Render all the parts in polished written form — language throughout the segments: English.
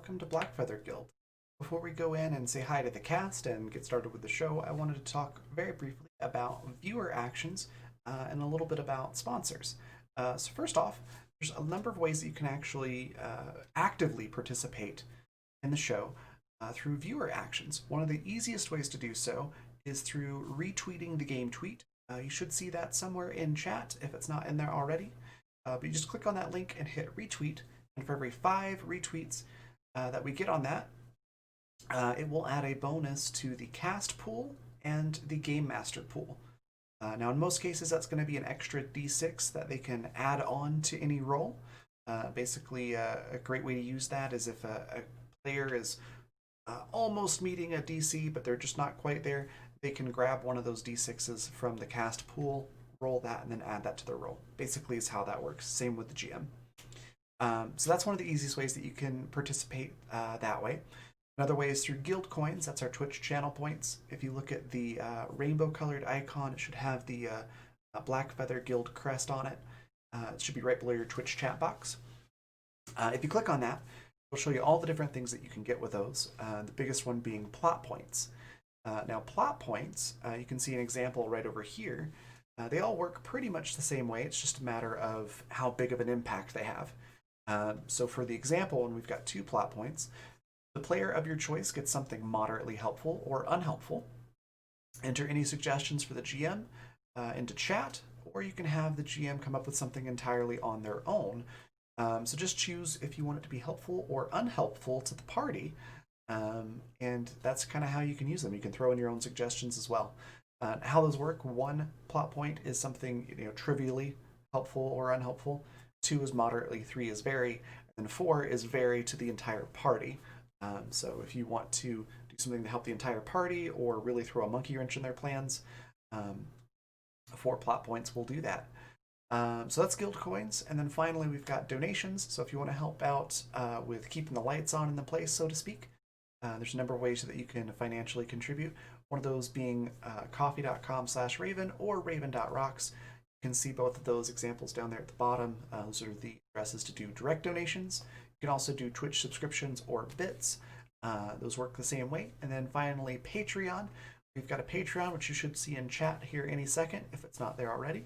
Welcome to Blackfeather Guild. Before we go in and say hi to the cast and get started with the show, I wanted to talk very briefly about viewer actions and a little bit about sponsors. So, first off, there's a number of ways that you can actually actively participate in the show through viewer actions. One of the easiest ways to do so is through retweeting the game tweet. You should see that somewhere in chat if it's not in there already. But you just click on that link and hit retweet, and for every 5 retweets that we get on that, it will add a bonus to the cast pool and the game master pool. Now, in most cases, that's going to be an extra d6 that they can add on to any roll. Basically, a great way to use that is if a player is almost meeting a DC, but they're just not quite there, they can grab one of those d6s from the cast pool, roll that, and then add that to their roll. Basically, is how that works. Same with the GM. So that's one of the easiest ways that you can participate that way. Another way is through guild coins. That's our Twitch channel points. If you look at the rainbow colored icon, it should have the Black Feather Guild crest on it. It should be right below your Twitch chat box. If you click on that, it'll show you all the different things that you can get with those. The biggest one being plot points. Now, plot points, you can see an example right over here. They all work pretty much the same way. It's just a matter of how big of an impact they have. So for the example, when we've got 2 plot points, the player of your choice gets something moderately helpful or unhelpful. Enter any suggestions for the GM into chat, or you can have the GM come up with something entirely on their own. So just choose if you want it to be helpful or unhelpful to the party, and that's kind of how you can use them. You can throw in your own suggestions as well. How those work: 1 plot point is something trivially helpful or unhelpful. 2 is moderately. 3 is very, and 4 is very to the entire party. So if you want to do something to help the entire party or really throw a monkey wrench in their plans, 4 plot points will do that. So that's guild coins. And then finally, we've got donations. So if you want to help out with keeping the lights on in the place, so to speak, there's a number of ways that you can financially contribute. One of those being coffee.com/Raven or Raven.rocks. You can see both of those examples down there at the bottom. Those are the addresses to do direct donations. You can also do Twitch subscriptions or bits. Those work the same way. And then finally, Patreon. We've got a Patreon, which you should see in chat here any second if it's not there already.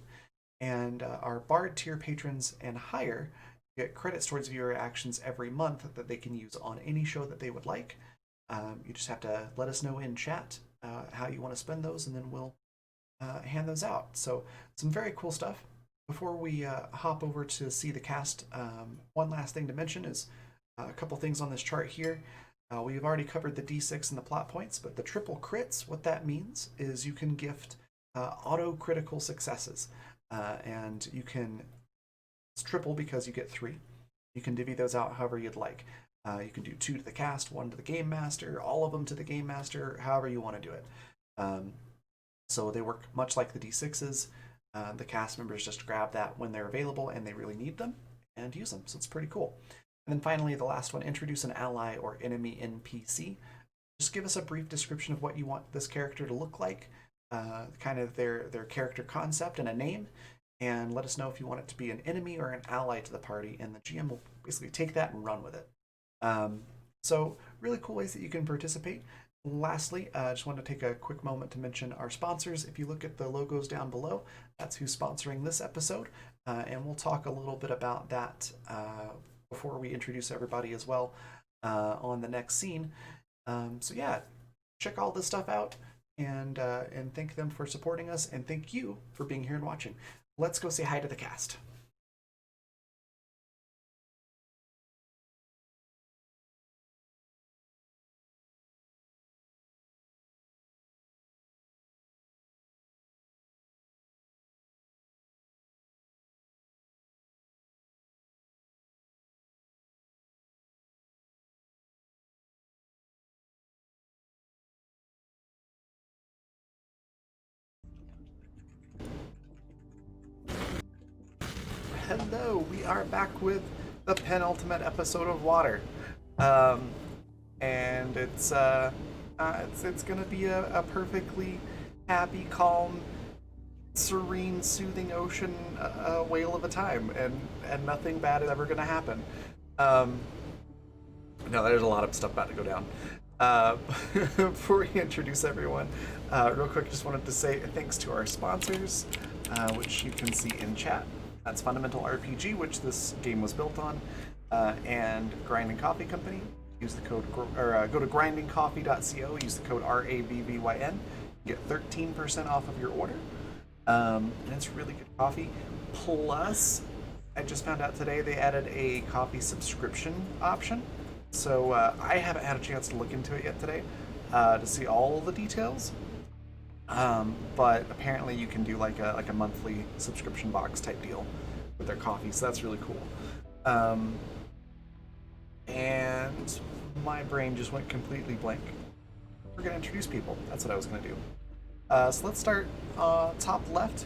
And our Bard tier patrons and higher get credits towards viewer actions every month that they can use on any show that they would like. You just have to let us know in chat how you want to spend those, and then we'll hand those out. So some very cool stuff. Before we hop over to see the cast, one last thing to mention is a couple things on this chart here. We've already covered the D6 and the plot points, but the triple crits, what that means is you can gift auto critical successes. And you can, it's triple because you get 3. You can divvy those out however you'd like. You can do 2 to the cast, 1 to the game master, all of them to the game master, however you want to do it. So they work much like the D6s. The cast members just grab that when they're available and they really need them and use them. So it's pretty cool. And then finally, the last one, introduce an ally or enemy NPC. Just give us a brief description of what you want this character to look like, kind of their character concept and a name, and let us know if you want it to be an enemy or an ally to the party, and the GM will basically take that and run with it. So really cool ways that you can participate. Lastly, I just want to take a quick moment to mention our sponsors. If you look at the logos down below, that's who's sponsoring this episode, and we'll talk a little bit about that before we introduce everybody as well on the next scene. So yeah, check all this stuff out, and thank them for supporting us, and thank you for being here and watching. Let's go say hi to the cast. Hello, we are back with the penultimate episode of Water, um, and it's gonna be a perfectly happy, calm, serene, soothing ocean whale of a time, and nothing bad is ever gonna happen. Um, no, there's a lot of stuff about to go down. Uh, before we introduce everyone, real quick, just wanted to say thanks to our sponsors, which you can see in chat. That's Fundamental RPG, which this game was built on, and Grinding Coffee Company. Use the code, or go to grindingcoffee.co. Use the code RAVVYN. Get 13% off of your order. And it's really good coffee. Plus, I just found out today they added a coffee subscription option. So I haven't had a chance to look into it yet today to see all the details. But apparently you can do like a monthly subscription box type deal with their coffee, so that's really cool. And my brain just went completely blank. We're gonna introduce people. That's what I was gonna do. So let's start top left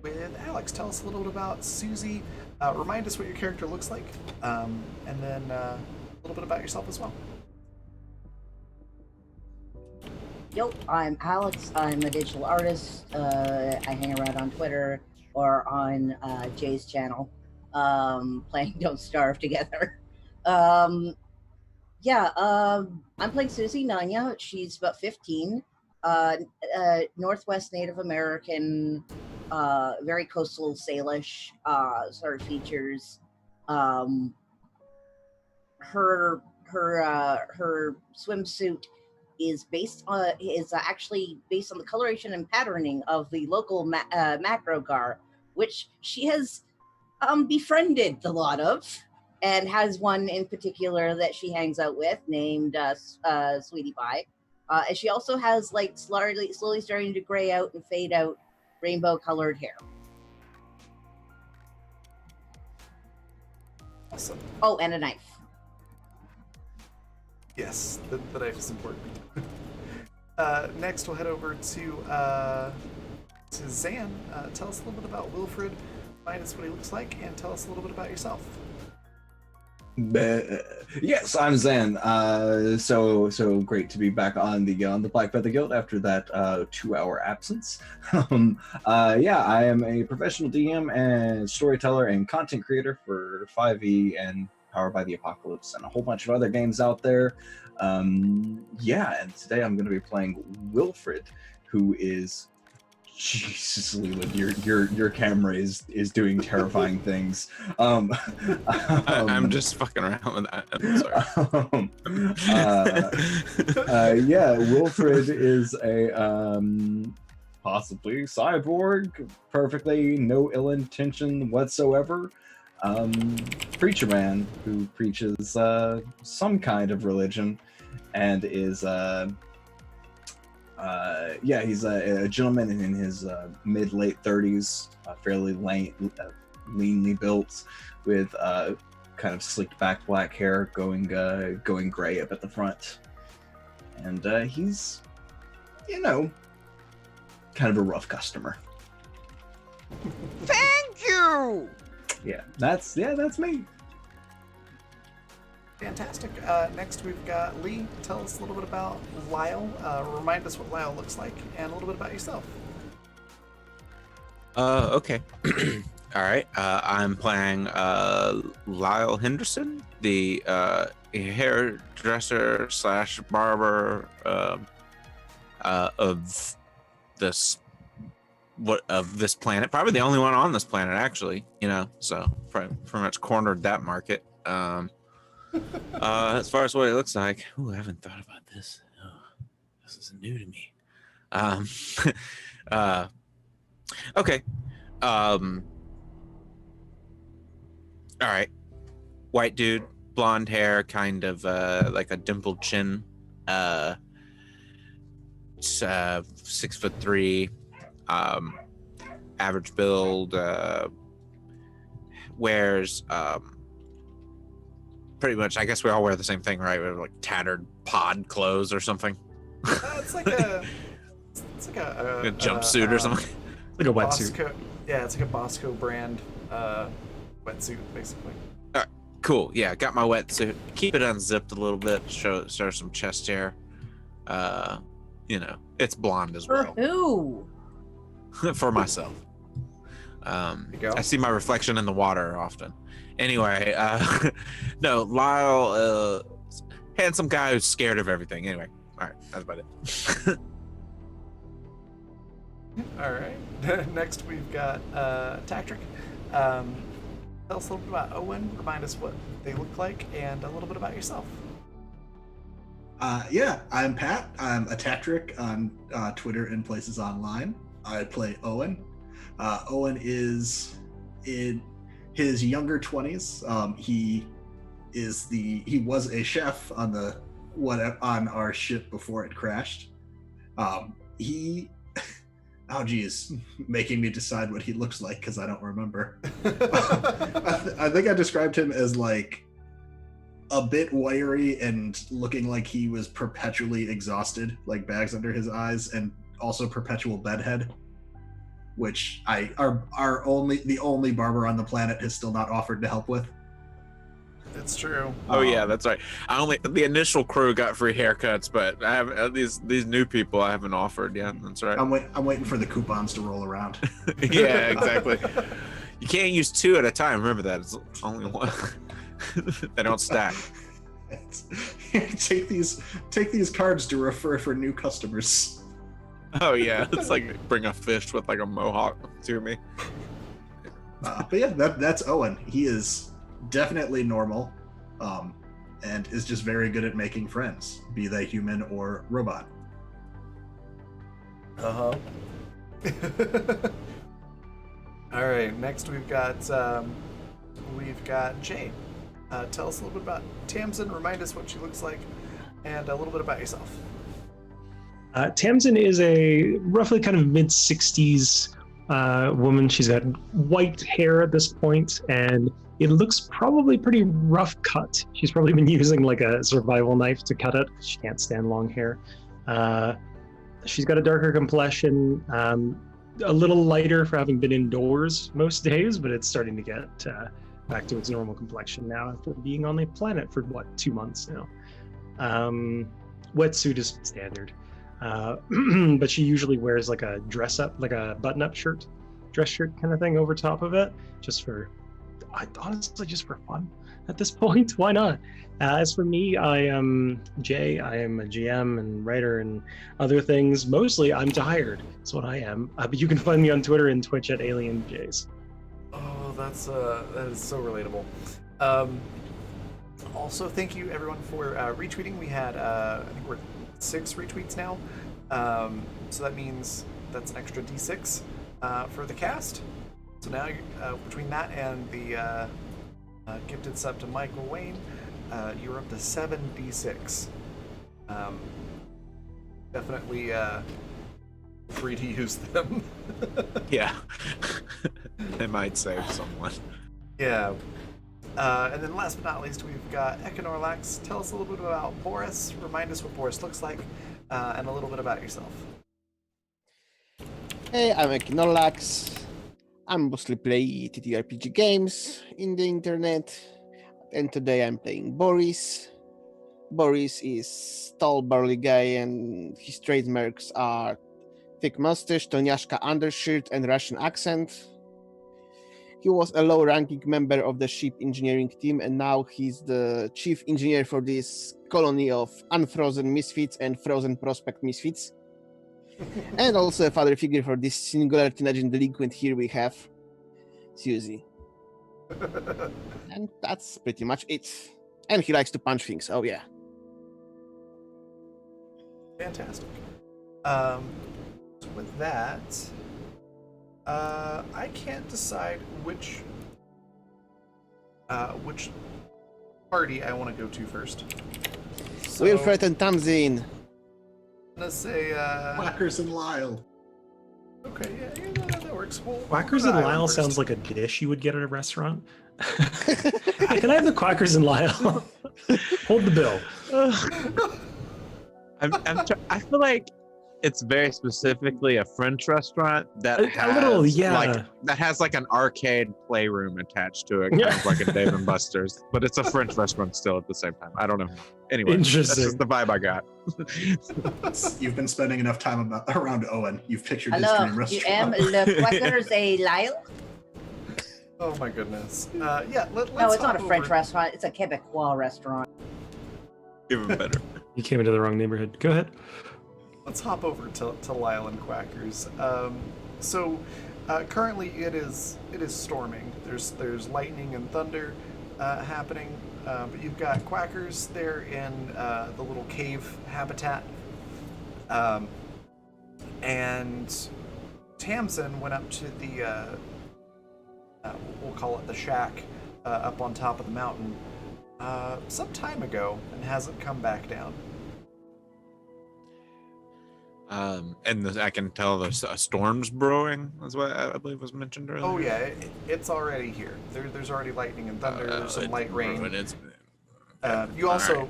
with Alex. Tell us a little bit about Susie. Remind us what your character looks like, and then a little bit about yourself as well. Yo, I'm Alex. I'm a digital artist. I hang around on Twitter or on Jay's channel, playing Don't Starve together. I'm playing Susie Nanya. She's about 15. Northwest Native American, very coastal Salish, sort of features. Her swimsuit is actually based on the coloration and patterning of the local Macrogar, which she has befriended a lot of, and has one in particular that she hangs out with named Sweetie Pie. And she also has like slowly starting to gray out and fade out rainbow colored hair. Awesome. Oh, and a knife. Yes, the knife is important. Next, we'll head over to Zan. Tell us a little bit about Wilfred. Find us what he looks like, and tell us a little bit about yourself. Yes, I'm Zan. So great to be back on the Black Feather Guild after that 2-hour absence. I am a professional DM and storyteller and content creator for 5e and Powered by the Apocalypse and a whole bunch of other games out there. And today I'm going to be playing Wilfred, who is Jesus, Leland, your camera is doing terrifying things. I'm just fucking around with that. I'm sorry. Wilfred is a possibly cyborg, perfectly no ill intention whatsoever. Preacher man who preaches some kind of religion and is he's a gentleman in his mid-late 30s, fairly leanly built, with kind of slicked back black hair going gray up at the front, and he's kind of a rough customer. Thank you. Yeah, that's me. Fantastic. Next, we've got Lee. Tell us a little bit about Lyle. Remind us what Lyle looks like, and a little bit about yourself. Okay. All right. I'm playing Lyle Henderson, the hairdresser / barber of this planet. Probably the only one on this planet, actually. So pretty much cornered that market. As far as what it looks like, I haven't thought about this. This is new to me. Okay. All right. White dude, blonde hair, kind of like a dimpled chin. 6'3", average build. Wears pretty much, I guess we all wear the same thing, right? We have like tattered pod clothes or something. It's like a jumpsuit or something. Like a wetsuit. Bosco, yeah, it's like a Bosco brand wetsuit, basically. All right, cool. Yeah, got my wetsuit. Keep it unzipped a little bit. Show some chest hair. It's blonde as For well. who? For myself. I see my reflection in the water often. Anyway, no, Lyle handsome guy who's scared of everything. Anyway, all right, that's about it. All right. Next, we've got Tactric. Tell us a little bit about Owen. Remind us what they look like, and a little bit about yourself. Yeah, I'm Pat. I'm a Tactric on Twitter and places online. I play Owen. Owen is in his younger 20s. He was a chef on on our ship before it crashed. Oh geez, making me decide what he looks like because I don't remember. I think I described him as like a bit wiry and looking like he was perpetually exhausted, like bags under his eyes, and also perpetual bedhead, which the only barber on the planet has still not offered to help with. It's true. Oh yeah, that's right. The initial crew got free haircuts, but I have these new people I haven't offered yet. That's right. I'm waiting for the coupons to roll around. Yeah, exactly. You can't use 2 at a time. Remember that. It's only one. They don't stack. Take these cards to refer for new customers. Oh yeah, it's like bring a fish with like a mohawk to me. But yeah, that's Owen. He is definitely normal, and is just very good at making friends, be they human or robot. Uh-huh. All right, next we've got Jay. Tell us a little bit about Tamsin, remind us what she looks like, and a little bit about yourself. Tamsin is a roughly kind of mid-60s woman. She's got white hair at this point, and it looks probably pretty rough cut. She's probably been using like a survival knife to cut it. She can't stand long hair. She's got a darker complexion, a little lighter for having been indoors most days, but it's starting to get back to its normal complexion now after being on the planet for 2 months now. Wetsuit is standard, but she usually wears like a dress up, like a button-up shirt, dress shirt kind of thing over top of it, honestly just for fun at this point. Why not? As for me, I am Jay. I am a GM and writer and other things. Mostly I'm tired. That's what I am. But you can find me on Twitter and Twitch at AlienJays. Oh, that is so relatable. Also, thank you everyone for retweeting. We had I think we're 6 retweets now, so that means that's an extra D6 for the cast. So now between that and the gifted sub to Michael Wayne, you're up to 7 D6. Definitely free to use them. Yeah. They might save someone. Yeah. And then last but not least, we've got Econorlax. Tell us a little bit about Boris. Remind us what Boris looks like, and a little bit about yourself. Hey, I'm Econorlax. I mostly play TTRPG games in the internet, and today I'm playing Boris. Boris is tall, burly guy, and his trademarks are thick mustache, Tonyashka undershirt, and Russian accent. He was a low-ranking member of the ship engineering team, and now he's the chief engineer for this colony of unfrozen misfits and frozen prospect misfits. And also a father figure for this singular teenage delinquent here we have, Susie. And that's pretty much it. And he likes to punch things, oh yeah. Fantastic. So with that, I can't decide which party I want to go to first. So, Wilfred and Tamsin. I'm gonna say Whackers and Lyle. okay, yeah, that works. Quackers and Lyle sounds like a dish you would get at a restaurant. Can I have the Quackers and Lyle? Hold the bill. I feel like it's very specifically a French restaurant that has little, yeah. like that has like an arcade playroom attached to it, kind of like a Dave and Buster's, but it's a French restaurant still at the same time. I don't know. Anyway, that's Interesting. just the vibe I got. You've been spending enough time around Owen. You've pictured his Alors, dream tu restaurant. aimes le Quakers et Lyle? Oh my goodness. Yeah, let's No, it's not hop a French over- restaurant. It's a Quebecois restaurant. Even better. You came into the wrong neighborhood. Go ahead. Let's hop over to Lyle and Quackers. Currently it is storming. There's lightning and thunder happening, but you've got Quackers there in the little cave habitat, and Tamsin went up to the we'll call it the shack up on top of the mountain some time ago and hasn't come back down. I can tell there's storms brewing, is what I believe was mentioned earlier. Oh yeah, it's already here. There's already lightning and thunder. There's some light rain. You're also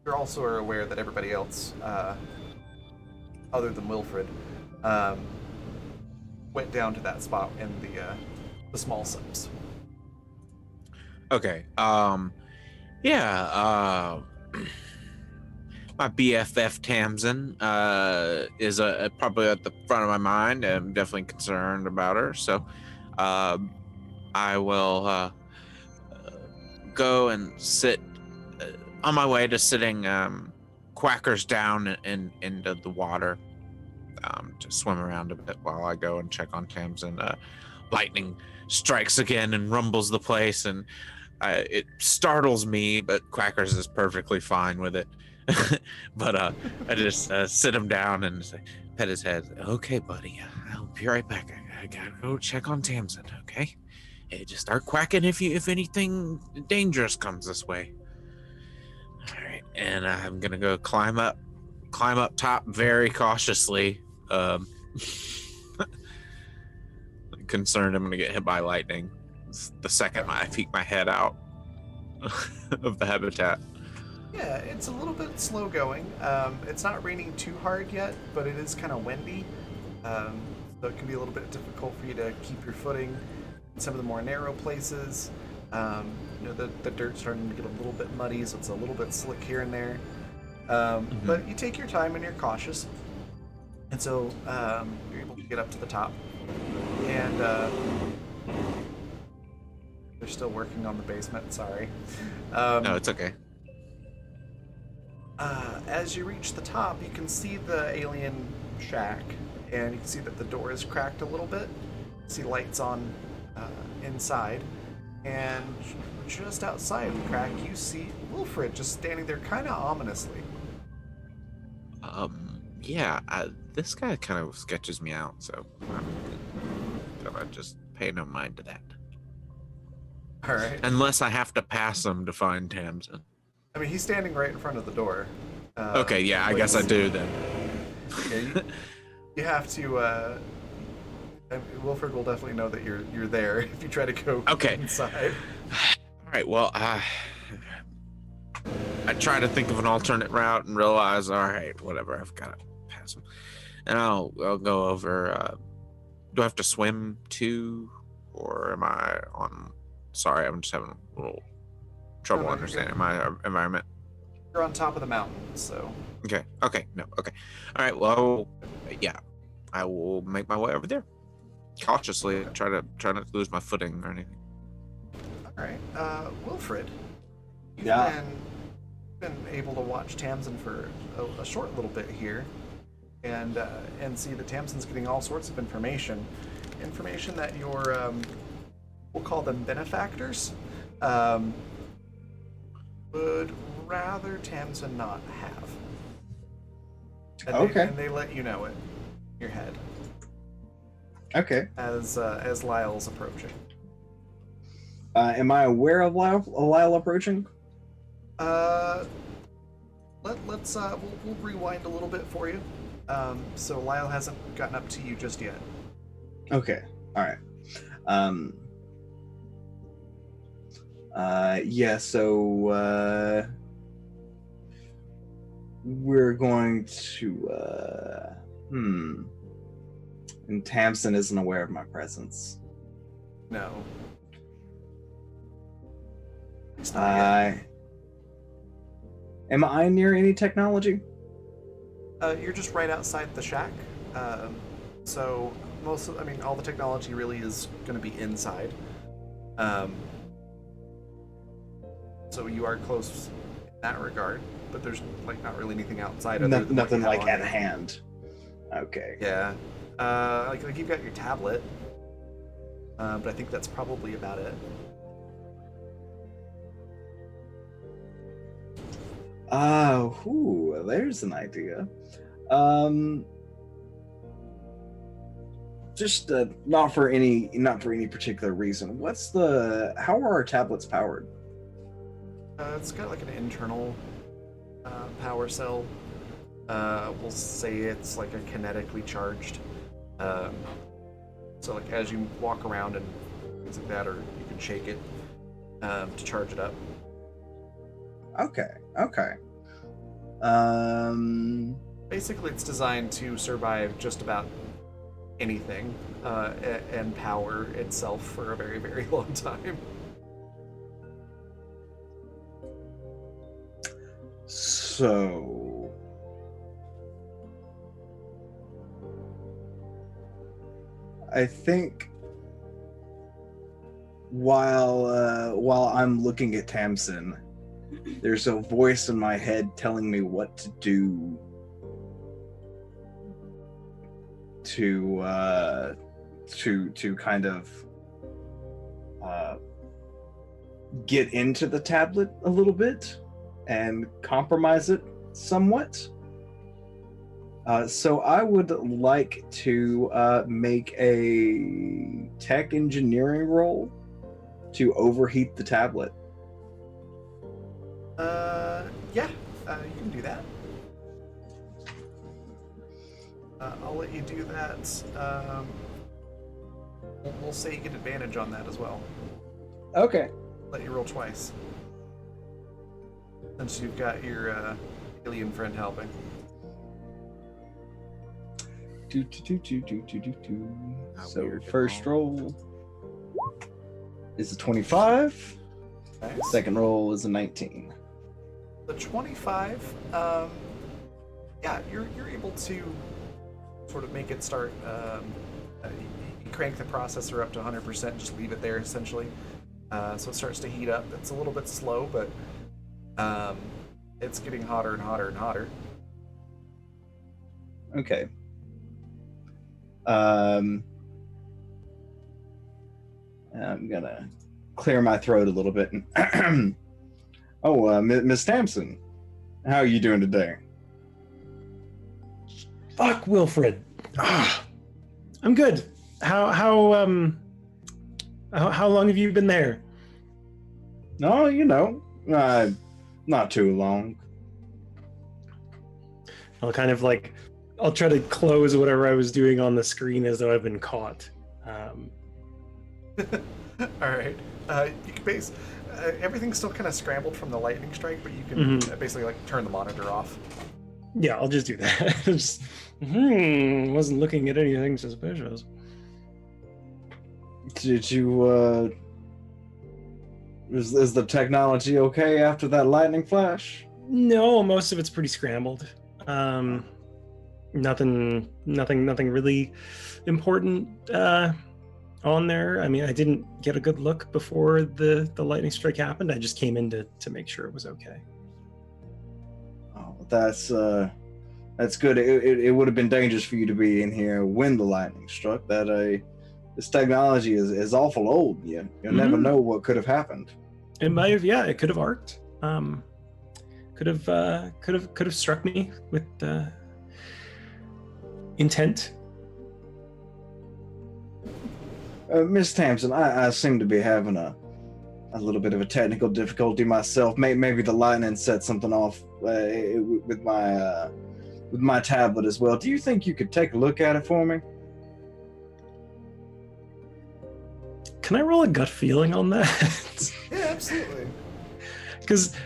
are aware that everybody else, other than Wilfred, went down to that spot in the small subs. Okay. My BFF Tamsin is probably at the front of my mind. I'm definitely concerned about her. So I will go and sit on my way to sitting Quackers down into the water to swim around a bit while I go and check on Tamsin. Lightning strikes again and rumbles the place, and it startles me, but Quackers is perfectly fine with it. But I just sit him down and say, pet his head. Okay, buddy, I'll be right back. I gotta go check on Tamsin. Okay, hey, just start quacking if anything dangerous comes this way. All right, and I'm gonna go climb up top very cautiously. Concerned I'm gonna get hit by lightning the second I peek my head out of the habitat. Yeah, it's a little bit slow going. It's not raining too hard yet, but it is kind of windy. So it can be a little bit difficult for you to keep your footing in some of the more narrow places. The dirt's starting to get a little bit muddy, so it's a little bit slick here and there. But you take your time and you're cautious. And so you're able to get up to the top. And they're still working on the basement, sorry. No, it's okay. As you reach the top, you can see the alien shack, and you can see that the door is cracked a little bit. You see lights on inside, and just outside the crack, you see Wilfred just standing there kind of ominously. This guy kind of sketches me out, so I'm gonna just pay no mind to that. All right. Unless I have to pass him to find Tamsin. I mean, he's standing right in front of the door. Okay, yeah, I guess I do then. Yeah, you have to. Wilfred will definitely know that you're there if you try to go inside. All right. Well, I try to think of an alternate route and realize, all right, whatever, I've got to pass him, and I'll go over. Do I have to swim too, or am I on? Sorry, I'm just having a little trouble understanding my environment. You're on top of the mountain, so. Okay. All right. Well, yeah, I will make my way over there cautiously. Try not to lose my footing or anything. All right, Wilfred. You've Yeah. been able to watch Tamsin for a short little bit here, and see that Tamsin's getting all sorts of information that your we'll call them benefactors would rather Tamsin not have. And they let you know it in your head. Okay. As Lyle's approaching. Am I aware of Lyle approaching? We'll rewind a little bit for you. So Lyle hasn't gotten up to you just yet. Okay. All right. So we're going to and Tamsin isn't aware of my presence. No. It's not yet. Am I near any technology? You're just right outside the shack. So all the technology really is going to be inside. So you are close in that regard. but there's like not really anything outside of Nothing like at hand. Okay. Yeah. Like you've got your tablet, but I think that's probably about it. There's an idea. Just not for any particular reason. How are our tablets powered? It's got like an internal power cell. We'll say it's like a kinetically charged. So like as you walk around and things like that, or you can shake it to charge it up. Okay. Basically, it's designed to survive just about anything and power itself for a very, very long time. So, I think while I'm looking at Tamsin, there's a voice in my head telling me what to do to kind of get into the tablet a little bit and compromise it somewhat. So I would like to make a tech engineering roll to overheat the tablet. Yeah, you can do that. I'll let you do that. We'll say you get advantage on that as well. Okay. Let you roll twice. Since you've got your alien friend helping. So weird. first roll is a 25. Nice. Second roll is a 19. The 25, yeah, you're able to sort of make it start. You crank the processor up to 100%, just leave it there essentially. So it starts to heat up. It's a little bit slow, but it's getting hotter and hotter and hotter. Okay. I'm gonna clear my throat a little bit. Miss Tamsin, how are you doing today? Fuck, Wilfred. I'm good. How long have you been there? No, not too long. I'll try to close whatever I was doing on the screen as though I've been caught. All right. You can base everything's still kind of scrambled from the lightning strike, but you can basically like turn the monitor off. Yeah, I'll just do that. Just wasn't looking at anything suspicious. Did you is the technology okay after that lightning flash? No, most of it's pretty scrambled. Nothing really important on there. I mean, I didn't get a good look before the lightning strike happened. I just came in to make sure it was okay. Oh, that's good. It would have been dangerous for you to be in here when the lightning struck. This technology is awful old. You'll never know what could have happened. It might have, yeah. It could have arced. Could have struck me with intent. Miss Tamsin, I seem to be having a little bit of a technical difficulty myself. Maybe the lightning set something off with my tablet as well. Do you think you could take a look at it for me? Can I roll a gut feeling on that? Yeah, absolutely. Because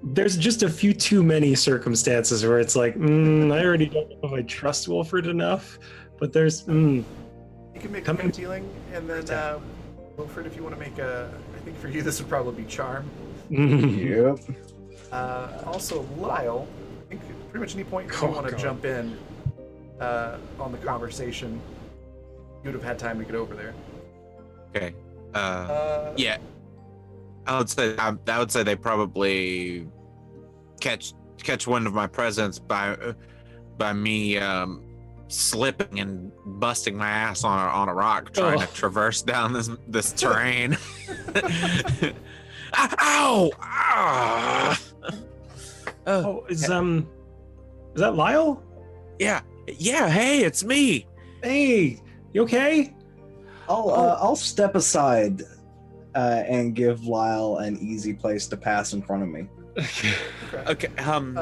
there's just a few too many circumstances where it's like, I already don't know if I trust Wilfred enough, but there's... You can make a gut feeling, and then Wilfred, if you want to make I think for you this would probably be charm. Yep. Also, Lyle, I think pretty much any point you want to jump in on the conversation, you would have had time to get over there. Okay. Yeah. I would say they probably catch wind of my presence by me slipping and busting my ass on a rock trying to traverse down this terrain. Ow! Ah! Oh, is that Lyle? Yeah. Hey, it's me. Hey, you okay? I'll step aside and give Lyle an easy place to pass in front of me. Okay. I'm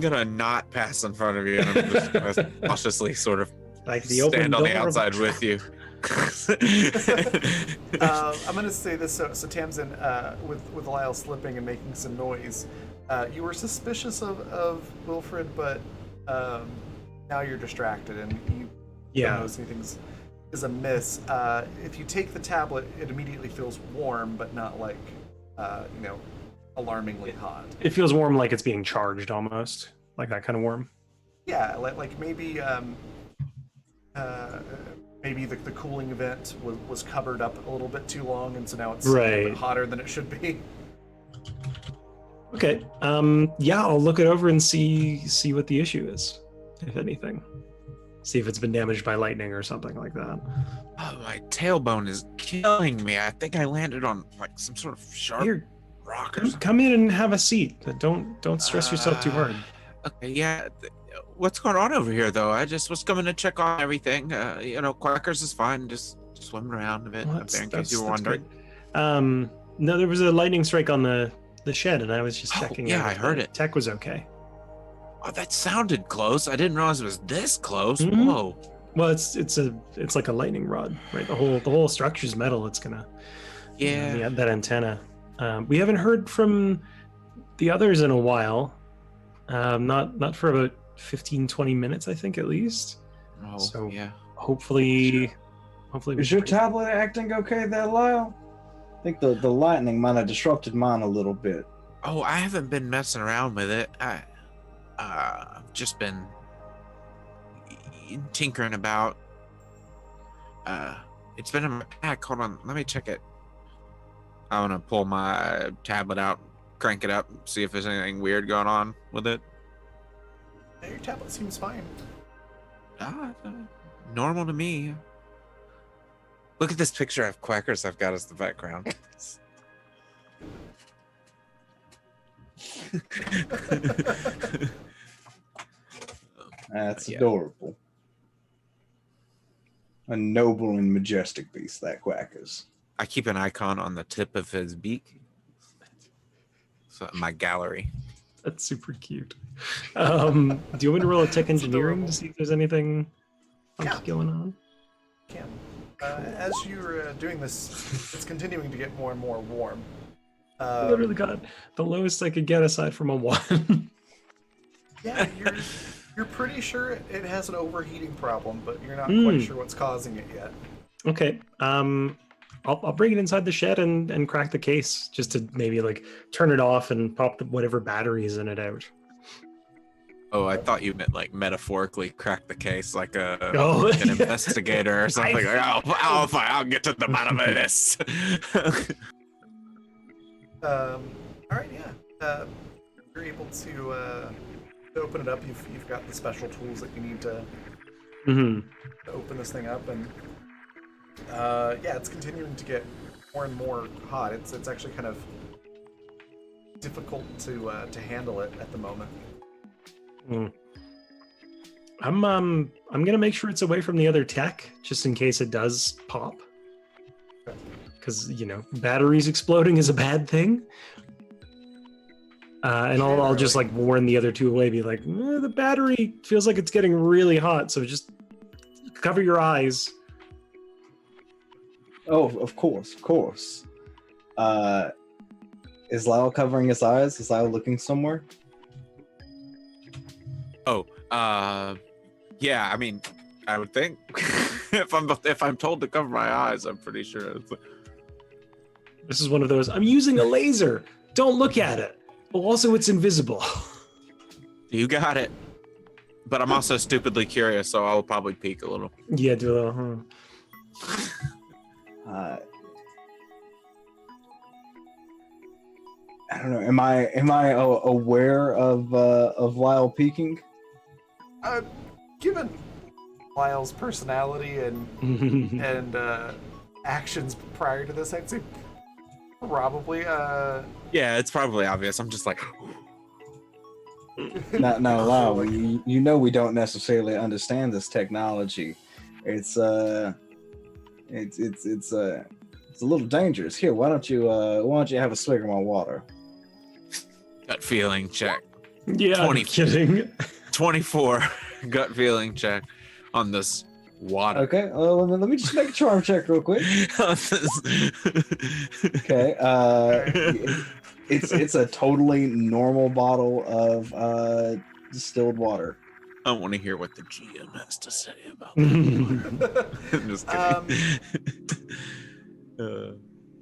gonna not pass in front of you, and I'm just gonna cautiously sort of Like the open stand on the door of a outside with you. I'm going to say this. So Tamsin, with Lyle slipping and making some noise, you were suspicious of Wilfred, but now you're distracted and you don't notice anything is amiss. If you take the tablet, it immediately feels warm, but not like, alarmingly hot. It feels warm, like it's being charged almost, like that kind of warm. Yeah, like maybe maybe the cooling vent was covered up a little bit too long, and so now it's a little bit hotter than it should be. Okay. Yeah, I'll look it over and see what the issue is, if anything. See if it's been damaged by lightning or something like that. Oh, my tailbone is killing me. I think I landed on like some sort of sharp rock or something. Come in and have a seat. Don't stress yourself too hard. Okay, yeah. What's going on over here, though? I just was coming to check on everything. Quackers is fine. Just swimming around a bit up there in case you were wondering. Great. No, there was a lightning strike on the shed, and I was just checking. Yeah, I heard it. Tech was okay. Oh, that sounded close. I didn't realize it was this close. Mhm. Whoa. Well, it's like a lightning rod, right? The whole structure's metal. It's gonna. Yeah. That antenna. We haven't heard from the others in a while. Not for about 15-20 minutes, I think, at least. Oh, So yeah. hopefully. Is your tablet acting okay there, Lyle? I think the lightning might have disrupted mine a little bit. Oh, I haven't been messing around with it. I've just been tinkering about. It's been in my pack. Hold on, let me check it. I want to pull my tablet out, crank it up, see if there's anything weird going on with it. Yeah, your tablet seems fine. Normal to me. Look at this picture of Quackers I've got as the background. That's Yeah. adorable. A noble and majestic beast, that Quackers. I keep an icon on the tip of his beak. So my gallery. That's super cute. Do you want me to roll a tech engineering to see if there's anything funky going on? Can. As you're doing this, it's continuing to get more and more warm. I literally got the lowest I could get aside from a 1. Yeah, you're pretty sure it has an overheating problem, but you're not quite sure what's causing it yet. Okay. I'll bring it inside the shed and crack the case just to maybe like turn it off and pop whatever batteries in it out. Oh, I thought you meant like metaphorically crack the case like an yeah. investigator or something. I'll get to the bottom of this. All right, yeah. You're able to open it up. You've got the special tools that you need to open this thing up, and yeah, it's continuing to get more and more hot. It's actually kind of difficult to handle it at the moment. I'm gonna make sure it's away from the other tech just in case it does pop. Because batteries exploding is a bad thing. And I'll just like warn the other two away, be like, the battery feels like it's getting really hot, so just cover your eyes. Oh, of course. Is Lyle covering his eyes? Is Lyle looking somewhere? Yeah, I mean, I would think if I'm told to cover my eyes, I'm pretty sure it's... This is one of those, I'm using a laser. Don't look at it. Also, it's invisible. You got it. But I'm also stupidly curious, so I'll probably peek a little. Yeah, do a little, I don't know. Am I aware of Lyle peeking? Given Lyle's personality and actions prior to this, I'd say probably. Yeah, it's probably obvious. I'm just like, No, Lyle. You know we don't necessarily understand this technology. It's a little dangerous. Here, why don't you have a swig of my water? gut feeling check. Yeah, 20. I'm kidding. 24 gut feeling check on this water. Okay, let me just make a charm check real quick. On this- Okay, it's a totally normal bottle of distilled water. I want to hear what the GM has to say about that. I'm just kidding.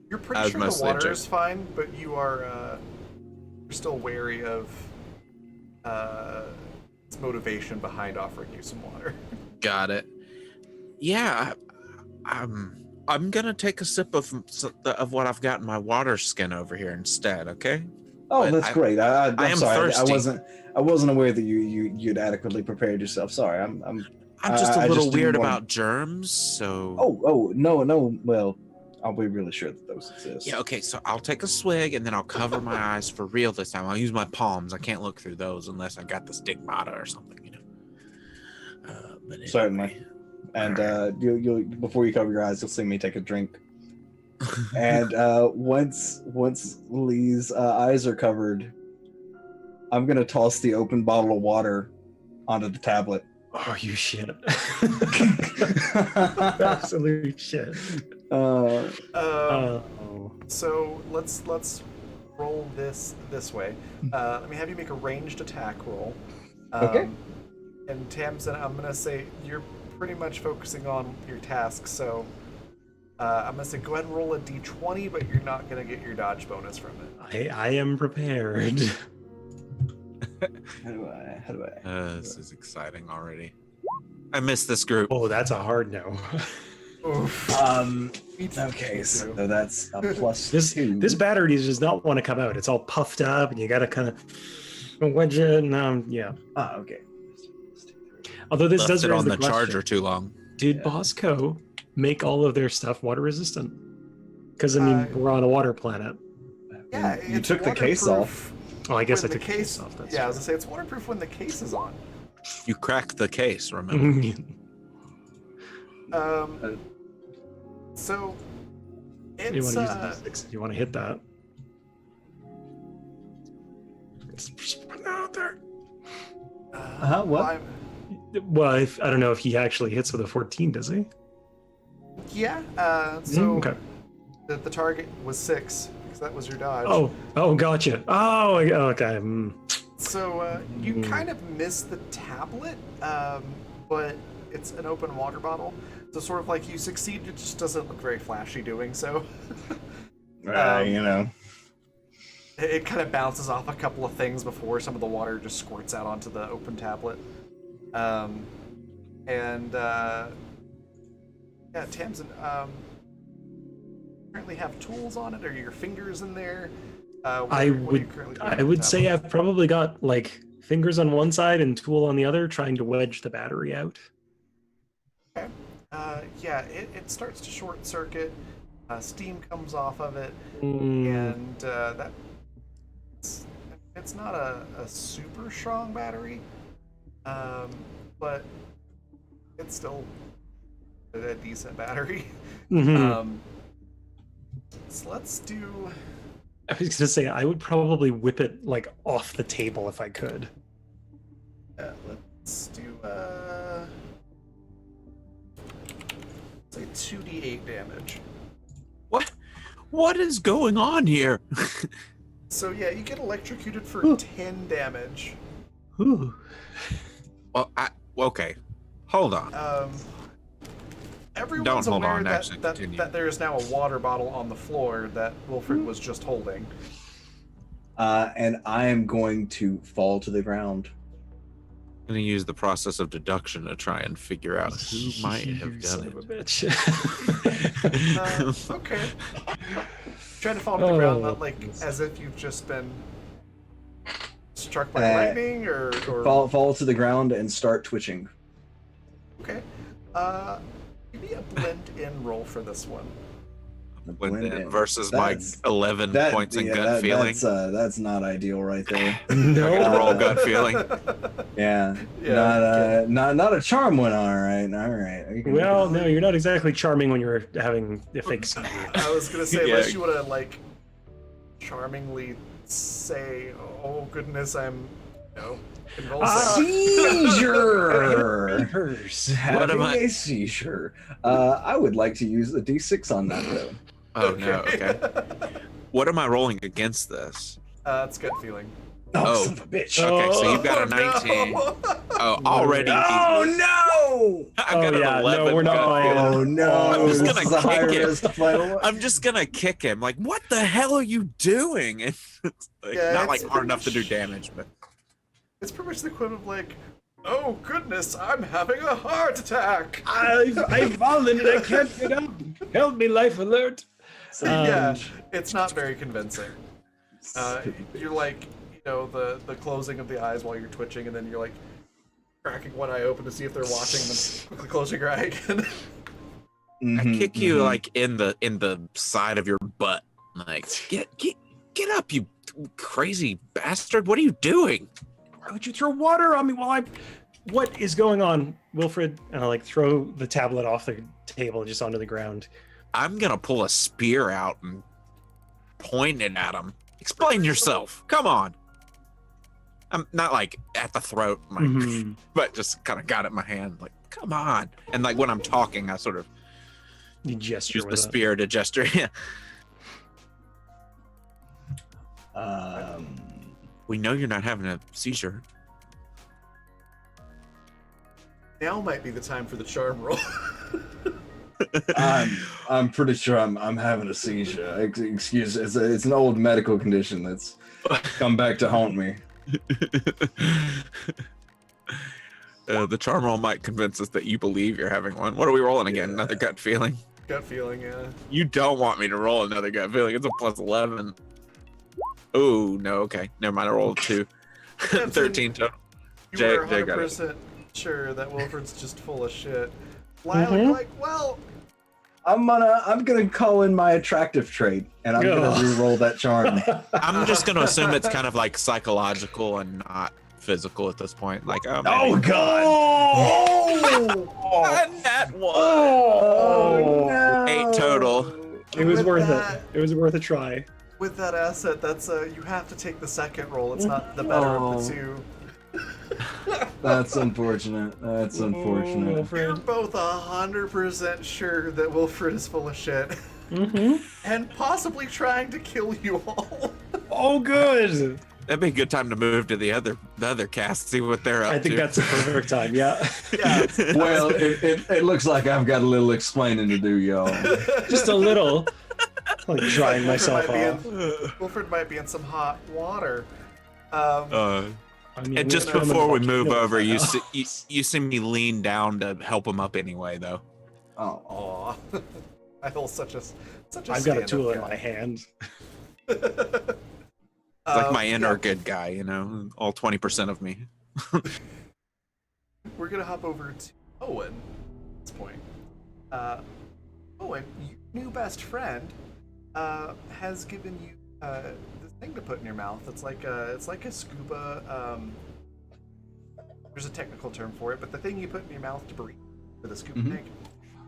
You're I pretty was sure the mostly water joking. is fine, but you're still wary of its motivation behind offering you some water. Got it. Yeah, I'm gonna take a sip of what I've got in my water skin over here instead. Okay. Oh, But that's great. I'm I am sorry. thirsty. I wasn't aware that you'd adequately prepared yourself. Sorry. I'm just a I little just didn't weird want- about germs, so. Oh no. Well, I'll be really sure that those exist. Yeah, okay, so I'll take a swig and then I'll cover my eyes for real this time. I'll use my palms. I can't look through those unless I got the stigmata or something, you know. But anyway. Certainly. And you'll before you cover your eyes, you'll see me take a drink. And once Lee's eyes are covered, I'm gonna toss the open bottle of water onto the tablet. Oh, you shit. Absolute shit. Oh. So let's roll this way. Let me have you make a ranged attack roll. Okay. And Tamsin, I'm gonna say you're pretty much focusing on your task, so I'm gonna say go ahead and roll a d20, but you're not gonna get your dodge bonus from it. I am prepared. How do I? This is exciting already. I miss this group. Oh, that's a hard no. Oof. Okay, so that's a plus This 2. this battery does not want to come out. It's all puffed up, and you got to kind of wedge it. And yeah. Okay. Although this Left does it raise on the question. charger too long. Did Yeah. Bosco make all of their stuff water resistant? Because I mean, we're on a water planet. Yeah, You it's took the case waterproof Oh, I guess I when the took the case off. That's Yeah, I was gonna say it's waterproof when the case is on. You cracked the case, remember? So you it's want to use the D6? You want to hit that? Just put it out there. What? well, Well, I don't know if he actually hits with a 14, does he? yeah. So Okay. the target was 6 because that was your dodge. Oh, gotcha. Oh, okay. So you kind of miss the tablet, but it's an open water bottle. So sort of like you succeed, it just doesn't look very flashy doing so. You know. It kind of bounces off a couple of things before some of the water just squirts out onto the open tablet. Yeah, Tamsin, currently have tools on it? Are your fingers in there? What are you currently doing I with would the say tablet? I've probably got like fingers on one side and tool on the other, trying to wedge the battery out. Yeah, it starts to short circuit. Steam comes off of it, Mm, and it's not a super strong battery, but it's still a decent battery. mhm. So let's do. I was gonna say I would probably whip it like off the table if I could. Let's do. Say 2d8 damage. What is going on here? So yeah, you get electrocuted for 10 damage. Ooh. Well, okay. Hold on. Everyone's Don't hold aware on, actually, that continue. there is now a water bottle on the floor that Wilfred was just holding. And I am going to fall to the ground. I'm gonna use the process of deduction to try and figure out who might have You son done of a it. bitch. Okay. Trying to fall to the ground, Oh, not like goodness. as if you've just been struck by Uh, lightning, or Fall to the ground and start twitching. okay. Give me a blend in roll for this one. Blend in in. versus That's- my 11 points in gut feeling. That's not ideal right there. I gotta roll gut feeling. Yeah. Yeah, Not a charm one. All right. You can- Well, no, you're not exactly charming when you're having a fake seizure. I was gonna say, Yeah. unless you want to like charmingly say, "Oh goodness, I'm, convulsing." Seizure. What am Having I- a seizure. I would like to use the D6 on that though. Oh no, okay. What am I rolling against this? It's gut feeling. Oh. Son of a bitch. Okay, so you've got a Oh, 19. no. Oh, already. Oh no! I got Oh, an yeah, no, 11 we're not gut playing. feeling. Oh no! I'm just This gonna is a high kick it. risk final. I'm just gonna kick him. Like, what the hell are you doing? And it's like, Yeah, not like it's hard enough to do pretty damage, but It's pretty much the equivalent of like, "Oh goodness, I'm having a heart attack." I've fallen and I can't get up. Help me, life alert. So yeah, it's not very convincing. You're like, the closing of the eyes while you're twitching, and then you're like cracking one eye open to see if they're watching, and then quickly closing your eye again. I Mhm, kick you mhm. like in the side of your butt. Like, get up, you crazy bastard! What are you doing? Why would you throw water on me while I'm... What is going on, Wilfred? And I like throw the tablet off the table just onto the ground. I'm gonna pull a spear out and point it at him. Explain yourself. Come on. I'm not like at the throat, like, Mhm. but just kind of got it in my hand. Like, come on. And like when I'm talking, I sort of You gesture use the with it. spear to gesture. Yeah. We know you're not having a seizure. Now might be the time for the charm roll. I'm pretty sure I'm having a seizure. Excuse, it's an old medical condition that's come back to haunt me. The charm roll might convince us that you believe you're having one. What are we rolling again? Another gut feeling? Gut feeling, yeah. You don't want me to roll another gut feeling. It's a plus 11. Oh, no, okay. Never mind. I rolled 2. 13 total. You Jay- were Jay got it. 100% sure that Wilfred's just full of shit. Lyle, Mhm. you're like, well, I'm gonna call in my attractive trait, and I'm gonna Ugh. re-roll that charm. I'm just going to assume it's kind of like psychological and not physical at this point. Like, oh, Oh maybe. God! Oh! And that one. Oh, no. 8 total. It was With worth that- it. It was worth a try. with that asset, that's you have to take the second roll. It's not the better of Oh. the two. That's unfortunate. That's unfortunate. You're Wilfred. both 100% sure that Wilfred is full of shit, Mm-hmm. and possibly trying to kill you all. Oh, good. That'd be a good time to move to the other cast, see what they're up I think to. that's the perfect time. Yeah. Yeah. Well, it looks like I've got a little explaining to do, y'all. Just a little. Like drying Wilfred myself might be off. Wilfred might be in some hot water. I mean, And just I'm gonna before we fucking move kill over, him you now. you see me lean down to help him up anyway, though. Oh, Aw. I feel such a I've got a stand-up tool in guy. my hand. It's like my Yeah. inner good guy, all 20% of me. We're gonna hop over to Owen at this point. Owen, your new best friend, has given you this thing to put in your mouth. It's like a scuba. There's a technical term for it, but the thing you put in your mouth to breathe for the scuba Mhm.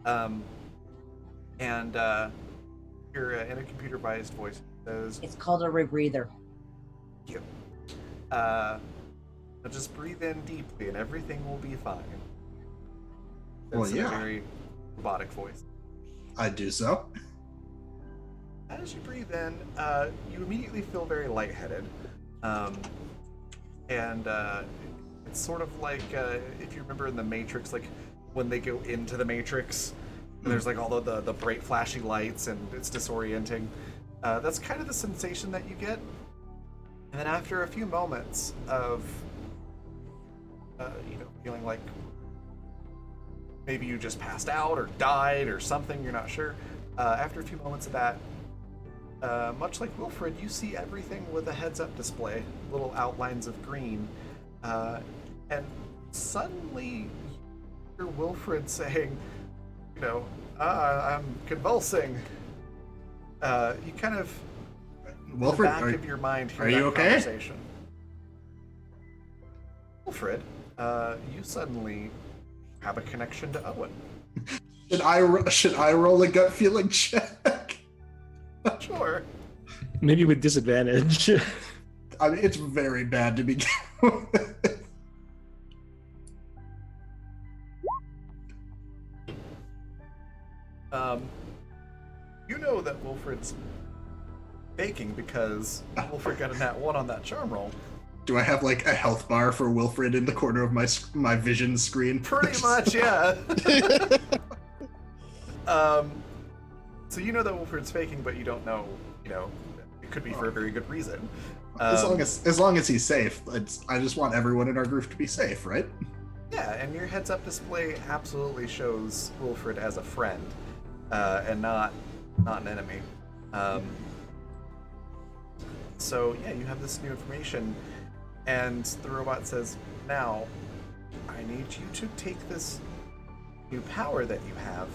tank. And you're in a computer-biased voice. It says, It's called a rebreather. you. Now just breathe in deeply and everything will be fine. Well, It's yeah. a very robotic voice. I do so. As you breathe in, you immediately feel very lightheaded. And it's sort of like if you remember in the Matrix, like when they go into the Matrix, and there's like all the bright flashy lights and it's disorienting. That's kind of the sensation that you get. And then after a few moments of, feeling like maybe you just passed out or died or something, you're not sure. After a few moments of that, much like Wilfred, you see everything with a heads-up display, little outlines of green, and suddenly you hear Wilfred saying, I'm convulsing. You kind of, Wilfred, in the back of your mind, hear are that you okay? conversation. Wilfred, you suddenly have a connection to Owen. Should I roll a gut feeling check? Sure. Maybe with disadvantage. I mean, it's very bad to begin with. You know that Wilfred's faking because Wilfred got a nat 1 on that charm roll. Do I have like a health bar for Wilfred in the corner of my vision screen? Pretty much, yeah. So you know that Wilfred's faking, but you don't know, it could be for a very good reason. As long as he's safe, I just want everyone in our group to be safe, right? Yeah, and your heads-up display absolutely shows Wilfred as a friend, and not an enemy. So yeah, you have this new information, and the robot says, "Now, I need you to take this new power that you have,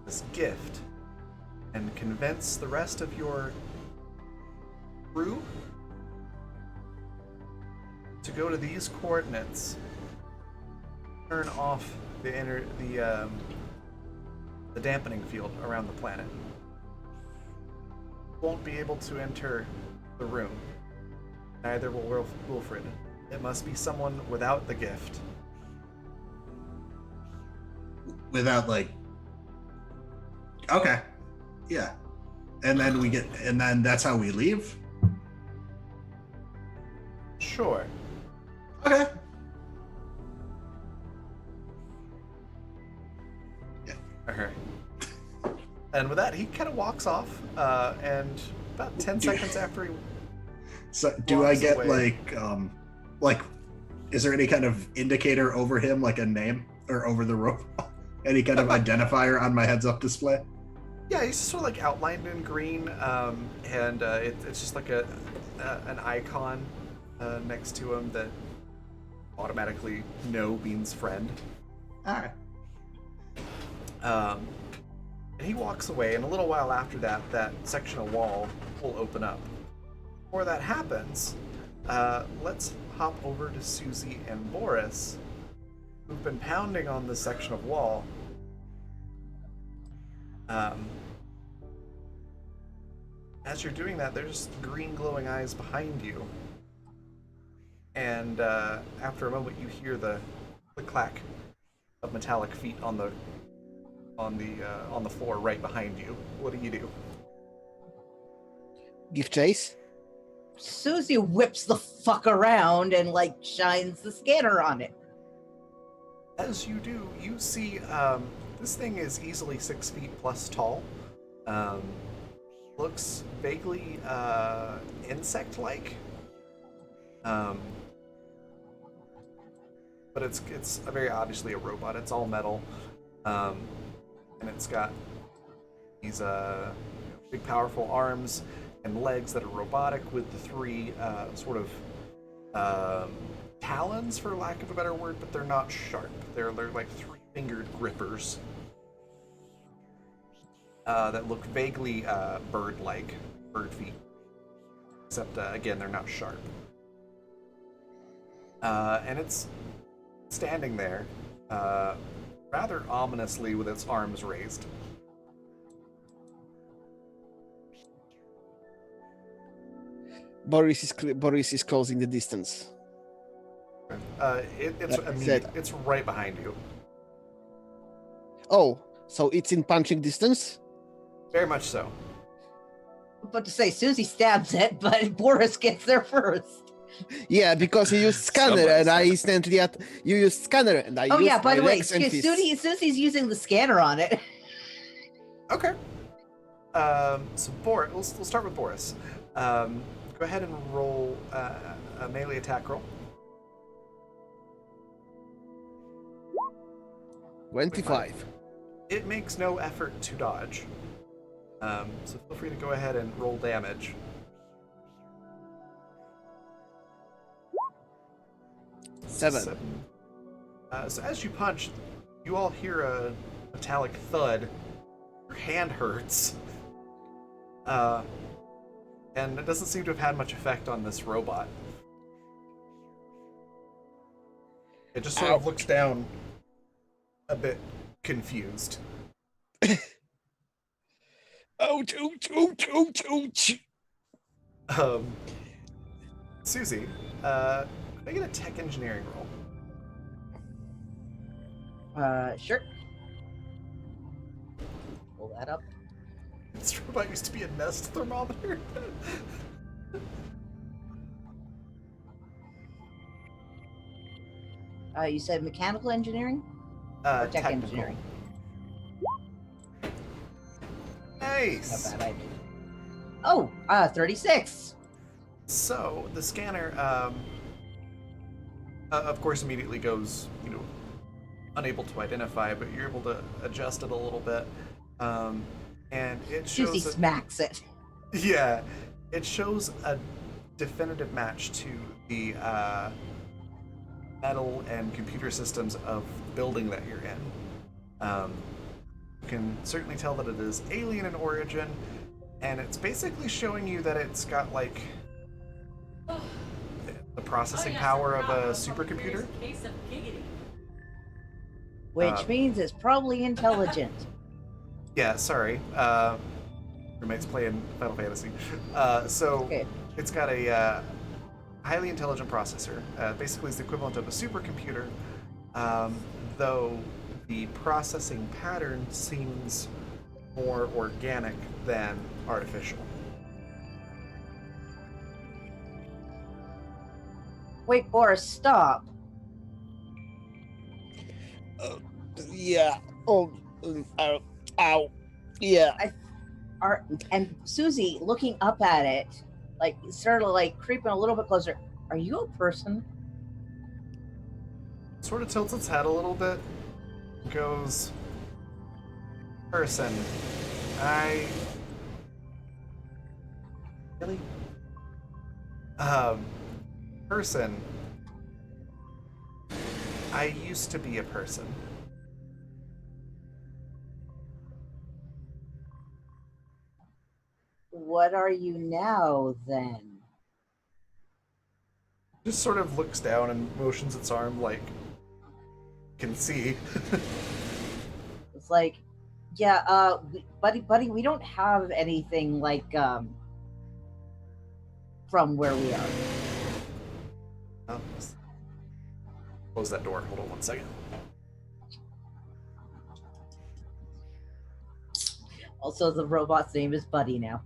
this gift, and convince the rest of your crew to go to these coordinates. Turn off the dampening field around the planet. Won't be able to enter the room. Neither will Wilfred. It must be someone without the gift." Without okay, yeah, and then that's how we leave. Sure. Okay. Okay. And with that, he kind of walks off, and about 10 seconds after he So do I walks get away. like, is there any kind of indicator over him, like a name, or over the rope? Any kind of identifier on my heads-up display? Yeah, he's just sort of like outlined in green, and it's just like an icon next to him that automatically no means friend. All right. And he walks away, and a little while after that, that section of wall will open up. Before that happens, let's hop over to Susie and Boris, who've been pounding on this section of wall. As you're doing that, there's green glowing eyes behind you. And after a moment, you hear the clack of metallic feet on the floor right behind you. What do you do? Give chase. Susie whips the fuck around and shines the scanner on it. As you do, you see this thing is easily 6 feet plus tall. Looks vaguely insect-like. But it's very obviously a robot. It's all metal, and it's got these big, powerful arms and legs that are robotic, with the 3 sort of talons, for lack of a better word, but they're not sharp. They're like 3-fingered grippers that look vaguely bird-like, bird feet. Except again, they're not sharp. And it's standing there, rather ominously, with its arms raised. Boris is closing the distance. It's That immediate. said- It's right behind you. Oh, so it's in punching distance? Very much so. But to say Susie stabs it, but Boris gets there first. Yeah, because you used scanner Somebody and I said- instantly you used scanner and I Oh used yeah, by my the way, legs and fists. Susie's using the scanner on it. Okay. So Boris, we'll start with Boris. Go ahead and roll a melee attack roll. 25. It makes no effort to dodge. So feel free to go ahead and roll damage. 7. So as you punch, you all hear a metallic thud. Your hand hurts. And it doesn't seem to have had much effect on this robot. It just sort of looks down a bit confused. Ouch, ouch, ouch, ouch, ouch. Susie, can I get a tech engineering roll? Sure. Pull that up. This robot used to be a Nest thermometer. You said mechanical engineering or tech Technical. engineering? Nice. Not bad idea. Oh, 36. So the scanner, of course, immediately goes, unable to identify, but you're able to adjust it a little bit, and it shows. Susie smacks it. Yeah, it shows a definitive match to the metal and computer systems of the building that you're in. You can certainly tell that it is alien in origin, and it's basically showing you that it's got like the processing power of a supercomputer. Which means it's probably intelligent. Yeah, sorry. Roommate's playing Final Fantasy. So Okay. it's got a highly intelligent processor. Basically, it's the equivalent of a supercomputer, though the processing pattern seems more organic than artificial. Wait, Boris, stop. Yeah. Oh, ow, ow. Yeah. And Susie, looking up at it, like sort of like creeping a little bit closer. Are you a person? Sort of tilts its head a little bit. Goes, person. Really? Person. I used to be a person. What are you now, then? Just sort of looks down and motions its arm like can see. It's like, yeah, buddy, we don't have anything like from where we are. Close that door. Hold on 1 second. Also, the robot's name is Buddy now.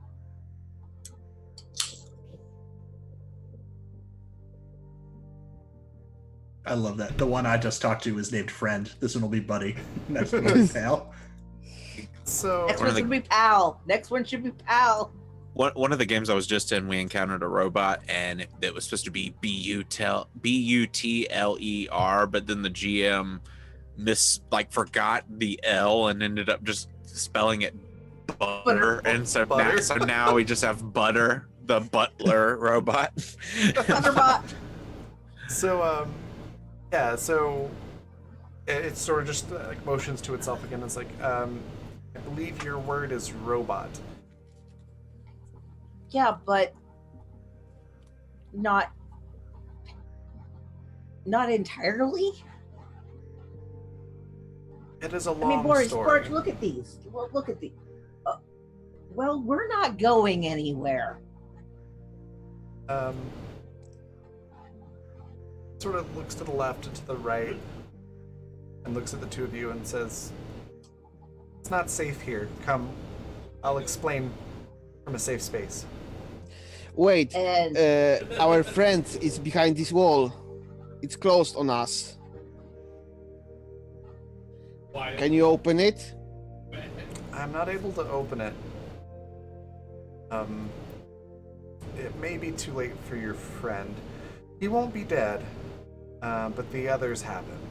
I love that. The one I just talked to is named Friend. This one will be Buddy. Next one is Pal. So Next One one of should be Pal. Next one should be Pal. One of the games I was just in, we encountered a robot, and it was supposed to be Butler, but then the GM forgot the L and ended up just spelling it butter, and so Butter. now we just have Butter, the butler robot. Butterbot. So yeah, so it sort of just like motions to itself again. It's like, I believe your word is robot. Yeah, but not entirely. It is a I long mean, Boris, story. look at these. Look at these. Well, we're not going anywhere. Sort of looks to the left and to the right, and looks at the two of you and says, "It's not safe here. Come, I'll explain from a safe space." Wait. And Our friend is behind this wall. It's closed on us. Can you open it? I'm not able to open it. It may be too late for your friend. He won't be dead, but the others have him.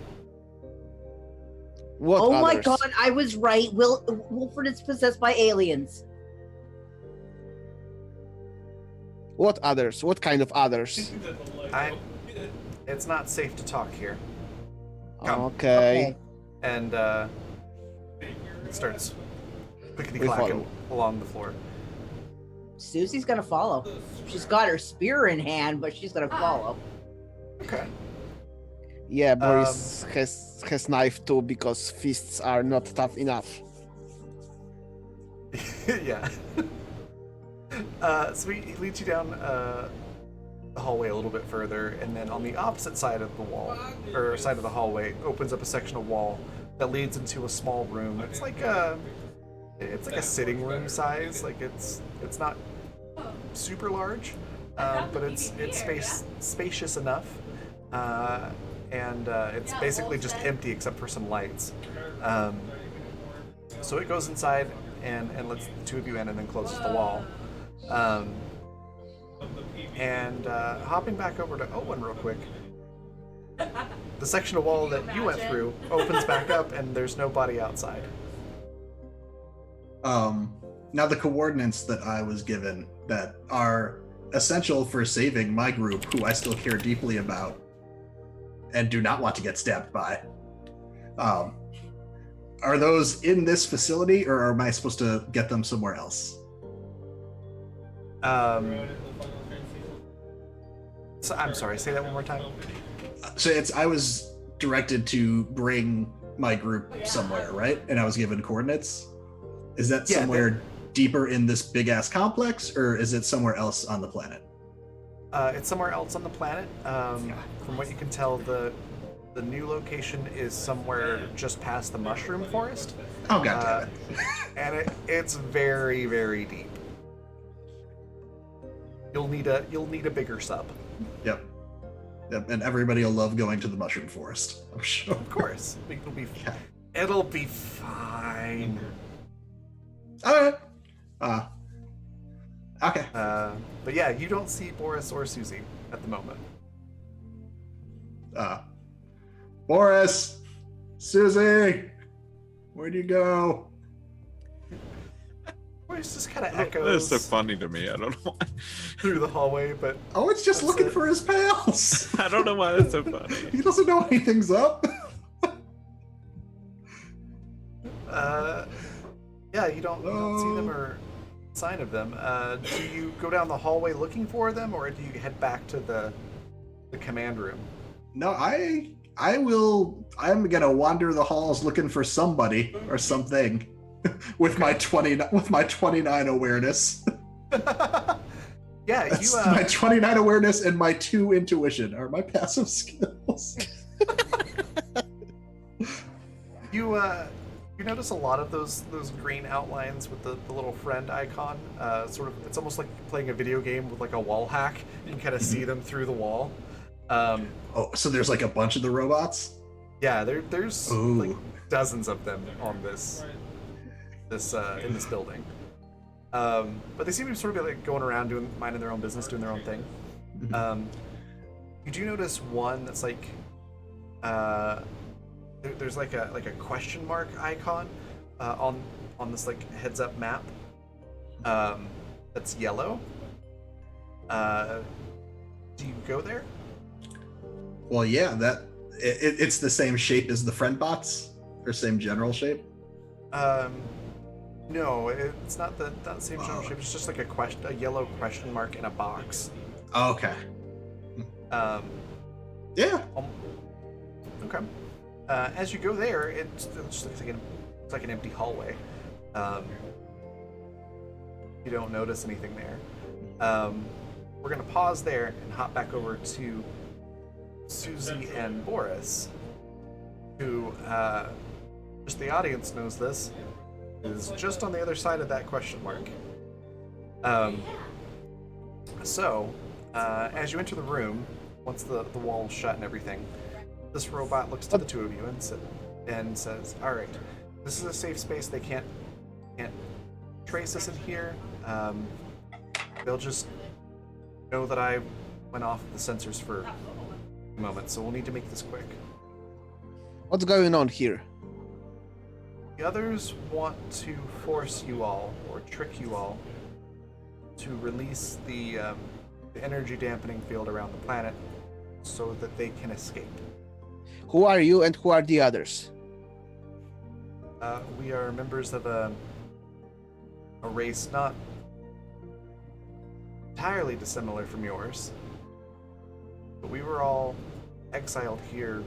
What oh my others? God, I was right. Wilfred is possessed by aliens. What others? What kind of others? It's not safe to talk here. Come. Okay. And it starts clickety We clacking follow. along the floor. Susie's gonna follow. She's got her spear in hand, but she's gonna follow. Okay. Yeah, Boris has knife too because fists are not tough enough. Yeah. So he leads you down the hallway a little bit further, and then on the opposite side of the wall, or side of the hallway, opens up a section of wall that leads into a small room. It's like a sitting room size. Like it's not super large, but it's spacious enough, and it's basically just empty except for some lights. So it goes inside and lets the two of you in, and then closes the wall. And hopping back over to Owen real quick, the section of wall that you went through opens back up, and there's nobody outside. Now the coordinates that I was given that are essential for saving my group, who I still care deeply about and do not want to get stabbed by, are those in this facility, or am I supposed to get them somewhere else? So I'm sorry, say that one more time. So I was directed to bring my group somewhere, right? And I was given coordinates. Is that Yeah, somewhere deeper in this big ass complex, or is it somewhere else on the planet? It's somewhere else on the planet. From what you can tell, the new location is somewhere just past the mushroom forest. Oh god damn it. And it's very, very deep. You'll need a bigger sub. Yep, and everybody will love going to the mushroom forest, I'm sure. Of course. It'll be fine. Alright. Okay. But yeah, you don't see Boris or Susie at the moment. Boris! Susie! Where'd you go? Boris just kind of That's echoes so funny to me. I don't know why. through the hallway, but Oh, it's just That's looking it. for his pals! I don't know why that's so funny. He doesn't know anything's up. yeah, you don't see them or sign of them. Do you go down the hallway looking for them, or do you head back to the command room? No, I'm gonna wander the halls looking for somebody or something with my 29 awareness. Yeah, That's you my 29 awareness and my 2 intuition are my passive skills. you notice a lot of those green outlines with the little friend icon. Sort of, it's almost like playing a video game with like a wall hack. You can kind of see them through the wall. Oh, so there's like a bunch of the robots? Yeah, there's Ooh. like dozens of them on this in this building. But they seem to sort of be like going around minding their own business, doing their own thing. You do notice one that's like there's like a question mark icon on this like heads up map that's yellow. Do you go there? Well, yeah, it's the same shape as the friend bots, or same general shape. No, it's not that same general shape. It's just like a yellow question mark in a box. Okay. Yeah. Okay. As you go there, it just looks like an empty hallway. You don't notice anything there. We're gonna pause there and hop back over to Susie and Boris, who, just the audience knows this, is just on the other side of that question mark. So, as you enter the room, once the wall's shut and everything, this robot looks to the two of you and says, "All right, this is a safe space. They can't trace us in here. They'll just know that I went off the sensors for a moment, so we'll need to make this quick." What's going on here? The others want to force you all, or trick you all, to release the the energy dampening field around the planet so that they can escape. Who are you and who are the others? We are members of a race not entirely dissimilar from yours, but we were all exiled here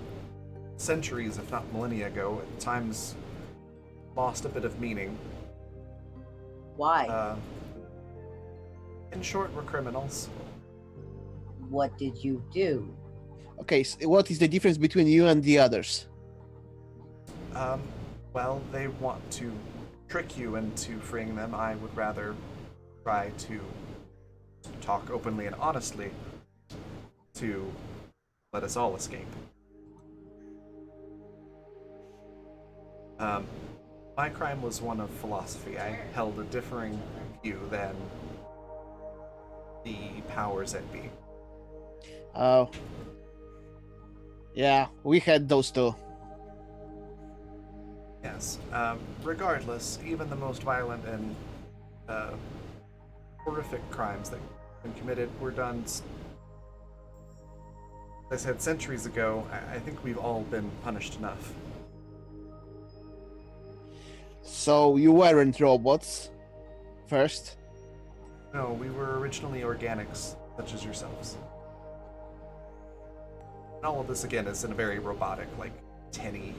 centuries, if not millennia ago. At times, lost a bit of meaning. Why? In short, we're criminals. What did you do? Okay, so what is the difference between you and the others? Well, they want to trick you into freeing them. I would rather try to talk openly and honestly to let us all escape. My crime was one of philosophy. I held a differing view than the powers that be. Oh. Yeah, we had those too. Yes. Regardless, even the most violent and horrific crimes that have been committed were done, as I said, centuries ago. I think we've all been punished enough. So you weren't robots first? No, we were originally organics, such as yourselves. And all of this, again, is in a very robotic, like, tinny,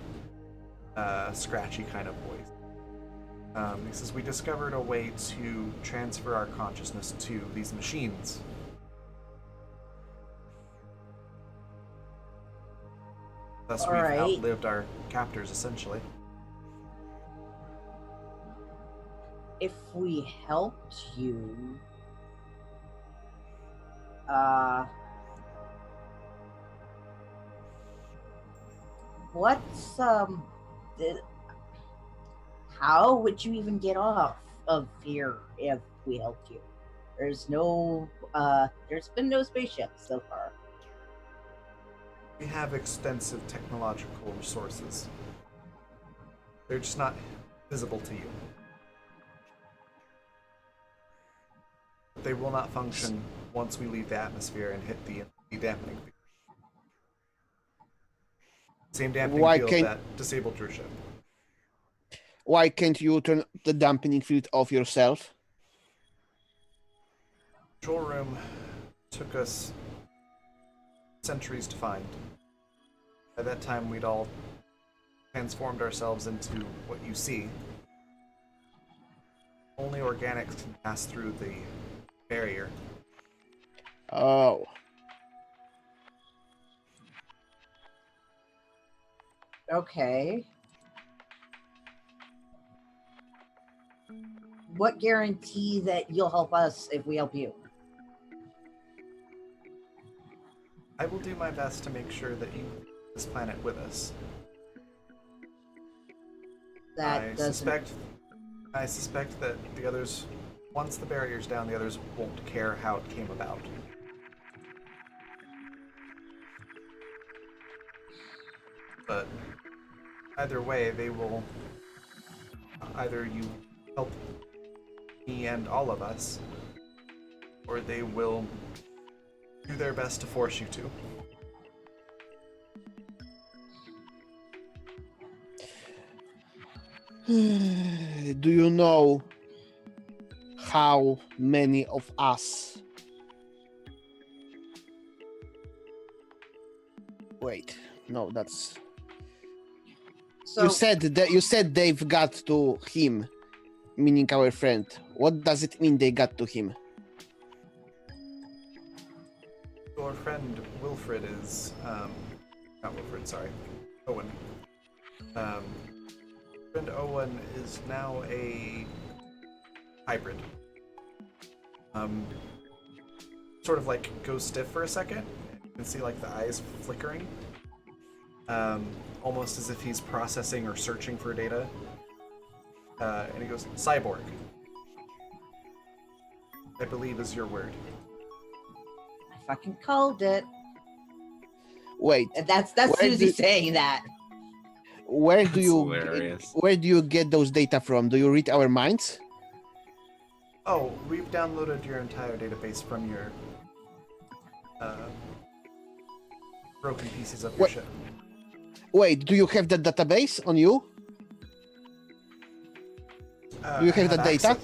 scratchy kind of voice. He says, we discovered a way to transfer our consciousness to these machines. Thus, we've Alright. outlived our captors, essentially. If we helped you, what's how would you even get off of here if we helped you? There's been no spaceships so far. We have extensive technological resources. They're just not visible to you. They will not function once we leave the atmosphere and hit the dampening field. Same dampening Why field can't- that disabled your ship. Why can't you turn the dampening field off yourself? Control room took us centuries to find. By that time, we'd all transformed ourselves into what you see. Only organics can pass through the barrier. Oh. Okay. What guarantee that you'll help us if we help you? I will do my best to make sure that you leave this planet with us. That I doesn't. suspect that the others, once the barrier's down, the others won't care how it came about. But either way, they will either you help me and all of us, or they will do their best to force you to. Do you know how many of us? Wait, no, that's. So You said they've got to him, meaning our friend. What does it mean they got to him? Your friend Wilfred is, not Wilfred, sorry, Owen. Friend Owen is now a hybrid. Sort of like goes stiff for a second. You can see like the eyes flickering. Almost as if he's processing or searching for data. And he goes, cyborg. I believe is your word. I fucking called it. Wait, That's Where Susie do- saying that. where do That's you hilarious. where do you get those data from? Do you read our minds? Oh, we've downloaded your entire database from your broken pieces of your What- ship. Wait, do you have the database on you? Do you I have the data?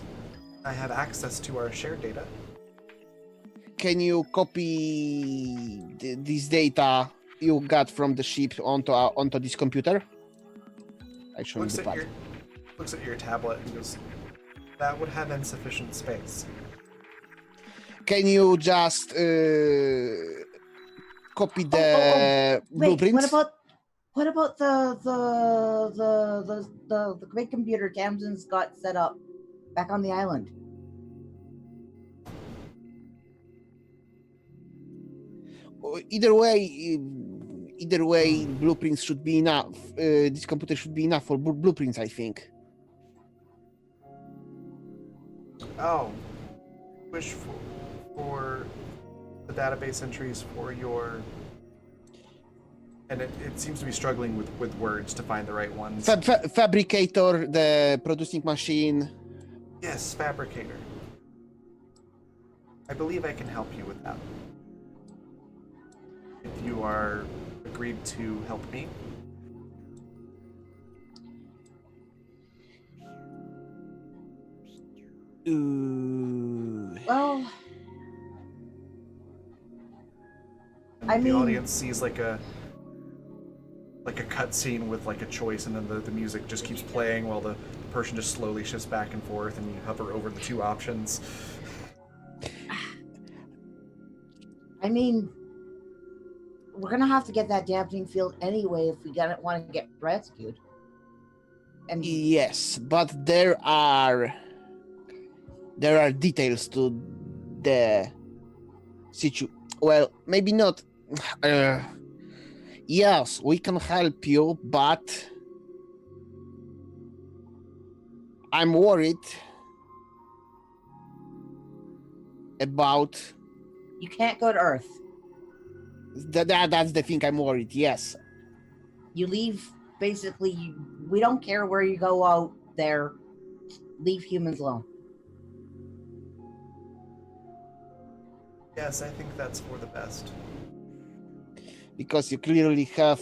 I have access to our shared data. Can you copy this data you got from the ship onto this computer? Actually, Looks the at pad. your looks at your tablet and goes, "That would have insufficient space." Can you just copy the Wait, blueprints? what about the great computer Tamsin's got set up back on the island? Either way, blueprints should be enough. This computer should be enough for blueprints, I think. Oh, wish for the database entries for your. And it seems to be struggling with words to find the right ones. Fabricator, the producing machine. Yes, fabricator. I believe I can help you with that. If you are agreed to help me. Well, And I the mean- audience sees like a cutscene with like a choice, and then the music just keeps playing while the person just slowly shifts back and forth, and you hover over the two options. I mean, we're gonna have to get that dampening field anyway if we want to get rescued. And Yes, but there are details to the well, maybe not. Yes, we can help you, but I'm worried about you can't go to Earth. that's the thing. I'm worried. Yes, You leave. Basically, we don't care where you go out there. Leave humans alone. Yes, I think that's for the best. because you clearly have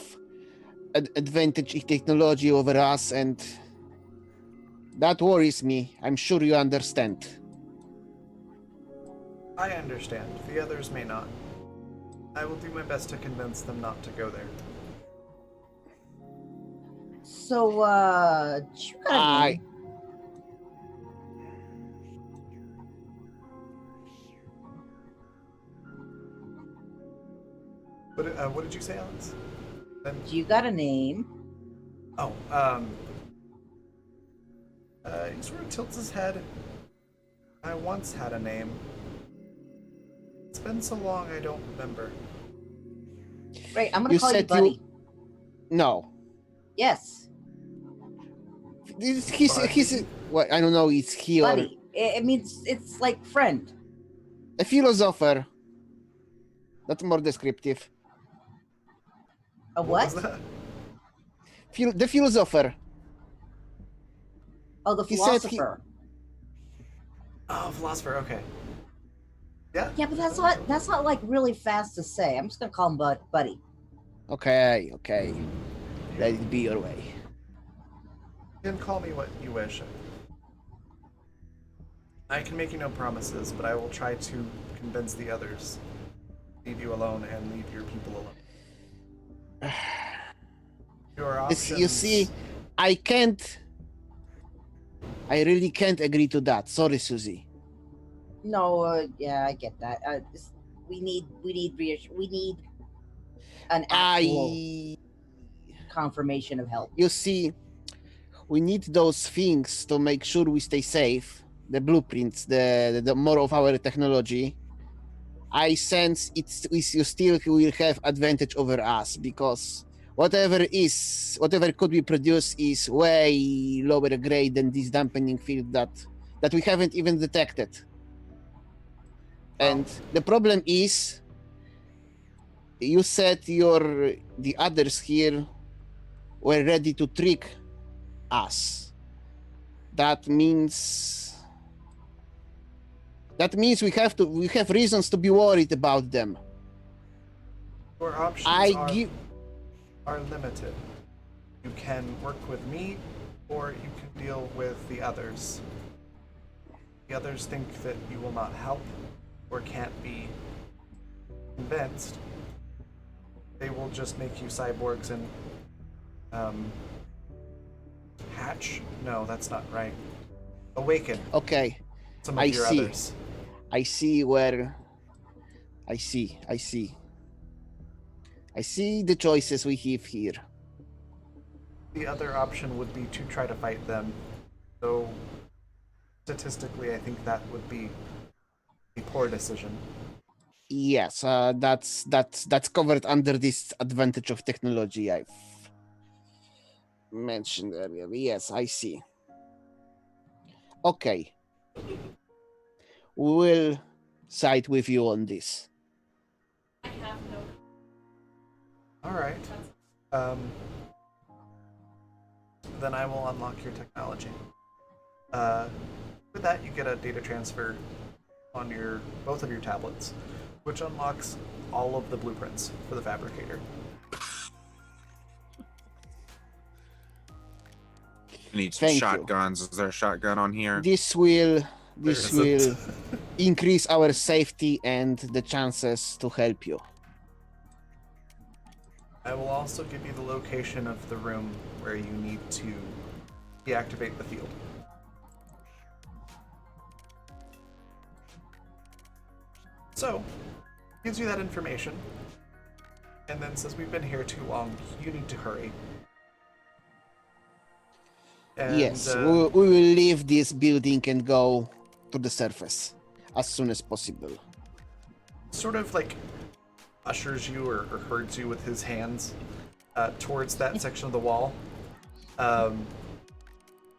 an advantage in technology over us, and that worries me. I'm sure you understand. I understand. The others may not. I will do my best to convince them not to go there. So, you got a I- name? What did you say, Alex? You got a name? Oh, he sort of tilts his head. I once had a name. It's been so long I don't remember. Right, I'm gonna You call you said Buddy. you- No. Yes, He's well, I don't know, it's he or Buddy. It means it's like friend. a philosopher. That's more descriptive. A what? was that? The philosopher. Oh, the He said he- philosopher. Oh, philosopher. Okay. Yeah. Yeah, but that's not like really fast to say. I'm just gonna call him Buddy. Okay. Let it be your way. You can call me what you wish. I can make you no promises, but I will try to convince the others. Leave you alone and leave your people alone. Your options. You see, I really can't agree to that. Sorry, Susie. No, yeah, I get that. We need an actual I confirmation of help. You see, we need those things to make sure we stay safe. The blueprints, the more of our technology. I sense you still will have advantage over us because whatever could be produced is way lower grade than this dampening field that we haven't even detected. And the problem is, you said the others here were ready to trick us. That means we have reasons to be worried about them. Your options I are, give. are limited. You can work with me, or you can deal with the others. The others think that you will not help or can't be convinced. They will just make you cyborgs and hatch. No, that's not right. Awaken Okay, some of I your see. others. I see where. I see. I see. I see the choices we have here. The other option would be to try to fight them. So statistically, I think that would be a poor decision. Yes, that's covered under this advantage of technology I've mentioned earlier. Yes, I see. Okay, we will side with you on this. All right. Then I will unlock your technology. With that, you get a data transfer on your both of your tablets, which unlocks all of the blueprints for the fabricator. I need some Thank you. shotguns. Is there a shotgun on here? This will There isn't. increase our safety and the chances to help you. I will also give you the location of the room where you need to deactivate the field. So, gives you that information, and then says, we've been here too long, you need to hurry. And, Yes, we will leave this building and go to the surface as soon as possible. sort of like ushers you or herds you with his hands towards that section of the wall.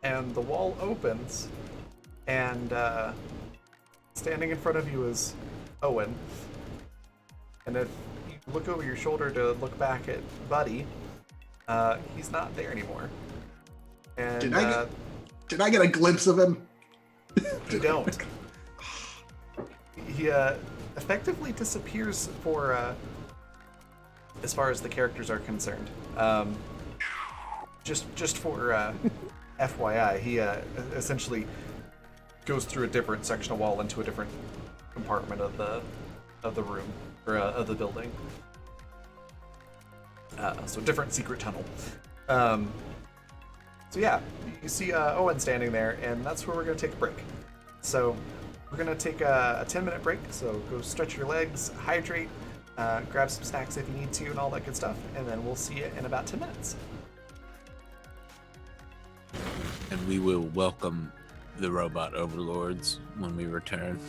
And the wall opens, and standing in front of you is Owen. And if you look over your shoulder to look back at Buddy, he's not there anymore. And Did I get a glimpse of him? you don't. He effectively disappears for as far as the characters are concerned. Just for FYI, he essentially goes through a different section of wall into a different compartment of the room or of the building. So different secret tunnel. So yeah, you see Owen standing there, and that's where we're gonna take a break. So we're gonna take a 10-minute break. So go stretch your legs, hydrate, grab some snacks if you need to, and all that good stuff. And then we'll see you in about 10 minutes. And we will welcome the robot overlords when we return.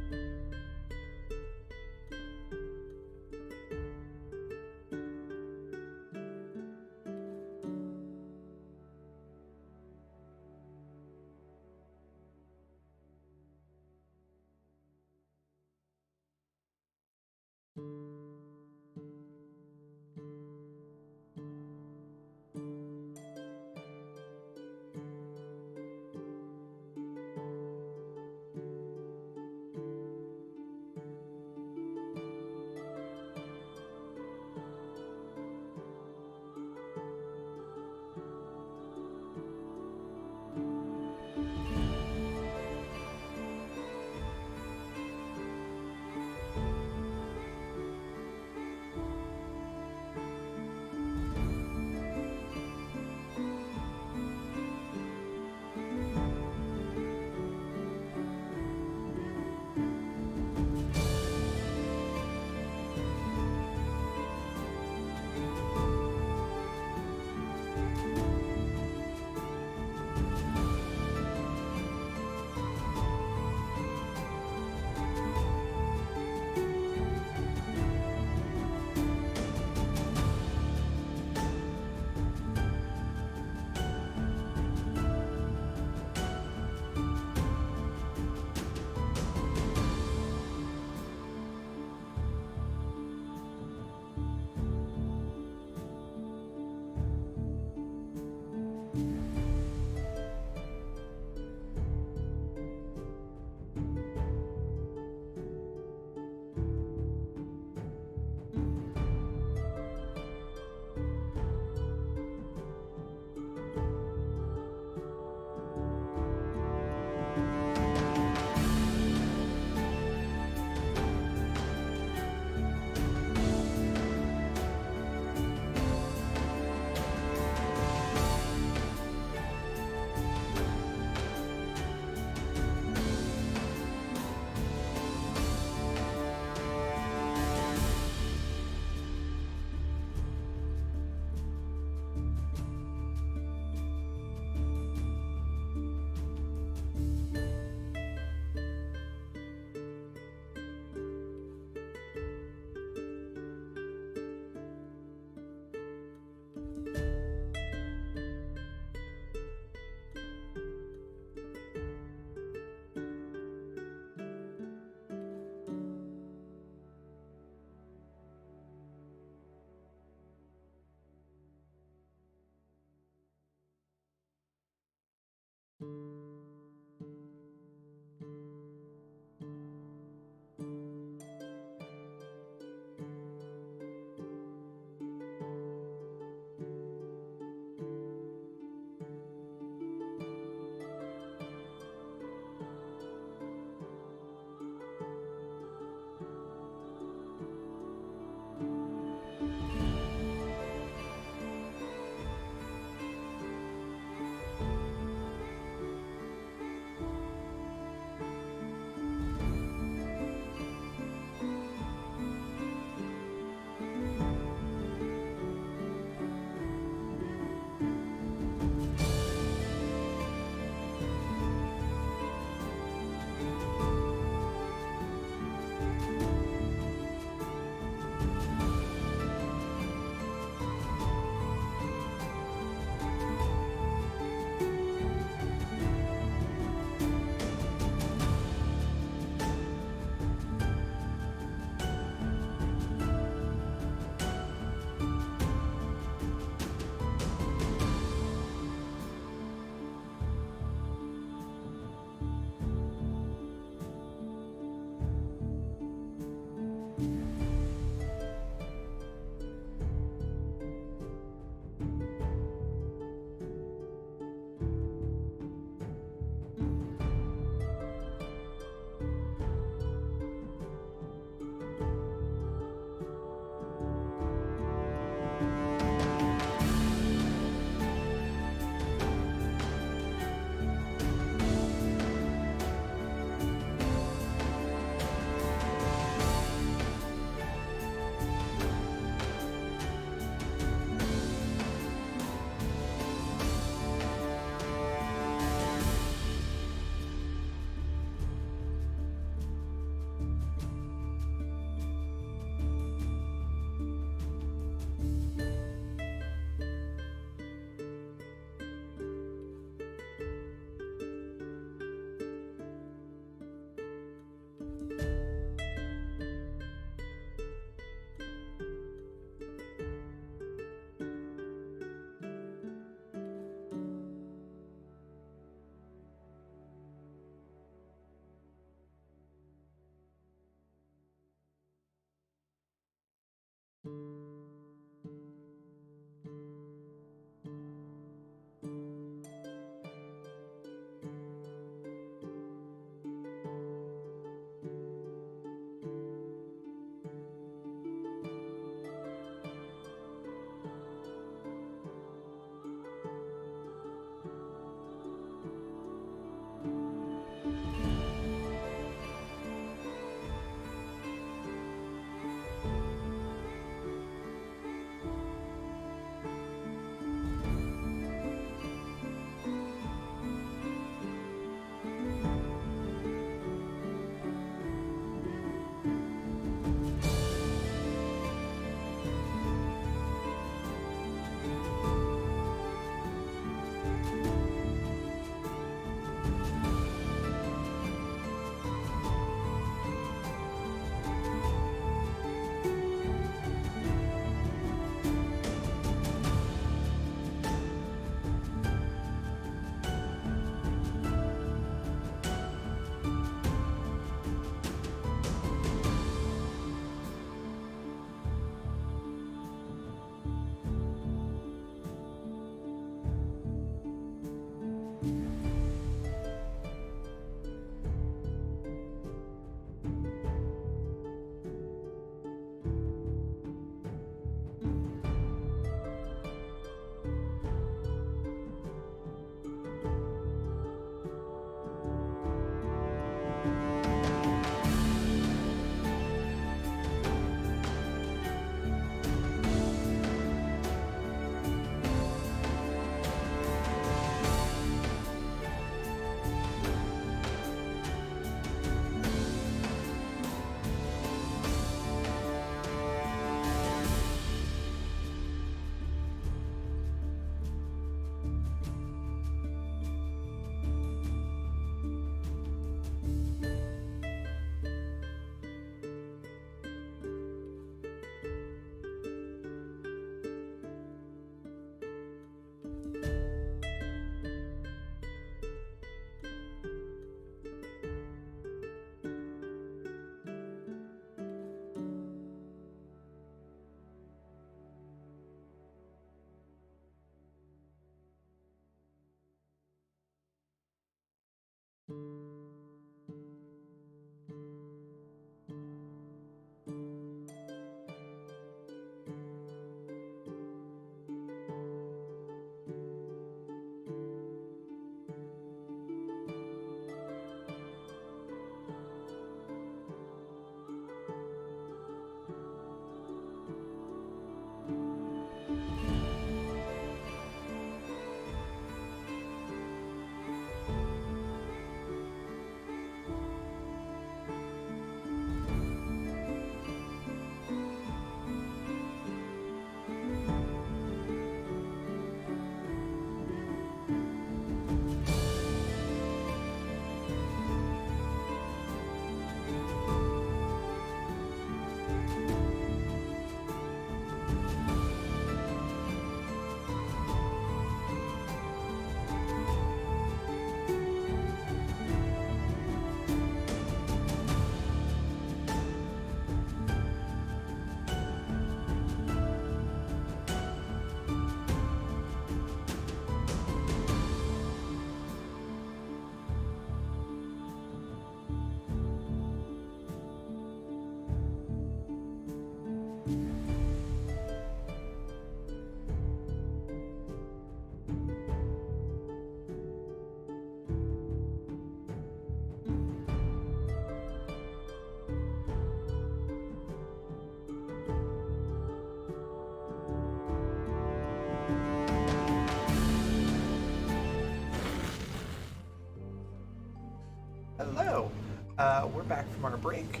we're back from our break.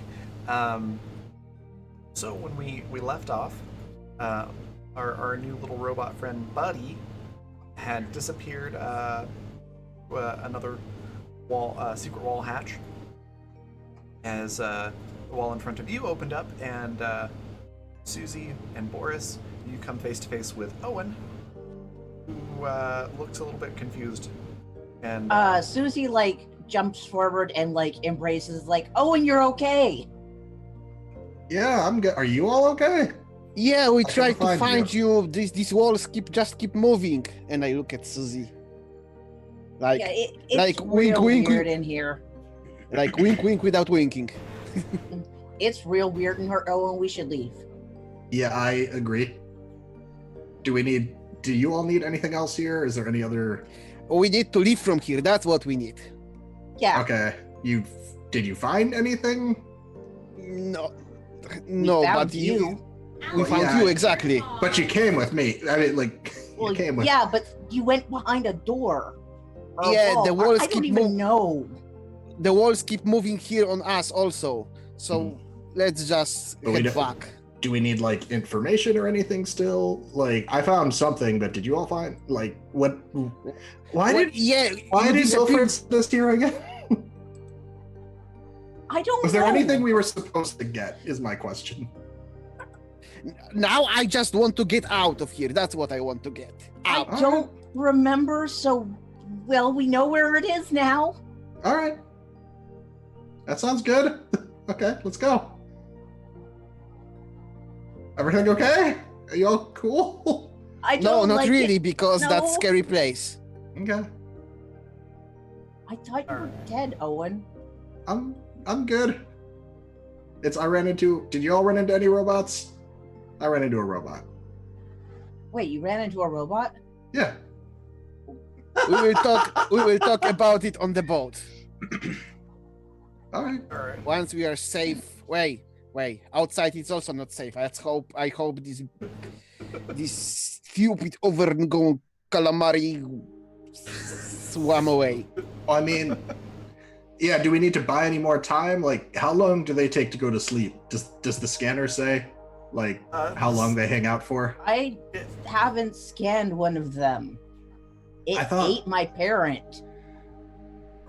So when we left off, our new little robot friend Buddy had disappeared another secret wall hatch as the wall in front of you opened up, and Susie and Boris, you come face to face with Owen, who looks a little bit confused. And Susie like jumps forward and like embraces like, "Owen, you're okay." Yeah, I'm good. Are you all okay? Yeah, we I tried can to find find you. These walls keep moving, and I look at Susie. Like, Yeah, it's like real wink, wink, weird wink. in here. like wink, wink without winking. It's real weird in here, Owen. We should leave. Yeah, I agree. Do you all need anything else here? Is there any other? We need to leave from here. That's what we need. Yeah. Okay. Did you find anything? No, We no, found but you. We Well, found yeah. you exactly. But you came with me. I mean, like, Well, you came with. yeah, but you went behind a door. Or a Yeah, wall. the walls I don't keep even know. The walls keep moving here on us also. So let's just But we head don't- back. Do we need like information or anything still? Like, I found something, but did you all find like what? Why Well, did yeah? why you did disappeared. Wilfred send us here again? I don't Was know. there anything we were supposed to get? Is my question. Now I just want to get out of here. That's what I want to get. I Out. don't remember, so well, we know where it is now. All right. That sounds good. Okay, let's go. Everything okay? Are you all cool? I don't No, not like really, It. because that's No. scary place. Okay. I thought you were Alright. dead, Owen. I'm good. I ran into. Did you all run into any robots? I ran into a robot. Wait, you ran into a robot? Yeah. We will talk. We will talk about it on the boat All right. all right. once we are safe. Wait. Outside it's also not safe. I hope this stupid overgrown calamari swam away. I mean, yeah. Do we need to buy any more time? Like, how long do they take to go to sleep? Does the scanner say, like, how long they hang out for? I haven't scanned one of them. It I thought- ate my parent.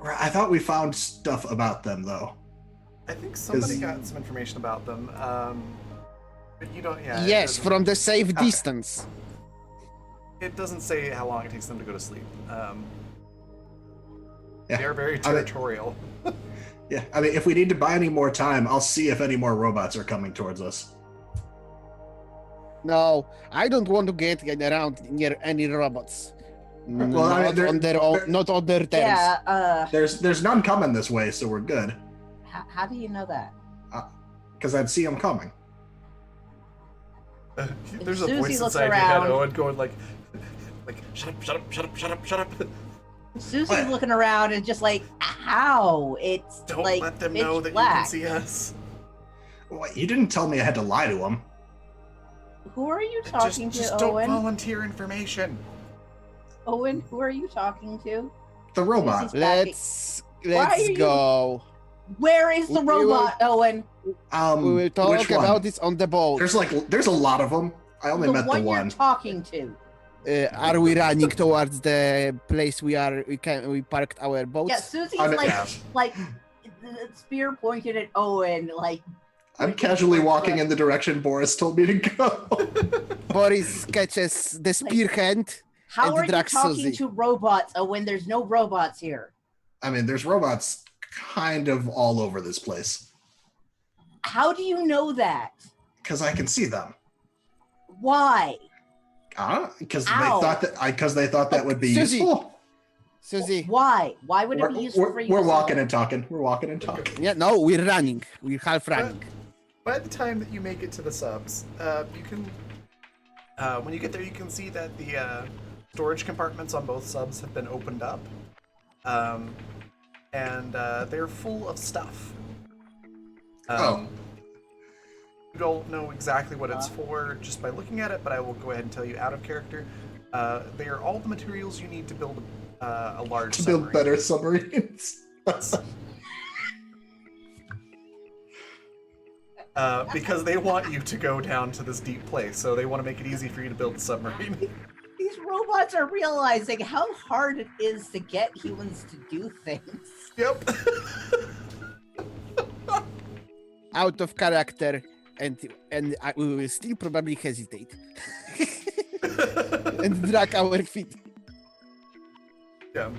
I thought we found stuff about them though. I think somebody Is- got some information about them. But you don't. Yeah. Yes, from the safe Okay. distance. It doesn't say how long it takes them to go to sleep. Yeah. They are very I mean- territorial. Yeah. I mean, if we need to buy any more time, I'll see if any more robots are coming towards us. No, I don't want to get around near any robots. Well, I mean, Not they're- on their own, they're- not on their terms. Yeah, There's none coming this way, so we're good. how do you know that? Because I'd see them coming. There's a Susie voice looks inside your head, around. Owen, going like, shut up, shut up, shut up, shut up, shut up. Susie's What? looking around and just like, how? It's Don't like let them pitch know that black. you can see us. Wait, you didn't tell me I had to lie to them. Who are you talking just to, don't Owen? volunteer information. Owen, who are you talking to? The robot. Susie's Why are Let's you- go. Where is the We will- robot, Owen? We will Which talk one? about this on the boat. There's a lot of them. I only The met one the you're one. talking to. Are we running towards the place we parked our boats? Yeah, Susie's I'm- like, Yeah. like the spear pointed at Owen, like. I'm pointing casually towards walking us. in the direction Boris told me to go. Boris catches the spear hand. How and are you drags talking Susie. to robots, Owen? There's no robots here. I mean, there's robots kind of all over this place How do you know that? because I can see them. Why? Because they Ow. thought that would be Susie. useful. Susie. Why? Why would it be useful for you? We're to walking know? and talking. We're walking and talking. Yeah, no, we're running. We're half running. By the time that you make it to the subs, you can, when you get there, you can see that the storage compartments on both subs have been opened up, and they're full of stuff. Oh. You don't know exactly what it's for just by looking at it, but I will go ahead and tell you out of character. They are all the materials you need to build a large To build submarine. better submarines. because they want you to go down to this deep place, so they want to make it easy for you to build a submarine. These robots are realizing how hard it is to get humans to do things. Yep. Out of character, and we will still probably hesitate and drag our feet. Yeah.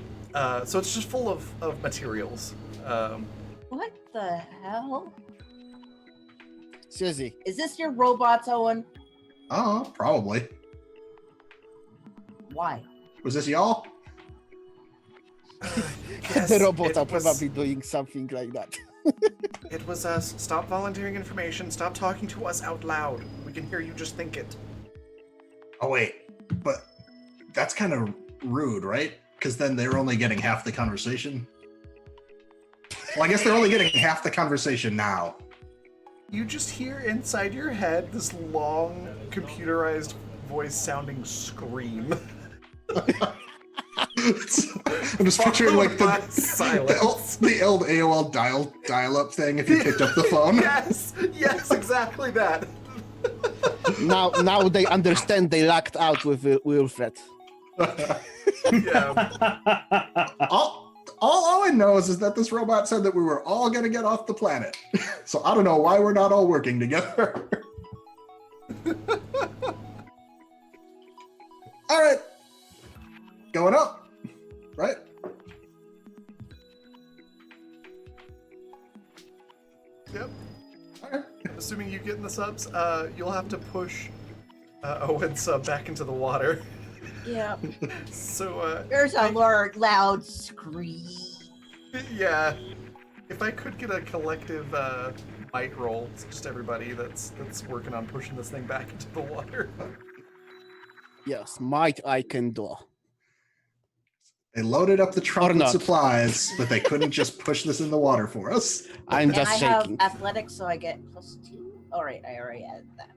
So it's just full of materials. What the hell? Seriously, Is this your robots, Owen? Oh, probably. Why? Was this y'all? Yes, the robots it are was- probably doing something like that. It was us. Stop volunteering information. Stop talking to us out loud. We can hear you just think it. Oh wait, but that's kind of rude, right? Because then they're only getting half the conversation. Well, I guess they're only getting half the conversation now. You just hear inside your head this long, computerized voice sounding scream. I'm just picturing like Followed by silence. the old AOL dial-up thing if you picked up the phone. Yes, exactly that. now they understand they lacked out with Wilfred. Yeah. All Owen knows is that this robot said that we were all gonna get off the planet. So I don't know why we're not all working together. All right, going up, right? Yep. Okay. Assuming you get in the subs, you'll have to push Owen's sub back into the water. Yeah. So, There's a loud scream. yeah. If I could get a collective might roll, it's just everybody that's working on pushing this thing back into the water. Yes, might I can do. They loaded up the trunk with not. supplies, but they couldn't just push this in the water for us. I'm And just I shaking. have athletics, so I get +2. All right, I already added that.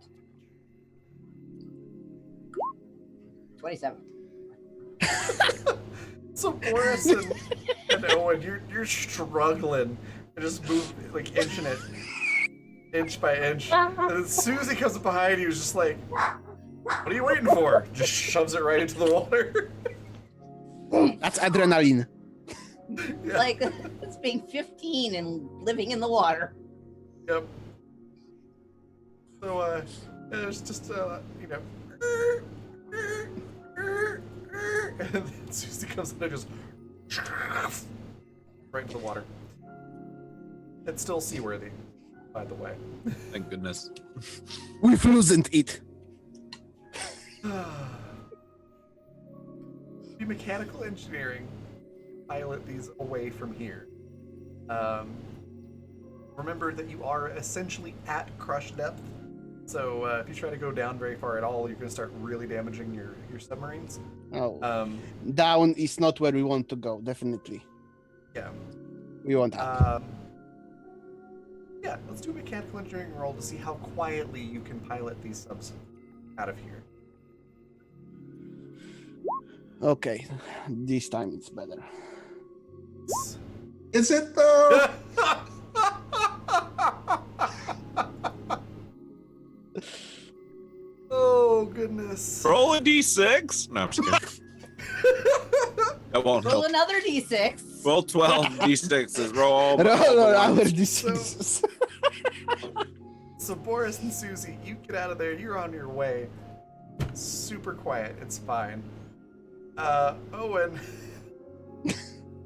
27. So Boris and Owen, you're struggling and just move like inching it, inch by inch. And then Susie comes up behind you, is just like, "What are you waiting for?" Just shoves it right into the water. That's adrenaline. Yeah. Like, it's being 15 and living in the water. Yep. So there's just you know, and then Susie comes in and just right into the water. It's still seaworthy, by the way. Thank goodness. We frozened it. Do mechanical engineering pilot these away from here. Remember that you are essentially at crush depth, so if you try to go down very far at all, you're going to start really damaging your submarines. Oh, down is not where we want to go. Definitely, Yeah. we want up. Yeah, let's do a mechanical engineering roll to see how quietly you can pilot these subs out of here. Okay, this time it's better. Is it though? Oh, goodness. Roll a d6. No, I'm just kidding. That won't Roll help. another d6. Roll 12 d6s. Roll all No, all the no, our ones. diseases. So Boris and Susie, you get out of there. You're on your way. Super quiet. It's fine. Owen,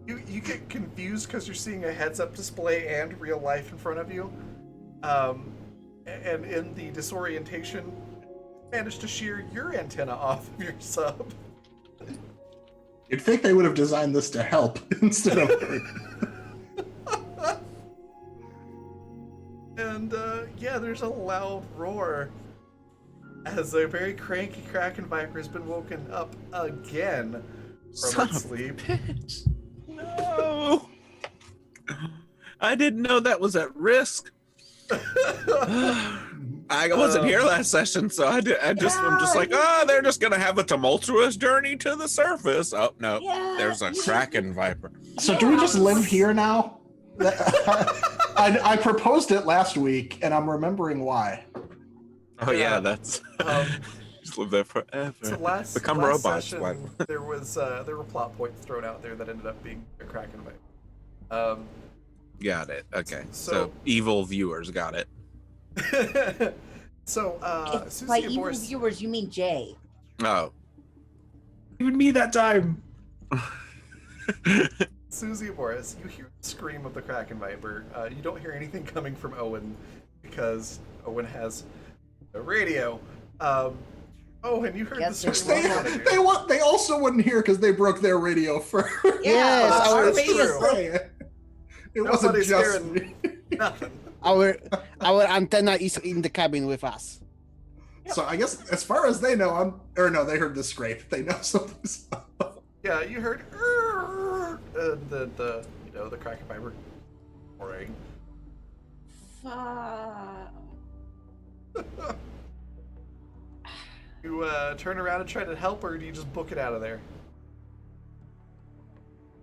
you get confused because you're seeing a heads-up display and real life in front of you. And in the disorientation, managed to shear your antenna off of your sub. You'd think they would have designed this to help instead of hurt. And yeah, there's a loud roar as a very cranky Kraken Viper has been woken up again from Son its of sleep. Bitch. No. I didn't know that was at risk. I wasn't here last session, so I'm just like, oh, they're just gonna have a tumultuous journey to the surface. Oh no, Yeah. there's a Kraken Viper. So do we just live here now? I I proposed it last week, and I'm remembering why. Oh yeah, Yeah. that's Um, just live there forever. So last Become last robots. session, What? there were plot points thrown out there that ended up being a Kraken fight. Got it. Okay. So- So evil viewers got it. So If Susie by and evil Boris, viewers, you mean Jay. Oh. Even me that time. Susie and Boris, you hear the scream of the Kraken Viper. You don't hear anything coming from Owen because Owen has a radio. Owen, you heard Guess the it's scream. They, What do you wanna do? they also wouldn't hear because they broke their radio first. Yeah, That's our true. radio- It wasn't Nobody's just hearing me. nothing. Our antenna is in the cabin with us. So I guess as far as they know, they heard the scrape. They know something's up. Yeah, you heard the Kraken Viper roaring. You turn around and try to help, or do you just book it out of there?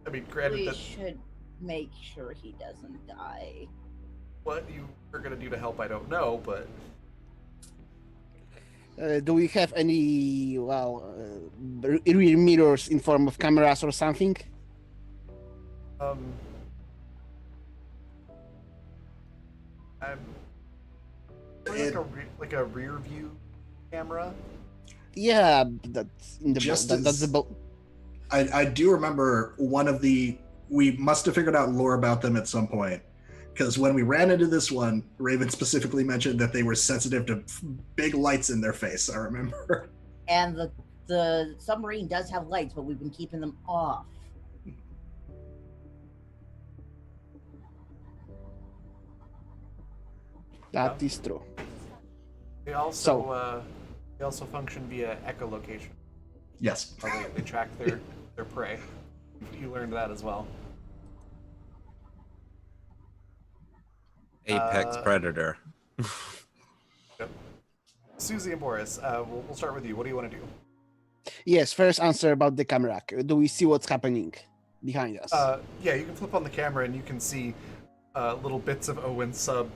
I mean, granted We that should make sure he doesn't die. what you are gonna do to help, I don't know, but Do we have any rear mirrors in form of cameras or something? I'm like a rear view camera. Yeah, that's in the Just boat. That's the as- boat. I do remember we must have figured out lore about them at some point. Because when we ran into this one, Raven specifically mentioned that they were sensitive to big lights in their face. I remember. And the submarine does have lights, but we've been keeping them off. That is true. They also function via echolocation. Yes. They track their prey. You learned that as well. Apex predator. Susie and Boris, we'll start with you. What do you want to do? Yes, first answer about the camera. Do we see what's happening behind us? Yeah, you can flip on the camera and you can see little bits of Owen's sub,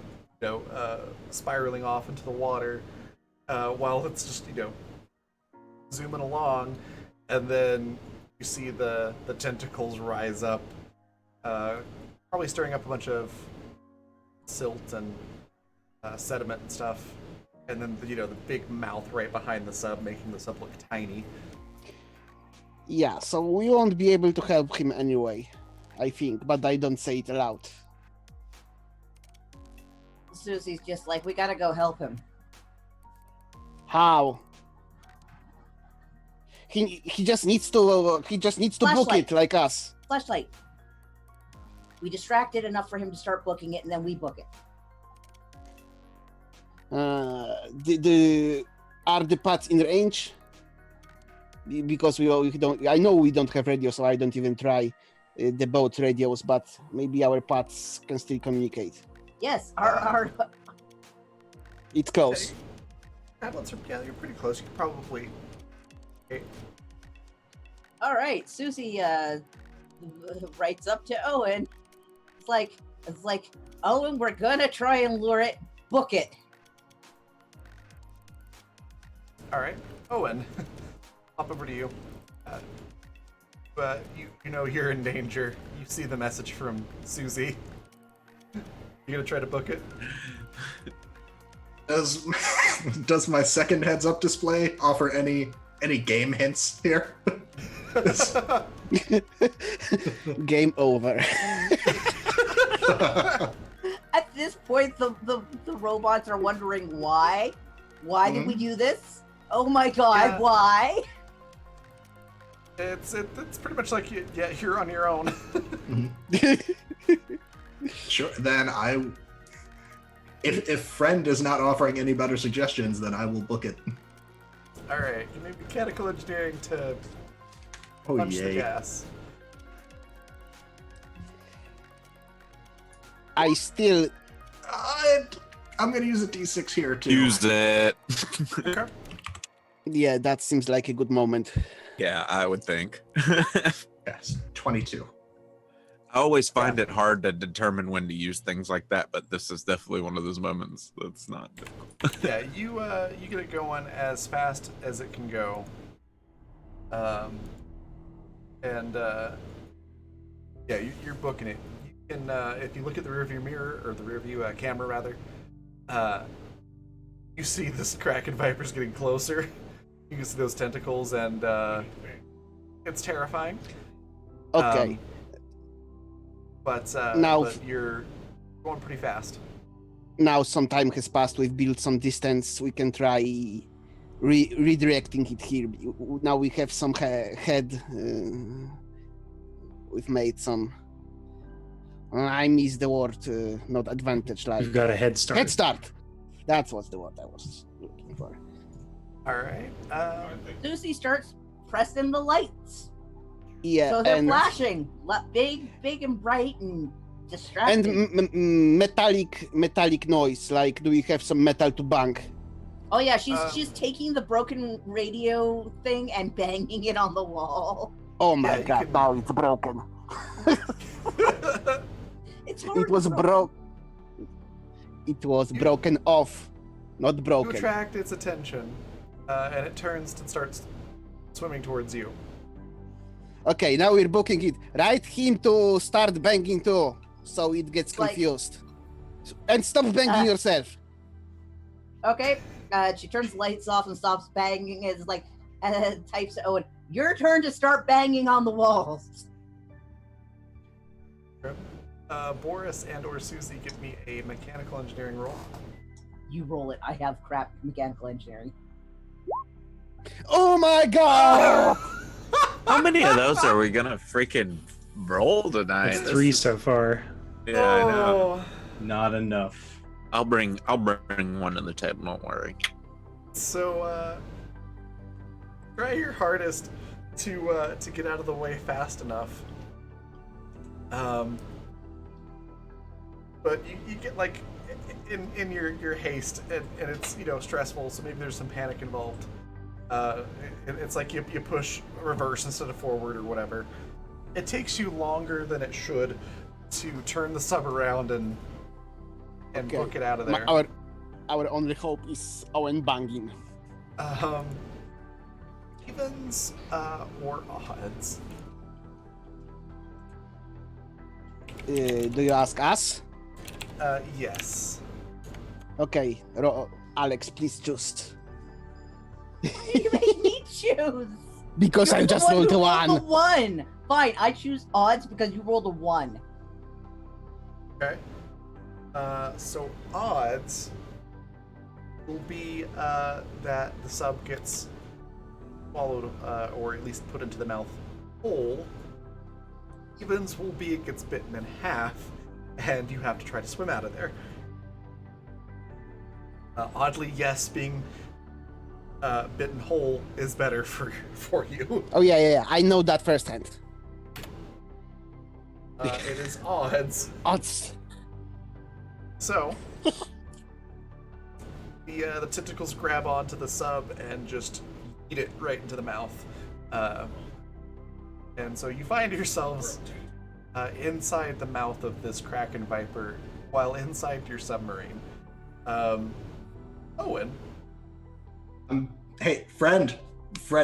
spiraling off into the water, while it's just zooming along, and then you see the tentacles rise up, probably stirring up a bunch of silt and sediment and stuff, and then the big mouth right behind the sub, making the sub look tiny. Yeah, so we won't be able to help him anyway, I think, but I don't say it aloud. Susie's just like, we gotta go help him. How? He just needs to book Flashlight. it like us. Flashlight. We distracted enough for him to start booking it, and then we book it. Are the pads in range? Because we don't. I know we don't have radio, so I don't even try the boat radios. But maybe our pads can still communicate. Yes, our It's close. Tablets are, you're pretty close. You could probably. Okay. all right. Susie writes up to Owen. It's like Owen, we're gonna try and lure it. Book it. All right, Owen, hop over to you. But you know you're in danger. You see the message from Susie. You gonna try to book it? Does my second heads up display offer any game hints here? Game over. At this point, the robots are wondering why. Why did we do this? Oh my god, Yeah. why? It's pretty much like you're on your own. Sure. Then if friend is not offering any better suggestions, then I will book it. All right, you may mechanical engineering to Oh punch the yay! gas. I still. I'm gonna use a D6 here too. Used it. Okay. Yeah, that seems like a good moment. Yeah, I would think. Yes, 22. I always find it hard to determine when to use things like that, but this is definitely one of those moments that's not difficult. Yeah, you get it going as fast as it can go. Yeah, you're booking it. You can, if you look at the rearview mirror or the rearview camera rather, you see this Kraken Viper's getting closer. You can see those tentacles, and it's terrifying. Okay. But Now- but you're going pretty fast. Now some time has passed. We've built some distance. We can try redirecting it here. Now we have some head. We've made some. I miss the word. Not advantage. Like We've got a head start. head start. That was the word I was looking for. All right. Lucy starts pressing the lights. Yeah, So they're and flashing. Big and bright and distracting. metallic noise. Like, do we have some metal to bang? Oh yeah, she's taking the broken radio thing and banging it on the wall. Oh my Yeah, you god! can- Now it's broken. It's It was broke. It was broken off, not You broken. attract its attention, and it turns and starts swimming towards you. Okay, now we're booking it. Write him to start banging too, so it gets Like- confused. And stop banging yourself. Okay. She turns the lights off and stops banging. It's like types to Owen, your turn to start banging on the walls. Boris and or Susie, give me a mechanical engineering roll. You roll it. I have crap mechanical engineering. Oh my god! How many of those are we gonna freaking roll tonight? It's 3 so far. Yeah, I know. Not enough. I'll bring one to the table. Don't worry. So, try your hardest to get out of the way fast enough. But you get like in your haste, and it's stressful. So maybe there's some panic involved. It's like you push reverse instead of forward or whatever. It takes you longer than it should to turn the sub around and Okay. book it out of there. Our only hope is Owen banging. Evens or odds? Do you ask us? Yes. Okay, Alex, please just. You make me choose. Because You're I the just one rolled who a rolled one. a 1. Fine, I choose odds because you rolled a 1. Okay. So odds will be that the sub gets swallowed, or at least put into the mouth whole. Evens will be it gets bitten in half, and you have to try to swim out of there. Oddly, yes, being bitten whole is better for you. Oh yeah. I know that firsthand. It is odds. Odds. So, the tentacles grab onto the sub and just eat it right into the mouth. And so you find yourselves inside the mouth of this Kraken Viper while inside your submarine. Owen, Hey, friend,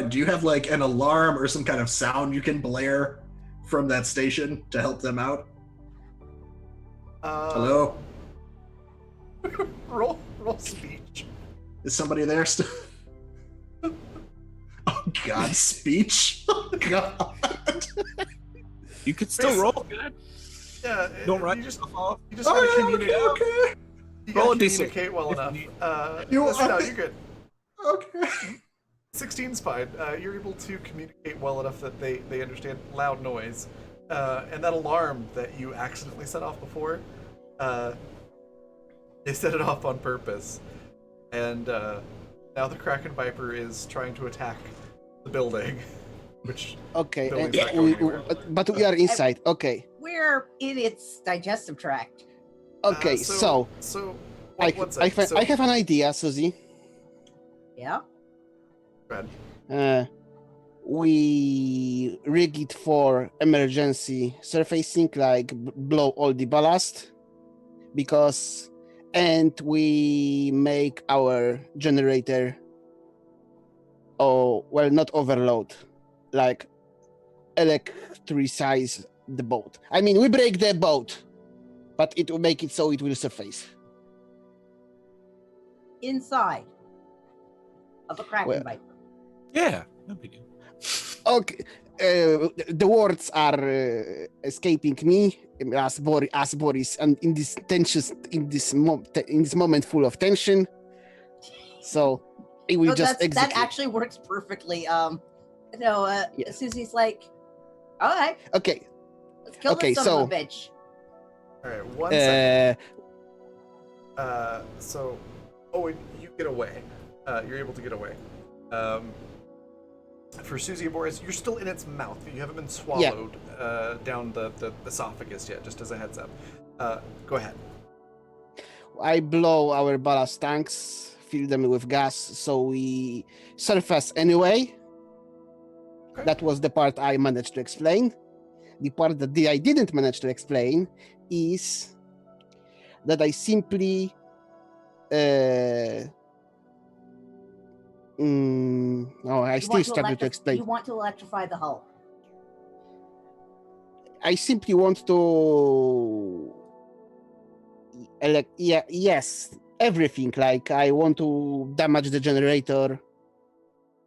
do you have like an alarm or some kind of sound you can blare from that station to help them out? Hello? roll speech. Is somebody there still? Oh God, speech? Oh God. You could still roll. Good. Yeah, Don't write you just yourself off. you just gotta Oh, communicate. okay. You Roll gotta a D6 communicate well if enough. you need. No, you're good. Okay. 16's fine. You're able to communicate well enough that they understand loud noise. And that alarm that you accidentally set off before, they set it off on purpose. And now the Kraken Viper is trying to attack the building, which Okay, Building's and not going anywhere. but we are inside. Okay, We're in its digestive tract. okay. So one I sec. have an idea, Susie. Yeah. Go ahead. we rig it for emergency surfacing, like blow all the ballast, and we make our generator, not overload, like electricize the boat. I mean, we break the boat, but it will make it so it will surface. Inside of a Kraken Well, Viper. Yeah, no big deal. Okay, the words are escaping me as Boris, and in this moment full of tension. So it will just that execute. actually works perfectly. Yeah. Susie's like, all right, Okay. let's kill Okay, this son of so- a bitch. All right, 1 second. Uh, Owen, you get away. You're able to get away. For Susie and Boris, you're still in its mouth. You haven't been swallowed down the esophagus yet, just as a heads up. Go ahead. I blow our ballast tanks, fill them with gas, so we surface anyway. Okay. That was the part I managed to explain. The part that I didn't manage to explain is that I simply I still struggle to explain. You want to electrify the hull. I simply want to yes, everything. Like I want to damage the generator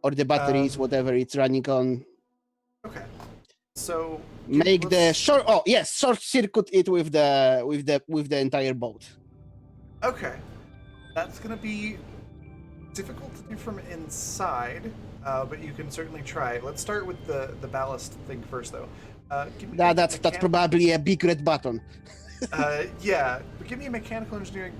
or the batteries, whatever it's running on. Okay. So Make the let's- short short circuit it with the entire boat. Okay. That's gonna be difficult to do from inside, but you can certainly try. Let's start with the ballast thing first, though. Give me a That's probably a big red button. yeah, but give me a mechanical engineering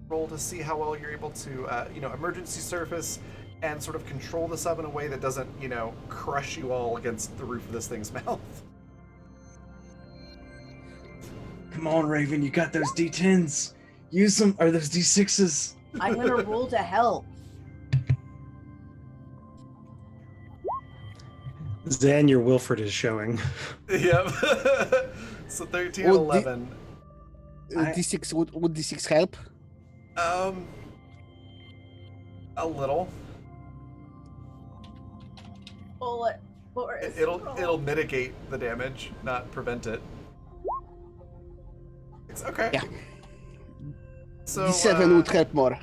roll to see how well you're able to, emergency surface and sort of control the sub in a way that doesn't, crush you all against the roof of this thing's mouth. Come on, Raven, you got those D10s. Use them, or those D6s. I'm gonna roll to help. Zan, your Wilford is showing. Yep. So 13 and Well, 11. D6 would D6 help? A little. Pull it. Boris, It'll mitigate the damage, not prevent it. It's okay. Yeah. So D7 would help more.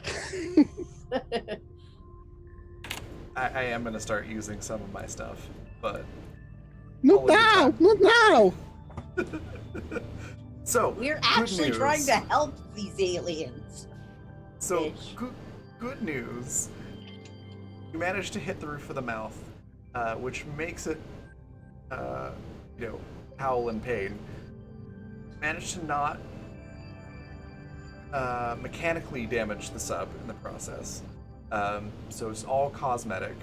I am gonna start using some of my stuff, but Not All of the now! time. Not now! so We're good actually news. trying to help these aliens. So Ish. good news. You managed to hit the roof of the mouth, which makes it, howl in pain. Managed to not mechanically damage the sub in the process. So it's all cosmetic.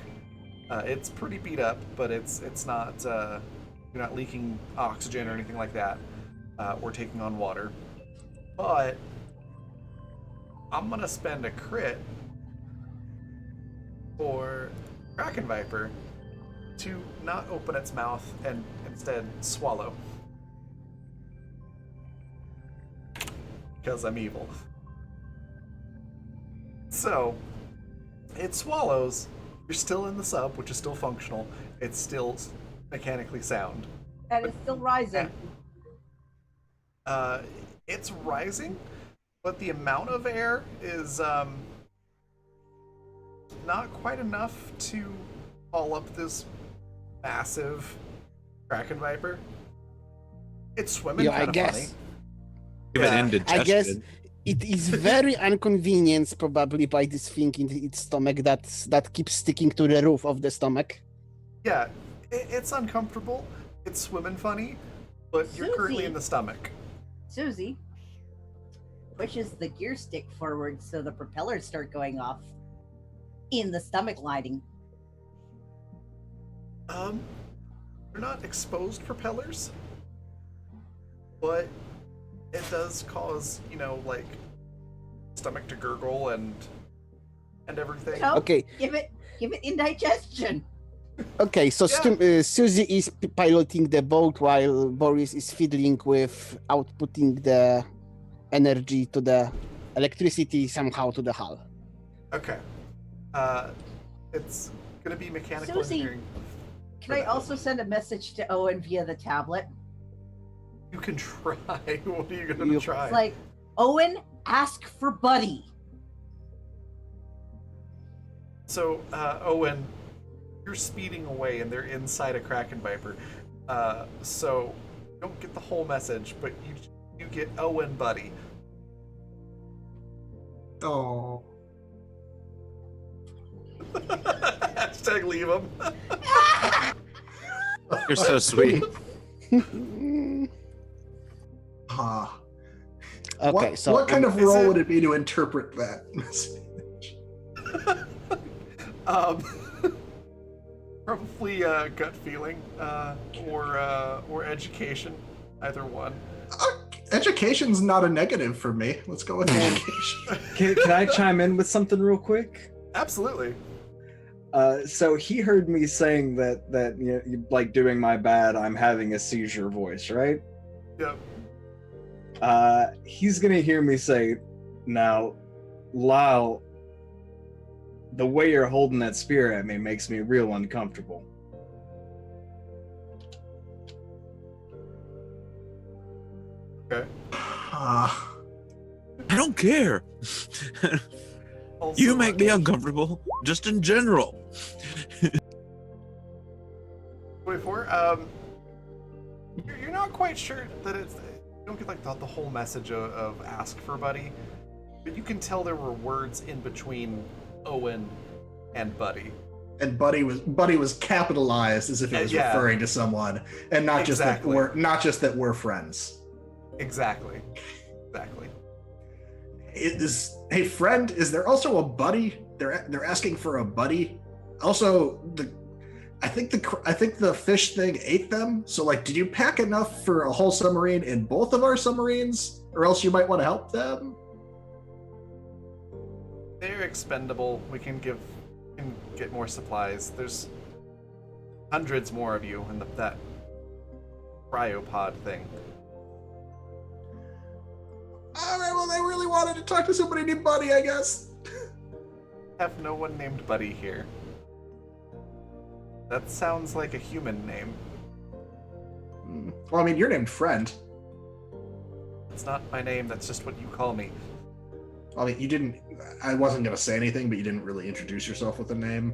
It's pretty beat up, but it's not. You're not leaking oxygen or anything like that, or taking on water. But I'm gonna spend a crit for Kraken Viper to not open its mouth and instead swallow. Because I'm evil. So, it swallows. You're still in the sub, which is still functional. It's still mechanically sound. And it's still rising. It's rising, but the amount of air is not quite enough to haul up this massive Kraken Viper. It's swimming Yeah, I kind of guess. funny. Give it Yeah. indigestion. I guess it is very inconvenienced probably by this thing in its stomach that keeps sticking to the roof of the stomach. Yeah, it's uncomfortable. It's swimming funny, but you're currently Susie. in the stomach. Susie pushes the gear stick forward so the propellers start going off in the stomach lining. They're not exposed propellers, but it does cause, stomach to gurgle and everything. No, Okay, give it indigestion. Okay, so Yeah. Susie is piloting the boat while Boris is fiddling with outputting the energy to the electricity somehow to the hull. Okay. It's gonna be mechanical Susie, engineering. Can I also send a message to Owen via the tablet? You can try. What are you gonna try? It's like, Owen, ask for Buddy. So, Owen, you're speeding away and they're inside a Kraken Viper. So you don't get the whole message, but you get Owen buddy. Oh. Hashtag leave him. You're so sweet. Ah. Okay, so what kind of is role it- would it be to interpret that message? Probably gut feeling, or education, either one. Education's not a negative for me. Let's go with education. Can I chime in with something real quick? Absolutely. So he heard me saying that you know, like doing my bad, I'm having a seizure voice, right? Yep. He's gonna hear me say, now, Lyle, the way you're holding that spear at me makes me real uncomfortable. Okay. Ah. I don't care. Also, You make me uncomfortable, just in general. 24. You're not quite sure that it's. You don't get like the whole message of ask for Buddy, but you can tell there were words in between Owen and Buddy. And Buddy was capitalized as if it was Yeah. referring to someone, and not Exactly. just that we're friends. Exactly. Exactly. Hey friend, is there also a buddy? They're asking for a buddy. Also, I think the fish thing ate them. So like, did you pack enough for a whole submarine in both of our submarines, or else you might want to help them? They're expendable. We can get more supplies. There's hundreds more of you in that cryopod thing. All right, well, they really wanted to talk to somebody named Buddy, I guess. Have no one named Buddy here. That sounds like a human name. Well, I mean, you're named Friend. It's not my name, that's just what you call me. I mean, you didn't. I wasn't gonna say anything, but you didn't really introduce yourself with a name.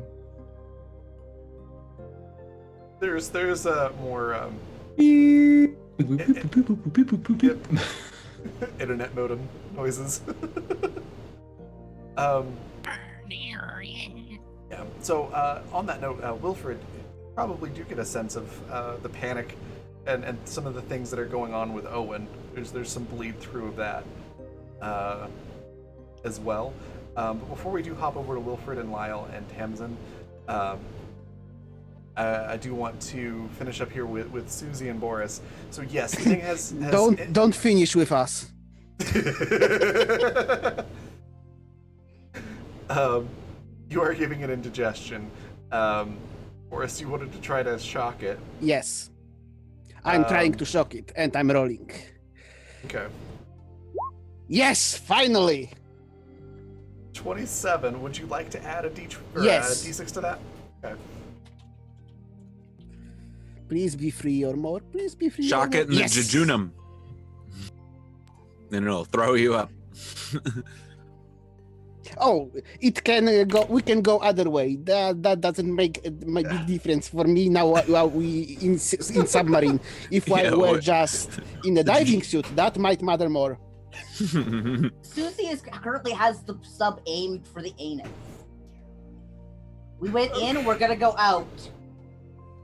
There's more internet modem noises. Yeah. So on that note, Wilfred, you probably do get a sense of the panic and some of the things that are going on with Owen. There's some bleed through of that as well. But before we do hop over to Wilfred and Lyle and Tamsin, I do want to finish up here with Susie and Boris. So yes, the thing has don't finish with us. You are giving it indigestion. Boris, you wanted to try to shock it. Yes, I'm trying to shock it, and I'm rolling. Okay. Yes, finally. 27. Would you like to add a Yes. D6 to that? Okay. Please be free or more. Please be free. Shock or it more. in the jejunum. Then it'll throw you up. Oh, it can go. We can go other way. That doesn't make a big difference for me now. While we in submarine, if I Yeah, were what- just in a diving suit, that might matter more. Susie currently has the sub aimed for the anus. We went in, we're gonna go out.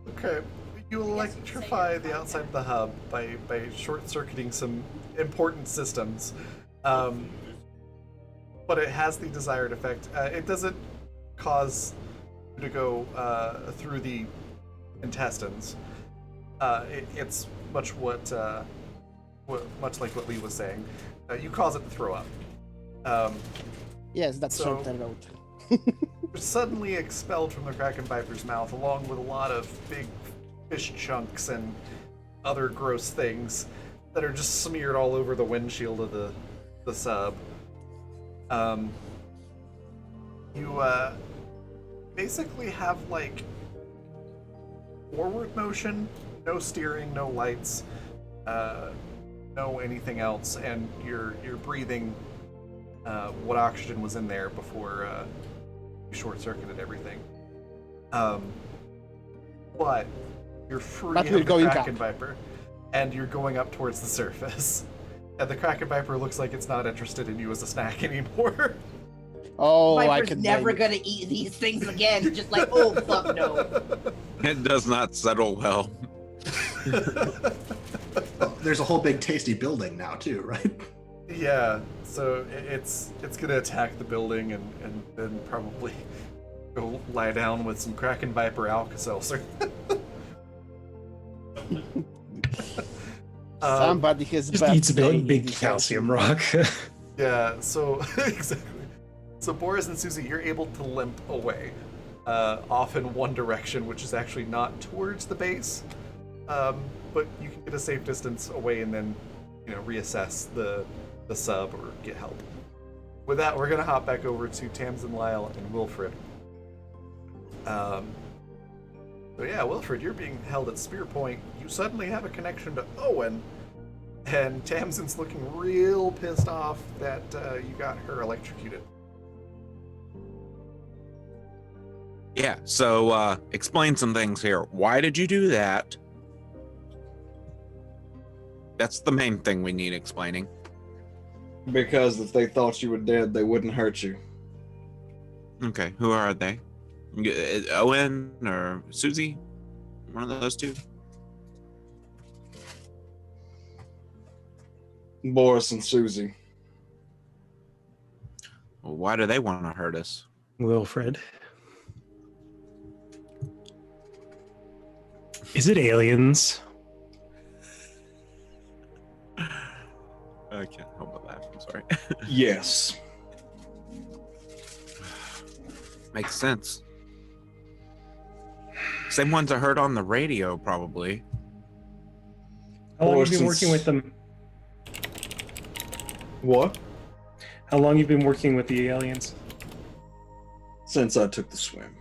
Okay. You electrify the outside of the hub by short-circuiting some important systems. But it has the desired effect. It doesn't cause you to go through the intestines. It's much much like what Lee was saying. You cause it to throw up. Yes, that's So- shorter road. suddenly expelled from the Kraken Viper's mouth, along with a lot of big fish chunks and other gross things that are just smeared all over the windshield of the sub. You basically have like forward motion, no steering, no lights, no anything else, and you're breathing what oxygen was in there before you short-circuited everything. But you're free But of we're the going Kraken up. Viper, and you're going up towards the surface. And the Kraken Viper looks like it's not interested in you as a snack anymore. Oh, I Viper's could never blame- gonna eat these things again. Just like, oh fuck no. It does not settle well. Well, there's a whole big tasty building now too, right? Yeah, so it's gonna attack the building and then probably go lie down with some Kraken Viper Alka-Seltzer. Somebody has Just eats a birthday big this calcium afternoon. rock. Yeah, so exactly. So Boris and Susie, you're able to limp away, off in one direction, which is actually not towards the base, but you can get a safe distance away and then, reassess the sub or get help. With that, we're gonna hop back over to Tamsin, Lyle, and Wilfred. So yeah, Wilfred, you're being held at Spear Point. You suddenly have a connection to Owen, and Tamsin's looking real pissed off that you got her electrocuted. Yeah, so explain some things here. Why did you do that? That's the main thing we need explaining. Because if they thought you were dead, they wouldn't hurt you. Okay, who are they? Owen or Susie? One of those two? Boris and Susie. Well, why do they want to hurt us? Wilfred. Is it aliens? I can't help but laugh. I'm sorry. Yes. Makes sense. Same ones I heard on the radio, probably. How long Or have you been working since- with them? What? How long you been working with the aliens? Since I took the swim.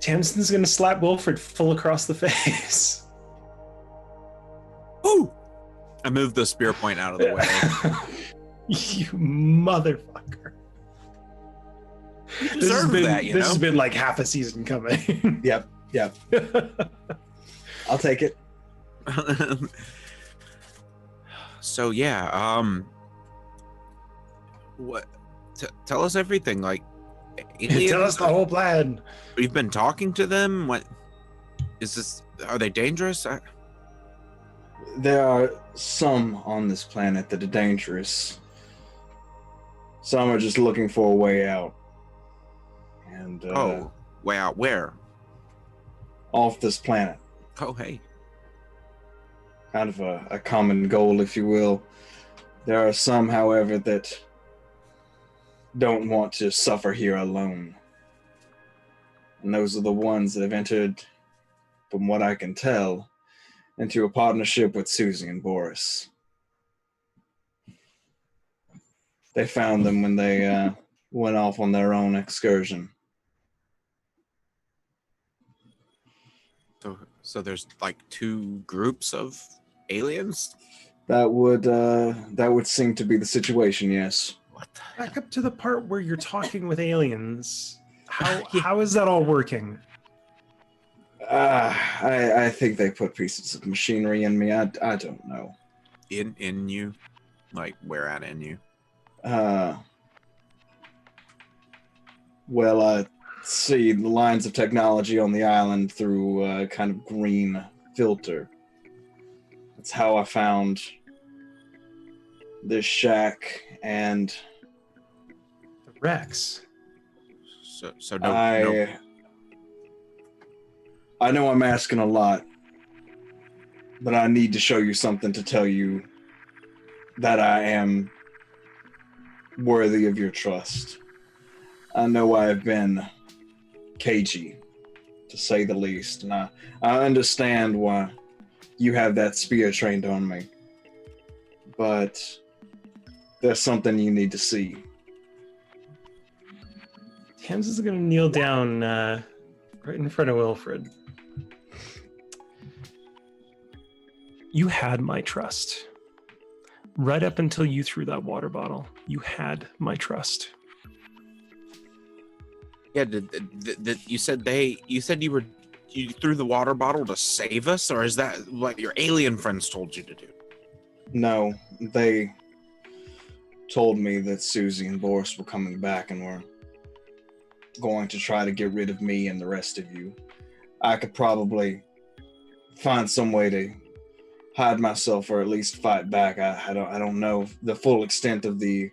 Tamsin's gonna slap Wilfred full across the face. Ooh! I moved the spear point out of the way. You motherfucker. You This has deserve been, that, you this know? has been like half a season coming. Yep. I'll take it. So yeah, what? Tell us everything. Like, Tell us the whole plan. You've been talking to them. What is this? Are they dangerous? There are some on this planet that are dangerous. Some are just looking for a way out. And Oh, way out where? off this planet. Oh, hey. Kind of a common goal, if you will. There are some, however, that don't want to suffer here alone. And those are the ones that have entered, from what I can tell, into a partnership with Susie and Boris. They found them when they went off on their own excursion. So there's like two groups of aliens. That would seem to be the situation, yes. What? Back up to the part where you're talking with aliens. How is that all working? I think they put pieces of machinery in me. I don't know. In you? Like where at in you? Well, I see the lines of technology on the island through a kind of green filter. That's how I found this shack, and The Rex. So no. I know I'm asking a lot, but I need to show you something to tell you that I am worthy of your trust. I know I've been cagey, to say the least, and I understand why you have that spear trained on me. But there's something you need to see. Tamsin's going to kneel down right in front of Wilfred. You had my trust. Right up until you threw that water bottle, you had my trust. Yeah, you said you threw the water bottle to save us, or is that what your alien friends told you to do? No, they told me that Susie and Boris were coming back and were going to try to get rid of me and the rest of you. I could probably find some way to hide myself or at least fight back. I don't know the full extent of the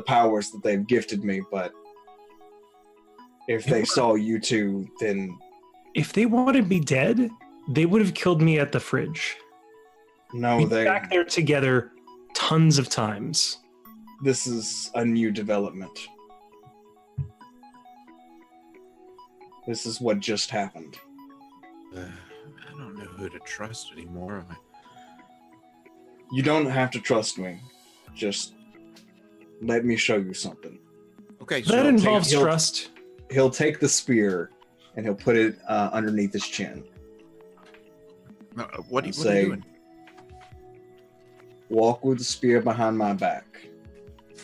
powers that they've gifted me, but if they saw you two, then If they wanted me dead, they would have killed me at the fridge. no, We'd be back there together tons of times. This is a new development. This is what just happened. I don't know who to trust anymore. You don't have to trust me. Just let me show you something. Okay, That so involves he'll- trust. He'll take the spear and he'll put it underneath his chin. what are you Say, doing? walk with the spear behind my back.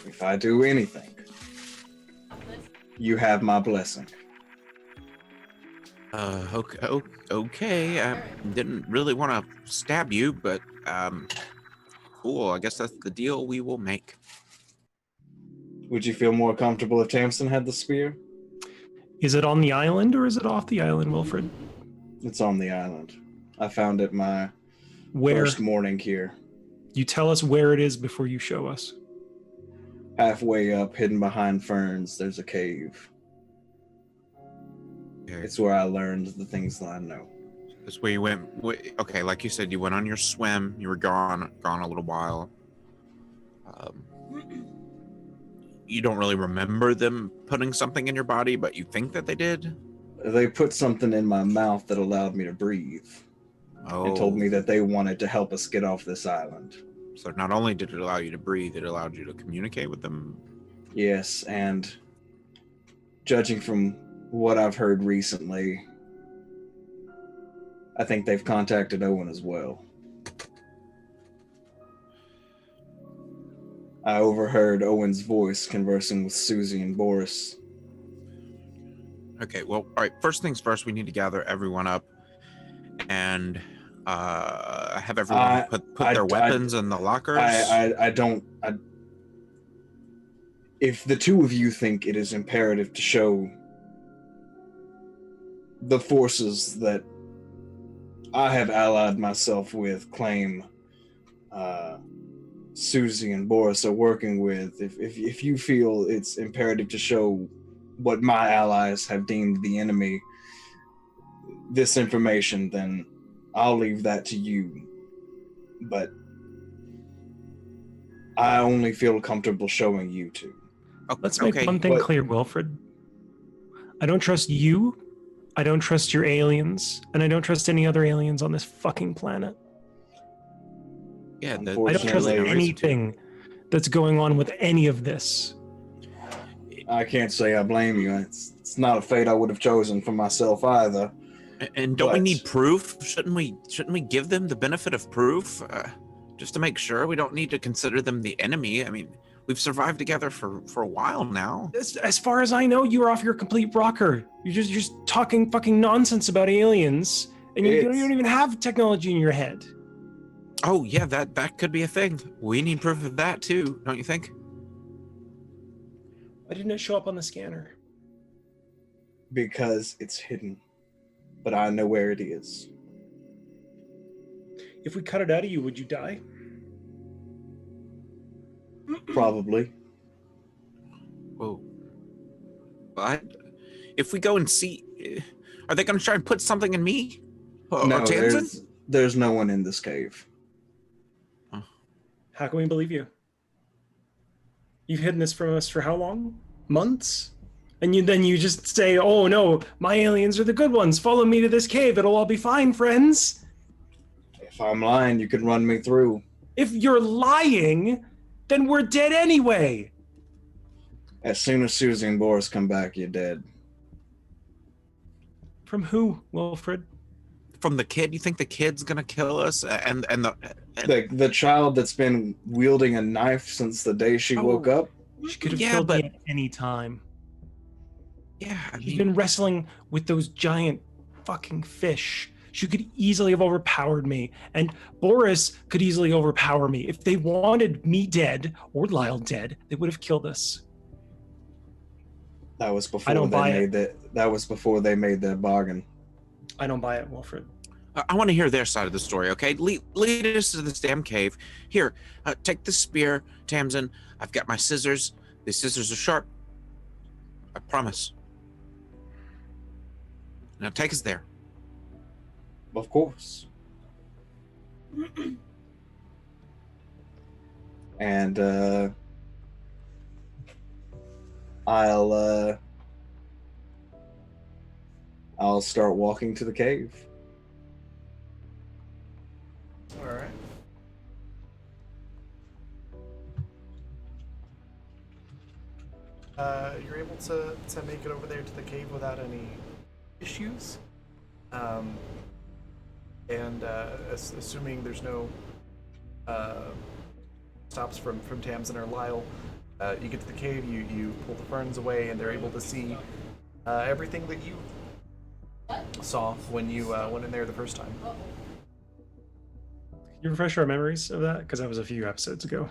If I do anything, you have my blessing. Okay. I didn't really want to stab you, but cool. I guess that's the deal we will make. Would you feel more comfortable if Tamsin had the spear? Is it on the island or is it off the island, Wilfred? It's on the island. I found it my Where? first morning here. You tell us where it is before you show us. Halfway up, hidden behind ferns, there's a cave. It's where I learned the things that I know. That's where you went. Okay, like you said, you went on your swim. You were gone a little while. You don't really remember them putting something in your body, but you think that they did? They put something in my mouth that allowed me to breathe and told me that they wanted to help us get off this island. So not only did it allow you to breathe, it allowed you to communicate with them. Yes, and judging from what I've heard recently, I think they've contacted Owen as well. I overheard Owen's voice conversing with Susie and Boris. Okay, well, all right. First things first, we need to gather everyone up and have everyone put their weapons in the lockers. If the two of you think it is imperative to show the forces that I have allied myself with claim Susie and Boris are working with, if you feel it's imperative to show what my allies have deemed the enemy this information, then I'll leave that to you. But I only feel comfortable showing you two. Let's make one thing clear, Wilfred. I don't trust you, I don't trust your aliens, and I don't trust any other aliens on this fucking planet. Yeah, I don't trust anything that's going on with any of this. I can't say I blame you. It's not a fate I would have chosen for myself either. And don't we need proof? Shouldn't we give them the benefit of proof? Just to make sure we don't need to consider them the enemy. I mean, we've survived together for a while now. As far as I know, you're off your complete rocker. You're just talking fucking nonsense about aliens, and you don't even have technology in your head. Oh yeah, that could be a thing. We need proof of that too, don't you think? Why didn't it show up on the scanner? Because it's hidden, but I know where it is. If we cut it out of you, would you die? Probably. Whoa. But if we go and see, are they going to try and put something in me? Or No, Tamsin? there's no one in this cave. How can we believe you? You've hidden this from us for how long? Months? And then you just say, oh no, my aliens are the good ones. Follow me to this cave. It'll all be fine, friends. If I'm lying, you can run me through. If you're lying, then we're dead anyway. As soon as Susie and Boris come back, you're dead. From who, Wilfred? From the kid? You think the kid's gonna kill us? And The child that's been wielding a knife since the day she woke up? She could have Yeah, killed but- me at any time. yeah, I She's mean, been wrestling with those giant fucking fish. She could easily have overpowered me, and Boris could easily overpower me. If they wanted me dead or Lyle dead, they would have killed us. That was before I don't they buy made that was before they made that bargain. I don't buy it, Wilfred. I want to hear their side of the story, okay? Lead us to this damn cave. Here, take the spear, Tamsin. I've got my scissors. These scissors are sharp. I promise. Now take us there. Of course. And I'll start walking to the cave. All right. You're able to make it over there to the cave without any issues. Assuming there's no stops from Tamsin or Lyle, you get to the cave, you pull the ferns away, and they're able to see everything that you saw when you went in there the first time. Can you refresh our memories of that? Because that was a few episodes ago.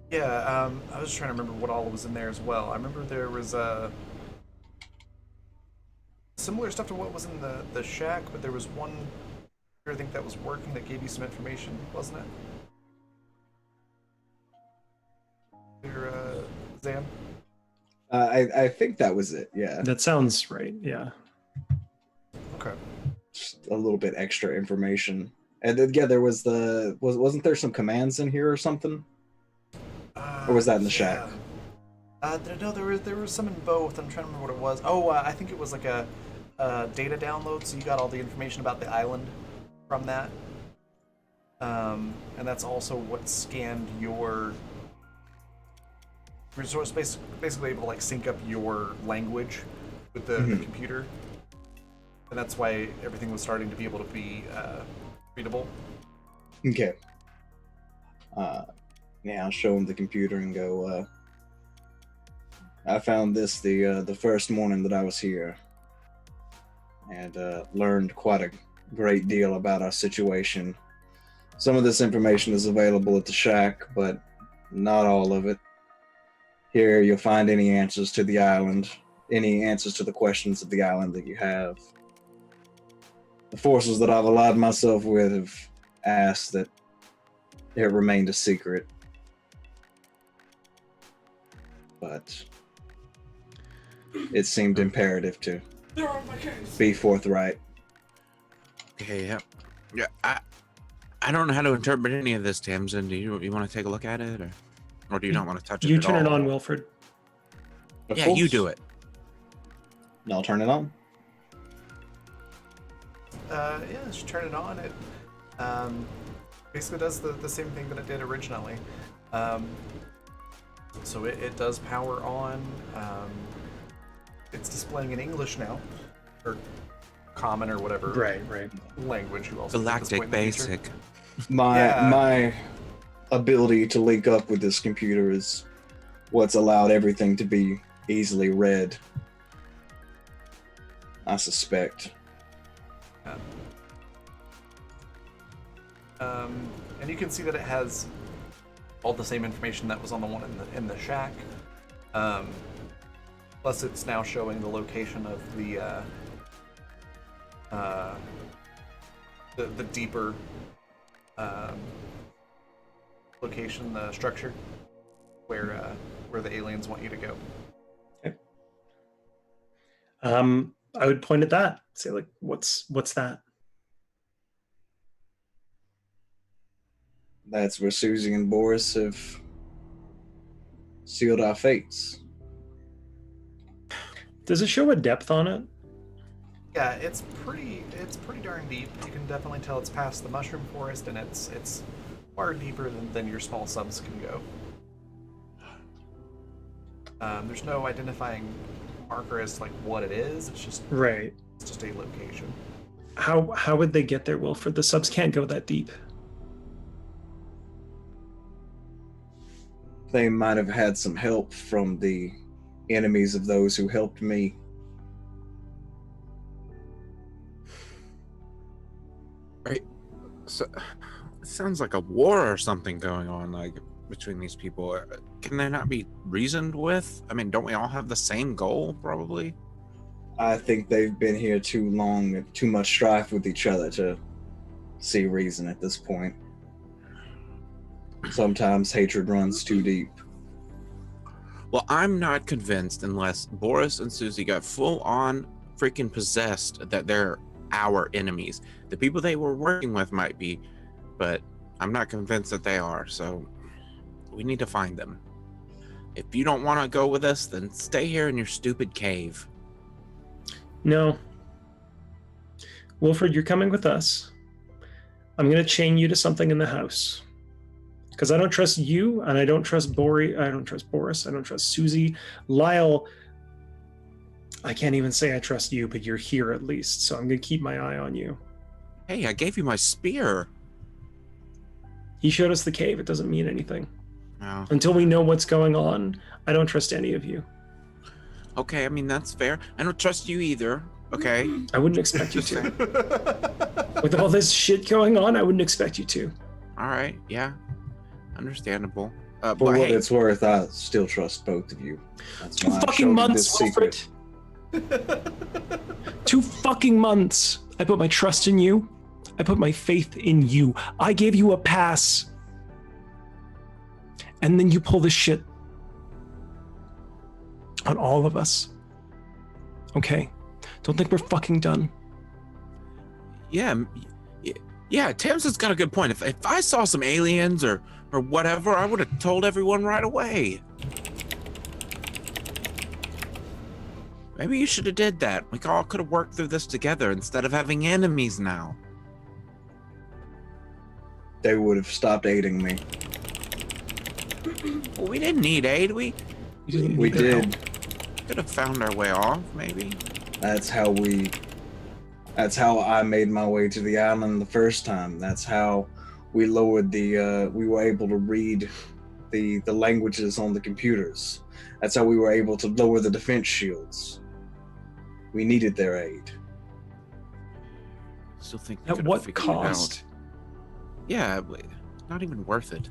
Yeah, I was just trying to remember what all was in there as well. I remember there was similar stuff to what was in the shack, but there was one I think that was working that gave you some information, wasn't it? Your Zan? I think that was it, yeah. That sounds right, yeah. Okay. Just a little bit extra information. And then, yeah, there was wasn't there some commands in here or something? Or was that in the shack? No, there was some in both. I'm trying to remember what it was. Oh, I think it was like a data download, so you got all the information about the island from that. And that's also what scanned your resource, basically able to like sync up your language with the computer. And that's why everything was starting to be able to be readable. Okay. Yeah, I'll show him the computer and go, I found this the first morning that I was here, and learned quite a great deal about our situation. Some of this information is available at the shack, but not all of it. Here you'll find any answers to the island, any answers to the questions of the island that you have. The forces that I've allied myself with have asked that it remained a secret. But it seemed imperative to be forthright. Okay, yeah. I don't know how to interpret any of this, Tamsin. Do you want to take a look at it, or do you not want to touch it? You at turn it all? on, Wilfred. Of Yeah, course. you do it. I'll turn it on. Yeah, just turn it on. It basically does the same thing that it did originally. So it does power on. It's displaying in English now, or common or whatever Right. language you also use at this Galactic point in the future. Basic. My ability to link up with this computer is what's allowed everything to be easily read. I suspect. And you can see that it has all the same information that was on the one in the shack. Plus, it's now showing the location of the deeper location, the structure where the aliens want you to go. I would point at that. Say like, what's that? That's where Susie and Boris have sealed our fates. Does it show a depth on it? Yeah, it's pretty darn deep. You can definitely tell it's past the mushroom forest, and it's far deeper than your small subs can go. There's no identifying marker as to, like, what it is. It's just Right. a location. How would they get there, Wilfred? The subs can't go that deep. They might have had some help from the enemies of those who helped me. So, it sounds like a war or something going on, like, between these people. Can they not be reasoned with? I mean, don't we all have the same goal, probably? I think they've been here too long and too much strife with each other to see reason at this point. Sometimes hatred runs too deep. Well, I'm not convinced unless Boris and Susie got full on freaking possessed that they're our enemies. The people they were working with might be, but I'm not convinced that they are, so we need to find them. If you don't want to go with us, then stay here in your stupid cave. No. Wilfred, you're coming with us. I'm going to chain you to something in the house. Because I don't trust you, and I don't trust Boris, I don't trust Susie. Lyle, I can't even say I trust you, but you're here at least, so I'm going to keep my eye on you. Hey, I gave you my spear. He showed us the cave. It doesn't mean anything. No. Until we know what's going on, I don't trust any of you. Okay, I mean, that's fair. I don't trust you either, okay? I wouldn't expect you Just to. saying. With all this shit going on, I wouldn't expect you to. All right, yeah. Understandable. For But what hey, it's worth, I still trust both of you. That's 2 why I showed fucking you months, this secret. Wilfred. 2 fucking months. I put my trust in you. I put my faith in you. I gave you a pass. And then you pull this shit on all of us. Okay? Don't think we're fucking done. yeah, Tamsin's got a good point. If I saw some aliens or whatever, I would have told everyone right away. Maybe you should have did that. We all could have worked through this together instead of having enemies now. They would have stopped aiding me. Well, we didn't need aid. We You didn't We need their help. did. could have found our way off, maybe. That's how I made my way to the island the first time. That's how we lowered we were able to read the languages on the computers. That's how we were able to lower the defense shields. We needed their aid. Still think we At could have what figured it out. cost? Yeah, but not even worth it.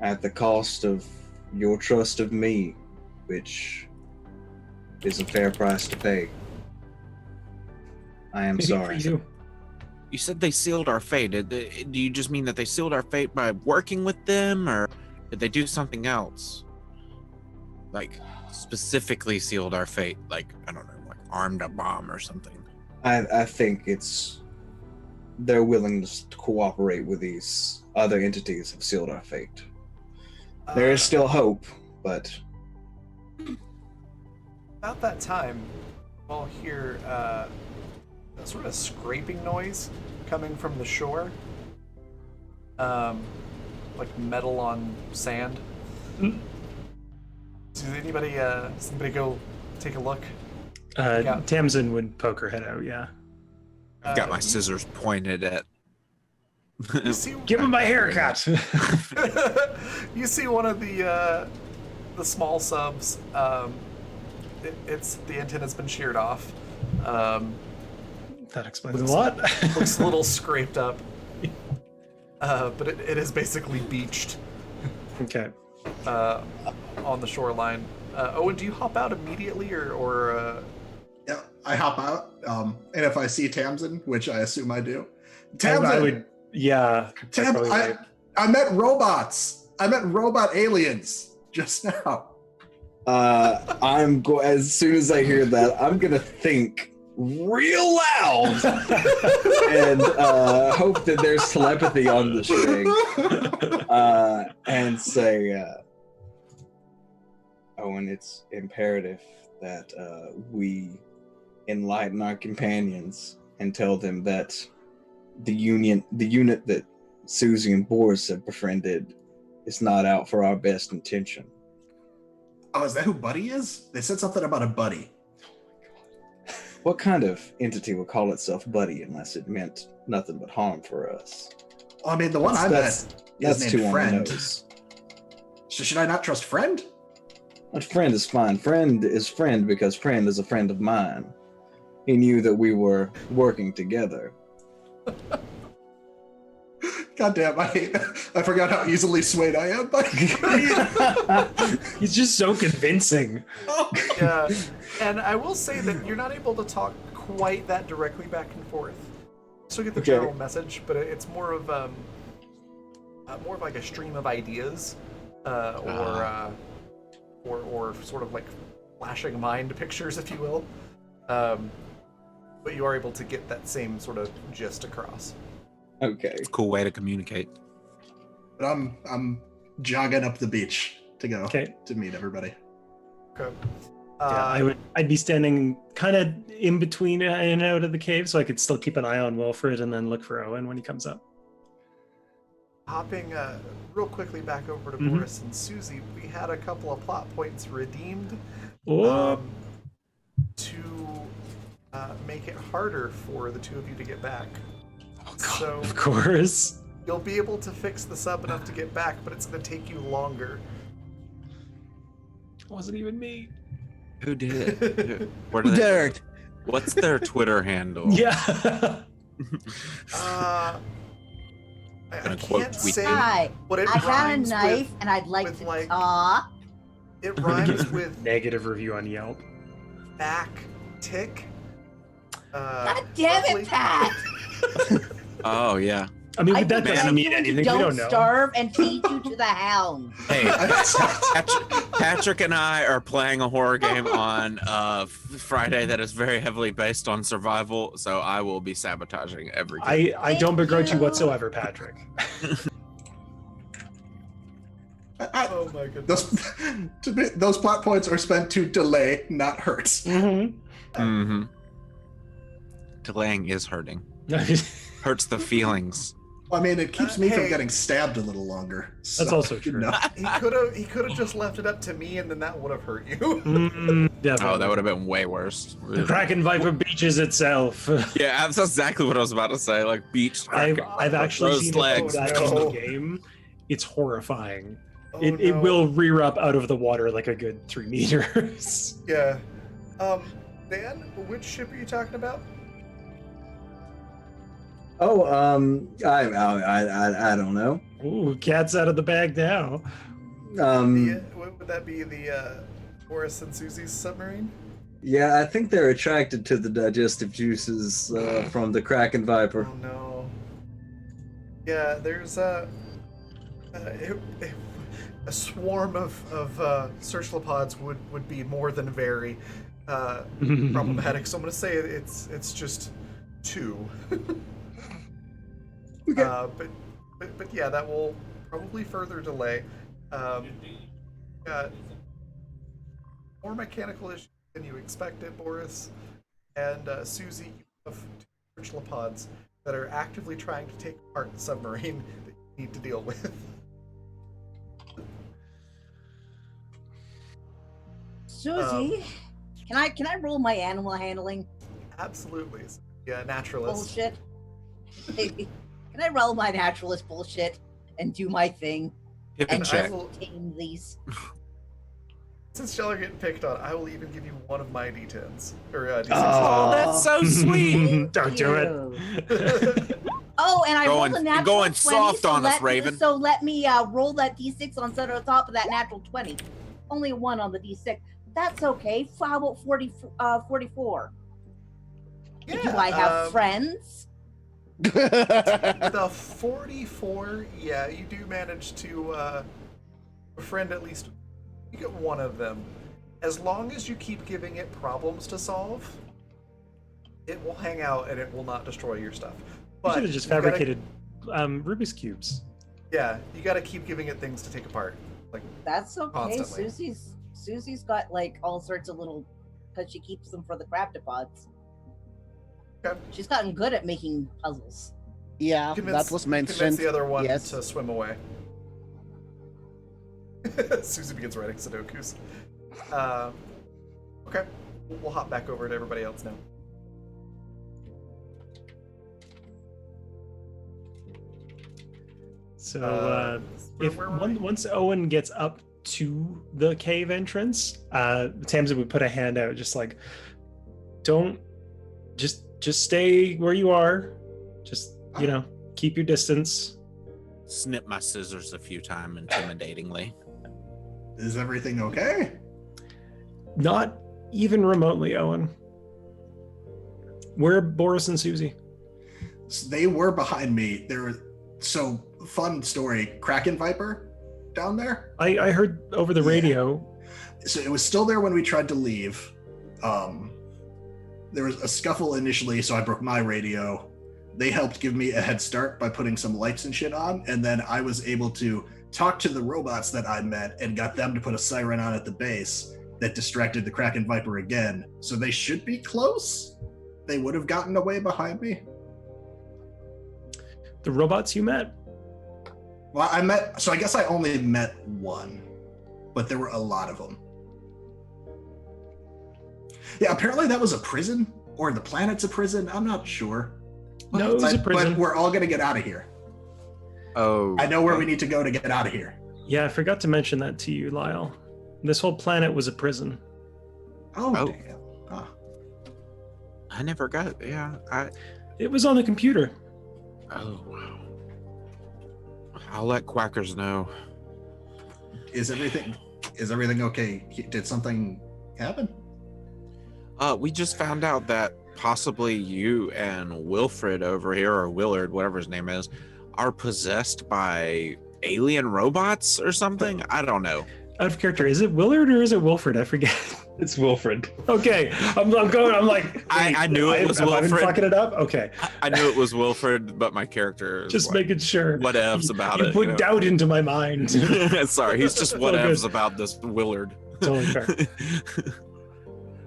At the cost of your trust of me, which is a fair price to pay. I am Maybe sorry. for you. You said they sealed our fate. Do you just mean that they sealed our fate by working with them, or did they do something else? Like, specifically sealed our fate? Like, I don't know, like armed a bomb or something? I think it's their willingness to cooperate with these other entities have sealed our fate. There is still hope, but About that time, we'll hear a sort of scraping noise coming from the shore. Like metal on sand. Hmm. Does anybody go take a look? Tamsin would poke her head out, yeah. I've got my scissors pointed at. You see, Give him my haircut! you see one of the small subs. It's the antenna's been sheared off. That explains a lot. Looks a little scraped up. But it is basically beached Okay. on the shoreline. Owen, do you hop out immediately or Yeah, I hop out, and if I see Tamsin, which I assume I do, Tamsin, I would, yeah. I met robots. I met robot aliens just now. as soon as I hear that, I'm gonna think real loud and hope that there's telepathy on the string and say, Owen, it's imperative that we enlighten our companions and tell them that the unit that Susie and Boris have befriended is not out for our best intention. Oh, is that who Buddy is? They said something about a buddy. What kind of entity would call itself buddy unless it meant nothing but harm for us? Well, I mean, the one I met is That's too named on the Friend. nose. So should I not trust Friend? A friend is fine. Friend is friend because friend is a friend of mine. He knew that we were working together. God damn, I forgot how easily swayed I am. He's just so convincing. Yeah, and I will say that you're not able to talk quite that directly back and forth. Still get the Okay. general message, but it's more of like a stream of ideas, or sort of like flashing mind pictures, if you will. But you are able to get that same sort of gist across. Okay. Cool way to communicate. But I'm jogging up the beach to go Okay. to meet everybody. Okay. Yeah, I'd be standing kind of in between in and out of the cave, so I could still keep an eye on Wilfred and then look for Owen when he comes up. Hopping real quickly back over to Mhm. Boris and Susie, we had a couple of plot points redeemed Oh, to make it harder for the two of you to get back. So of course. you'll be able to fix the sub enough to get back, but it's going to take you longer. It wasn't even me. Who did it? Where Who do they? dared? What's their Twitter handle? Yeah. I Gonna quote can't tweet say Hi, what it I got a rhymes knife with. and I'd like with, to like- talk. It rhymes with Negative review on Yelp. back tick. God damn roughly- it, Pat! Oh yeah. I mean, I that protect doesn't mean you when you anything. We don't don't know. starve and feed you to the hounds. Hey, Patrick and I are playing a horror game on Friday that is very heavily based on survival, so I will be sabotaging every game. I don't begrudge you you. whatsoever, Patrick. Oh my goodness. Those plot points are spent to delay, not hurt. Mm-hmm. Delaying is hurting. Hurts the feelings. I mean, it keeps me Hey. from getting stabbed a little longer. That's also you true. know. He could have just left it up to me, and then that would have hurt you. Yeah, Oh, that would have been way worse. The Kraken Viper beaches itself. Yeah, that's exactly what I was about to say. Like beach. I've actually Those seen legs. that Oh, in no. the game. It's horrifying. Oh, It no. will rear up out of the water like a good 3 meters. Yeah. Dan, which ship are you talking about? Oh, I don't know. Ooh, cat's out of the bag now. Would that be the Boris and Susie's submarine? Yeah, I think they're attracted to the digestive juices from the Kraken Viper. Oh no. Yeah, there's a swarm of searchlopods would be more than very problematic. So I'm gonna say it's just 2. Okay. But yeah, that will probably further delay. Got more mechanical issues than you expected, Boris. And Susie, you have 2 searchlopods that are actively trying to take apart the submarine that you need to deal with. Susie, can I roll my animal handling Absolutely. Yeah, naturalist. bullshit? Can I roll my naturalist bullshit and do my thing Hip and and check. just tame these? Since y'all are getting picked on, I will even give you one of my D10s. Or D6s. Oh, that's so sweet. Don't do it. Ew. Oh, and I rolled a Going- natural going 20, soft so on us, let- Raven. So let me roll that D6 on the top of that natural 20. Only a 1 on the D6. That's okay. How about 44? Do I have friends? The 44, yeah, you do manage to befriend at least. You get one of them. As long as you keep giving it problems to solve, it will hang out and it will not destroy your stuff. You But should have just you gotta- fabricated Rubik's cubes. yeah, you got to keep giving it things to take apart. Like, That's okay. Constantly. Susie's got like all sorts of little, because she keeps them for the craftapods. Okay. She's gotten good at making puzzles. Yeah, convince, that was convince mentioned. the other one yes. to swim away. Susie begins writing Sudokus. Okay, we'll hop back over to everybody else now. So if where were we? once Owen gets up to the cave entrance, Tamsin would put a hand out, just like, don't, just stay where you are. Just, you know, keep your distance. Snip my scissors a few times intimidatingly. Is everything okay? Not even remotely, Owen. Where are Boris and Susie? They were behind me. So fun story. Kraken Viper down there. I heard over the Yeah. radio. So it was still there when we tried to leave. There was a scuffle initially, so I broke my radio. They helped give me a head start by putting some lights and shit on, and then I was able to talk to the robots that I met and got them to put a siren on at the base that distracted the Kraken Viper again. So they should be close. They would have gotten away behind me. The robots you met? Well, I guess I only met one, but there were a lot of them. Yeah, apparently that was a prison, or the planet's a prison. I'm not sure. No, it was a But prison. we're all gonna get out of here. Oh, I know where we need to go to get out of here. Yeah, I forgot to mention that to you, Lyle. This whole planet was a prison. Oh, Oh. damn. Ah. I never got. Yeah, It was on the computer. Oh wow. I'll let Quackers know. Is everything okay? Did something happen? We just found out that possibly you and Wilfred over here, or Willard, whatever his name is, are possessed by alien robots or something. I don't know. Out of character, is it Willard or is it Wilfred? I forget. It's Wilfred. Okay, I'm going. I'm like, I knew it was have I been Wilfred. fucking it up? Okay, I knew it was Wilfred, but my character is just like, making sure. whatevs about you it. put you know? doubt into my mind. Sorry, he's just All good. whatevs about this Willard. Totally fair.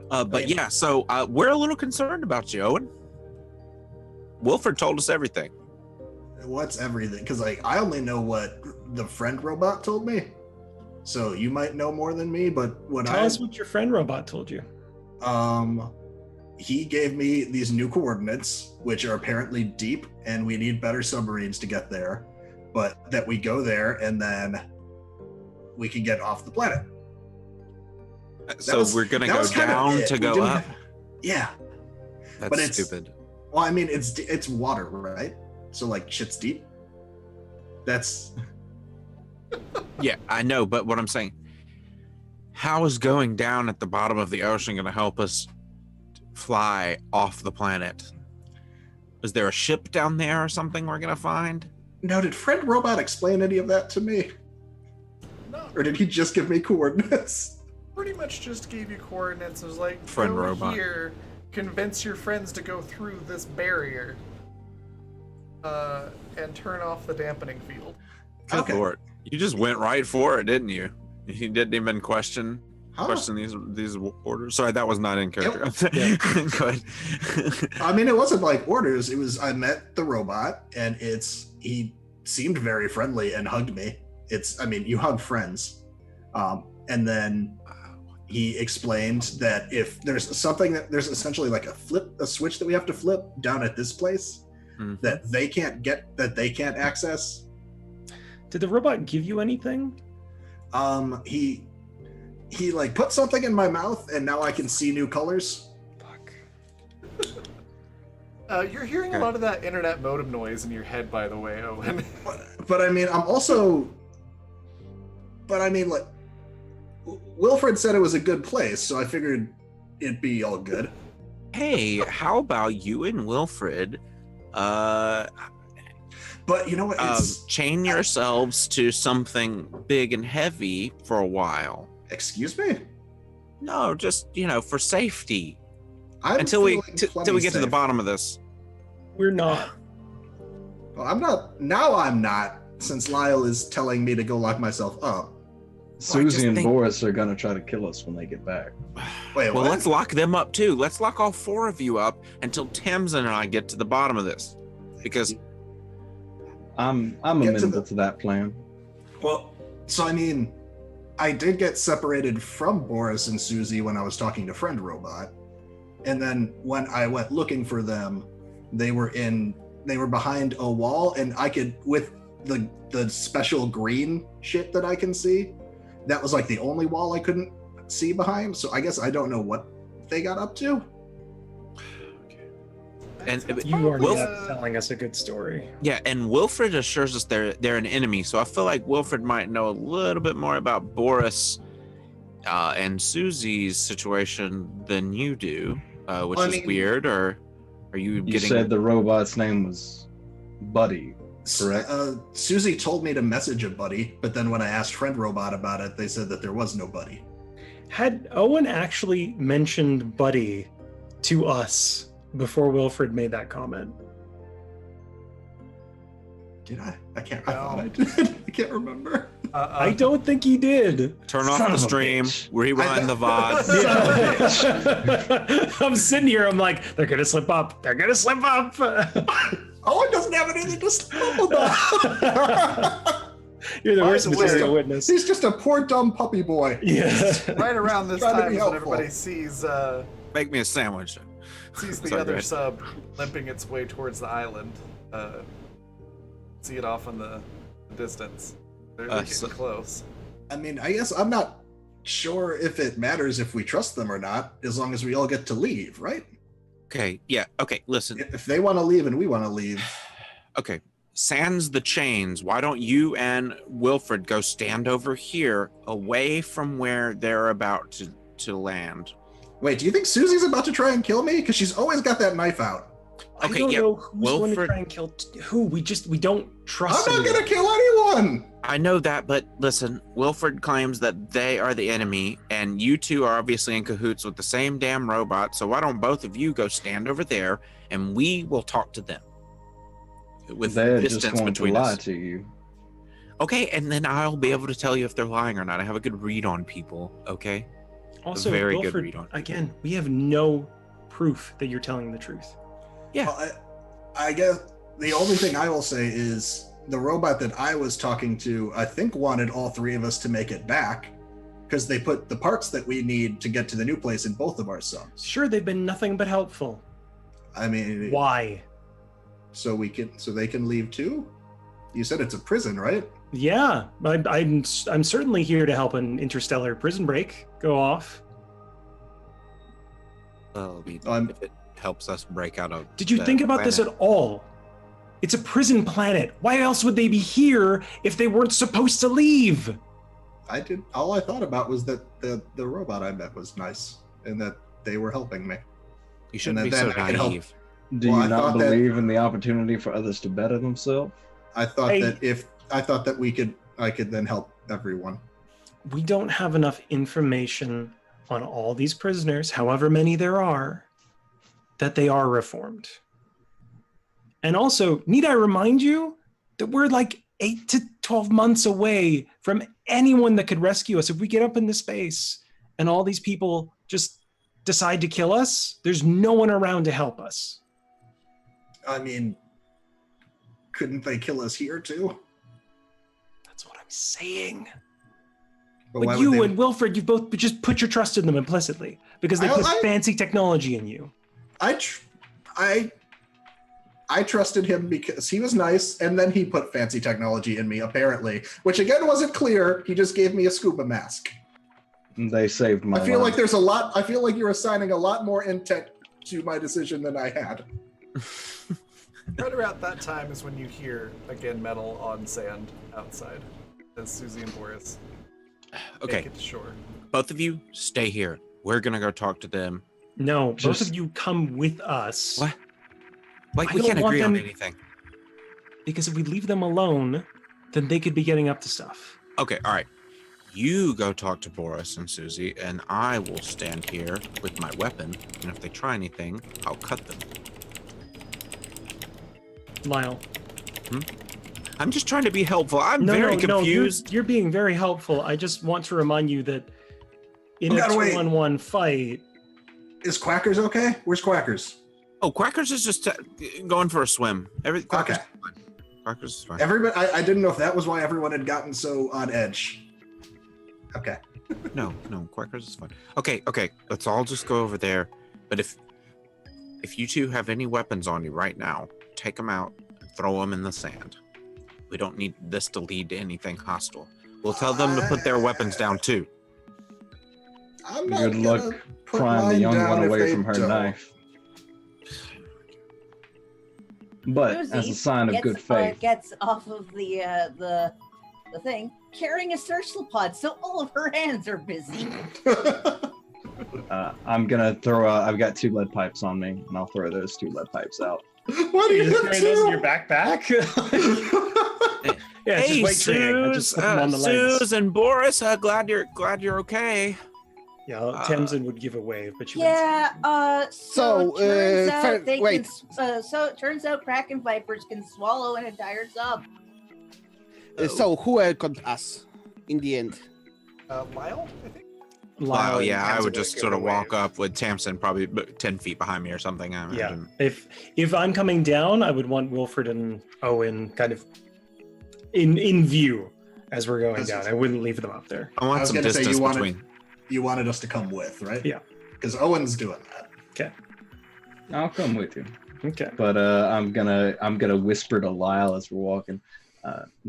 But yeah, so we're a little concerned about you, Owen. Wilfred told us everything. What's everything? Because I only know what the friend robot told me. So you might know more than me, but what Tell us what your friend robot told you. He gave me these new coordinates, which are apparently deep, and we need better submarines to get there. But that we go there and then we can get off the planet. So we're gonna that go was kind of down it. to We go didn't up. Yeah. That's but it's- stupid. Well, I mean, it's water, right? So like shit's deep. That's Yeah, I know, but what I'm saying, how is going down at the bottom of the ocean going to help us fly off the planet? Is there a ship down there or something we're going to find? now. Did friend robot explain any of that to me, No, or did he just give me coordinates? pretty much just gave you coordinates. It was like, Friend go robot. here, convince your friends to go through this barrier, and turn off the dampening field. Good Okay. Lord. You just went right for it, didn't you? You didn't even question Huh. these orders. Sorry, that was not in character. Yeah. Good. I mean, it wasn't like orders. It was I met the robot, and he seemed very friendly and hugged me. You hug friends, and then he explained that if there's there's essentially like a switch that we have to flip down at this place Mhm. that they can't access. Did the robot give you anything? He like put something in my mouth, and now I can see new colors. Fuck. You're hearing a Okay. lot of that internet modem noise in your head, by the way, Owen. But I mean, like, Wilfred said it was a good place, so I figured it'd be all good. Hey, how about you and Wilfred But you know what? chain yourselves to something big and heavy for a while? Excuse me? No, just, for safety. I'm until we feeling till plenty we get to the safe. bottom of this. We're not. Well, I'm not. Now I'm not, since Lyle is telling me to go lock myself up. Susie and think- Boris are gonna try to kill us when they get back. Wait, Well, what? let's lock them up too. Let's lock all 4 of you up until Tamsin and I get to the bottom of this, because I'm Get to amenable the- to that plan. Well, so I mean, I did get separated from Boris and Susie when I was talking to Friend Robot, and then when I went looking for them, they were behind a wall, and I could, with the special green shit that I can see, that was like the only wall I couldn't see behind. So I guess I don't know what they got up to. and You are Wilf- not telling us a good story. yeah, and Wilfred assures us they're an enemy. So I feel like Wilfred might know a little bit more about Boris and Susie's situation than you do, which I is mean- weird. Or are you You getting? said the robot's name was Buddy. Correct. Susie told me to message a buddy, but then when I asked Friend Robot about it, they said that there was no buddy. Had Owen actually mentioned Buddy to us before Wilfred made that comment? Did I? I can't. No. I thought I did. I can't remember. I don't think he did. Turn off Son the of a stream, bitch. rewind the VOD. Yeah. I'm sitting here, I'm like, they're gonna slip up. They're gonna slip up. Owen doesn't have anything to slip about. You're the By worst the way- material witness. He's just a poor dumb puppy boy. Yeah. Right around this Trying to time be is when helpful. everybody sees Make me a sandwich. sees the Sorry, other guys. sub limping its way towards the island. See it off in the distance. They're getting so- close. I mean, I guess I'm not sure if it matters if we trust them or not, as long as we all get to leave, right? Okay, yeah, okay, listen. If they want to leave and we want to leave, Okay, sans the chains, why don't you and Wilfred go stand over here away from where they're about to land? wait, do you think Susie's about to try and kill me? Because she's always got that knife out. I Okay, don't yeah, know who's going to Wilfred- try and kill who. We don't trust I'm not anyone. gonna kill anyone. I know that, but listen, Wilfred claims that they are the enemy, and you two are obviously in cahoots with the same damn robot, so why don't both of you go stand over there, and we will talk to them. With They're just distance going to between lie us. to you. Okay, and then I'll be able to tell you if they're lying or not. I have a good read on people, okay? Also, very good Wilfred, read on. again, we have no proof that you're telling the truth. Yeah. Well, I guess the only thing I will say is the robot that I was talking to, I think, wanted all 3 of us to make it back because they put the parts that we need to get to the new place in both of our subs. Sure, they've been nothing but helpful. I mean, Why? so they can leave too. You said it's a prison, right? Yeah, I'm certainly here to help an interstellar prison break go off. Well, I mean, I'm- if it helps us break out of. Did you the think about this planet. at all? It's a prison planet. Why else would they be here if they weren't supposed to leave? I did. All I thought about was that the robot I met was nice and that they were helping me. You shouldn't be then so I can help. naive. Do Well, I you not thought that- believe in the opportunity for others to better themselves? I thought Hey. that I could then help everyone. We don't have enough information on all these prisoners, however many there are, that they are reformed. And also, need I remind you that we're like 8 to 12 months away from anyone that could rescue us. If we get up into space and all these people just decide to kill us, there's no one around to help us. I mean, couldn't they kill us here too? That's what I'm saying. But But why you would they? and Wilfred, you both just put your trust in them implicitly because they put I- fancy technology in you. I trusted him because he was nice, and then he put fancy technology in me, apparently, which again wasn't clear. He just gave me a scuba mask. They saved my I feel like life. there's a lot. I feel like you're assigning a lot more intent to my decision than I had. Right around that time is when you hear again metal on sand outside as Susie and Boris Okay, make it to shore. both of you stay here. We're gonna go talk to them. No, both Just- of you come with us. What? Like I we don't can't want agree on them- anything. Because if we leave them alone, then they could be getting up to stuff. Okay, all right. You go talk to Boris and Susie, and I will stand here with my weapon, and if they try anything, I'll cut them. Lyle. I'm just trying to be helpful. I'm No, very no, confused. you're being very helpful. I just want to remind you that in We a gotta wait. 2-on-1 fight, Is Quackers okay? Where's Quackers? Oh, Quackers is just going for a swim. Quackers Okay. is fine. Quackers is fine. Everybody, I didn't know if that was why everyone had gotten so on edge. Okay. No, Quackers is fine. Okay, let's all just go over there. But if you two have any weapons on you right now, take them out and throw them in the sand. We don't need this to lead to anything hostile. We'll tell them to put their weapons down too. I'm not Good luck gonna put prying the mine young down one if away they from her don't. knife. But as a Susie sign of good faith, gets off of the thing, carrying a searchlight, so all of her hands are busy. I'm gonna throw. I've got 2 lead pipes on me, and I'll throw those 2 lead pipes out. What do you you just carry those in your do? backpack? Yeah, it's Hey, just weight training. I just put them on the legs. Suze and Boris, glad you're okay. Yeah, Tamsin would give a wave, but she Yeah. So, turns out fair- they wait. can. So it turns out Kraken Vipers can swallow an entire sub. So who welcomed us in the end? Lyle, I think. Lyle Wow, and yeah, I Tamsin would just give sort a of walk wave. up with Tamsin probably 10 feet behind me or something, I Yeah. imagine. If I'm coming down, I would want Wilfred and Owen kind of in view as we're going down. I wouldn't leave them up there. I I want was some gonna say distance you wanted between. you wanted us to come with, right? Yeah. Because Owen's doing that. I'll come with you. Okay. But I'm gonna whisper to Lyle as we're walking.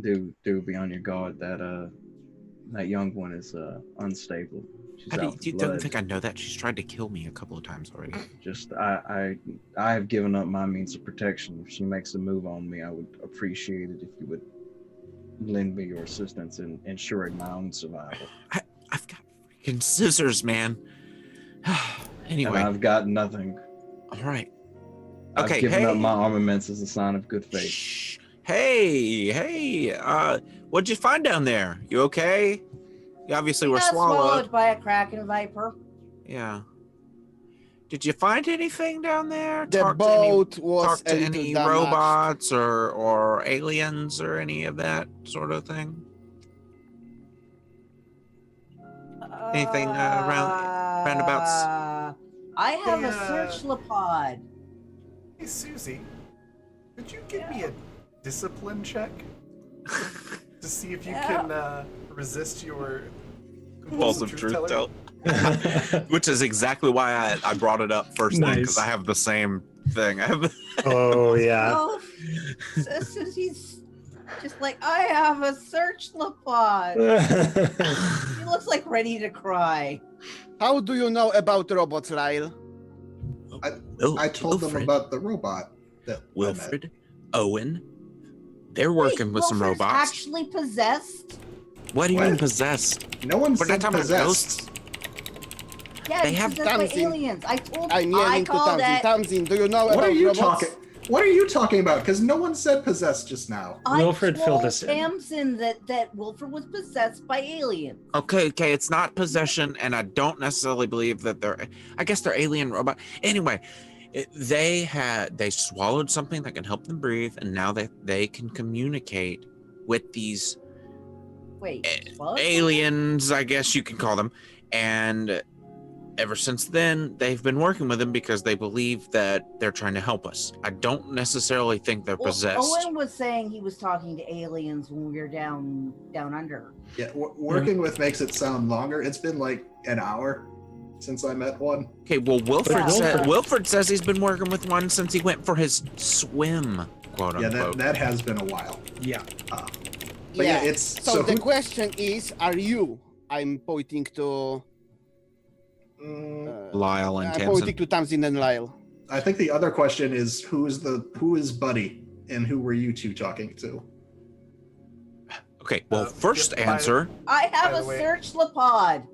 Do be on your guard. That young one is unstable. She's How out with you blood. don't think I know that? She's tried to kill me a couple of times already. Just I have given up my means of protection. If she makes a move on me, I would appreciate it if you would lend me your assistance in ensuring my own survival. I've got freaking scissors, man. Anyway, And I've got nothing. all right. I've Okay, given up hey. my armaments as a sign of good faith. Shh. Hey, what'd you find down there? You okay? You obviously were Got swallowed. by a Kraken Viper. Yeah. Did you find anything down there? The Talk to any- boat was talk a to little any damaged. robots or aliens or any of that sort of thing? Anything, roundabouts? I have Hey, a searchlipod. Hey, Susie, could you give me a discipline check to see if you can resist your Compulsive truth truth-telling? tell. Which is exactly why I brought it up first thing, because Nice. I have the same thing. I have Oh yeah. Oh, Susie's just like, I have a searchlipod. She looks like ready to cry. How do you know about robots, Lyle? I told them Wilfred, about the robot that I met. Wilfred, Owen. They're working Wait, with some Wilfred's robots. actually possessed? What do you mean What? possessed? No one We're not said talking about possessed. ghosts. Yeah, They he's have possessed by Tamsin. aliens. I told I'm I yelling to called Tamsin. it. Tamsin, do you know What about are you robots? talking? What are you talking about? Because no one said possessed just now. Wilfred I filled told us in. Tamsin that Wilfred was possessed by aliens. Okay, it's not possession, and I don't necessarily believe that I guess they're alien robot. Anyway, they swallowed something that can help them breathe, and now they can communicate with these Wait, what? aliens, I guess you can call them. And ever since then, they've been working with them because they believe that they're trying to help us. I don't necessarily think they're Well, possessed. Owen was saying he was talking to aliens when we were down under. Yeah, working with makes it sound longer. It's been like an hour since I met one. Okay, well, Wilfred- Wilfred says he's been working with one since he went for his swim, quote Yeah, unquote. that has been a while. Yeah. But yeah, it's So the who- question is, are you? I'm pointing to. Lyle and I'm Tamsin. pointing to Tamsin and Lyle. I think the other question is who is Buddy and who were you two talking to? Okay, well, first yeah, answer. I have By a the way- searchlipod.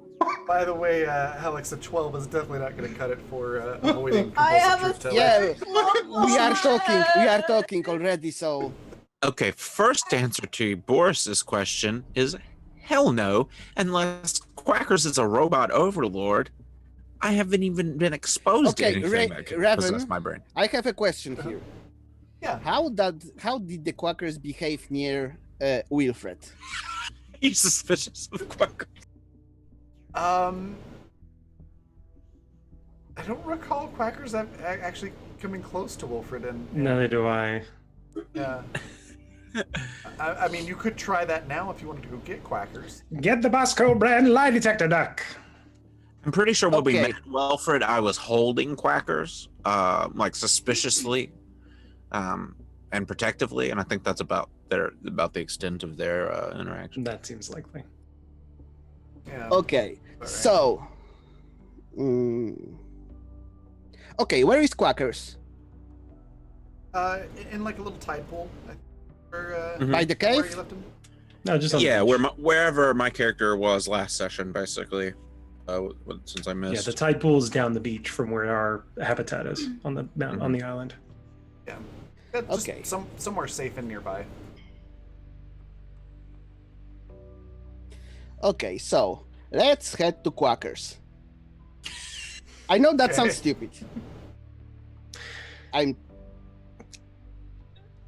By the way, Alex, a 12 is definitely not going to cut it for avoiding I have compulsive a truth-telling. Yeah, we are talking. We are talking already. So Okay, first answer to Boris's question is Hell no. Unless Quackers is a robot overlord, I haven't even been exposed to Okay, anything that could Raven. possess my brain. I have a question here. Yeah. How did the Quackers behave near Wilfred? He's suspicious of Quackers. I don't recall Quackers actually coming close to Wilfred, and Neither do I. yeah. I mean, you could try that now if you wanted to go get Quackers. Get the Bosco brand lie detector duck. I'm pretty sure when we Okay. met Wilfred, I was holding Quackers, like suspiciously, and protectively, and I think that's about the extent of their interaction. That seems likely. Yeah. Okay, Alright. so. Okay, where is Quackers? In like a little tide pool. I think, or, Mhm. By the where cave? you left him. No, just on the Yeah, beach. wherever my character was last session, basically, since I Yeah, missed. the tide pool is down the beach from where our habitat is on the on the island. Yeah. Just Okay. somewhere safe and nearby. Okay, so let's head to Quackers. I know that sounds stupid.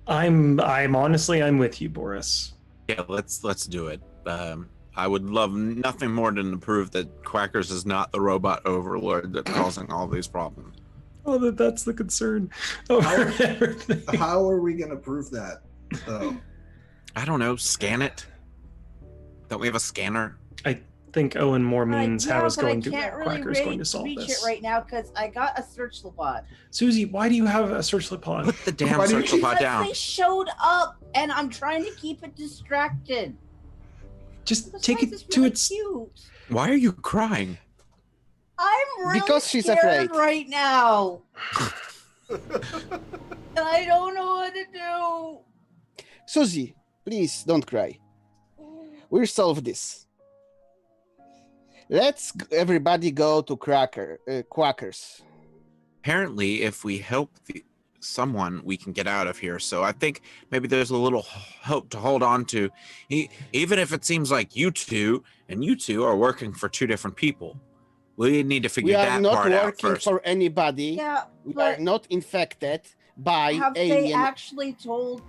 I'm honestly I'm with you, Boris. Yeah, let's do it. I would love nothing more than to prove that Quackers is not the robot overlord that's causing all these problems. Oh, that's the concern over everything. How are we gonna prove that? Oh, I don't know. Scan it. Don't we have a scanner? I think Owen more means yeah, how is but going I to can't really Quacker's going to solve reach this. it right now because I got a search lapod. Susie, why do you have a searchlit pod? Put the damn Why do you search pod Because down. they showed up, and I'm trying to keep it distracted. Just Besides, take it it's to really its. cute. Why are you crying? I'm really Because she's scared afraid. right now, and I don't know what to do. Susie, please don't cry. We'll solve this. Let's everybody go to Quackers. Apparently, if we help someone, we can get out of here. So I think maybe there's a little hope to hold on to, even if it seems like you two are working for two different people. We need to We figure are that not part out working first. for anybody. Yeah, We but are not infected by have they alien. actually told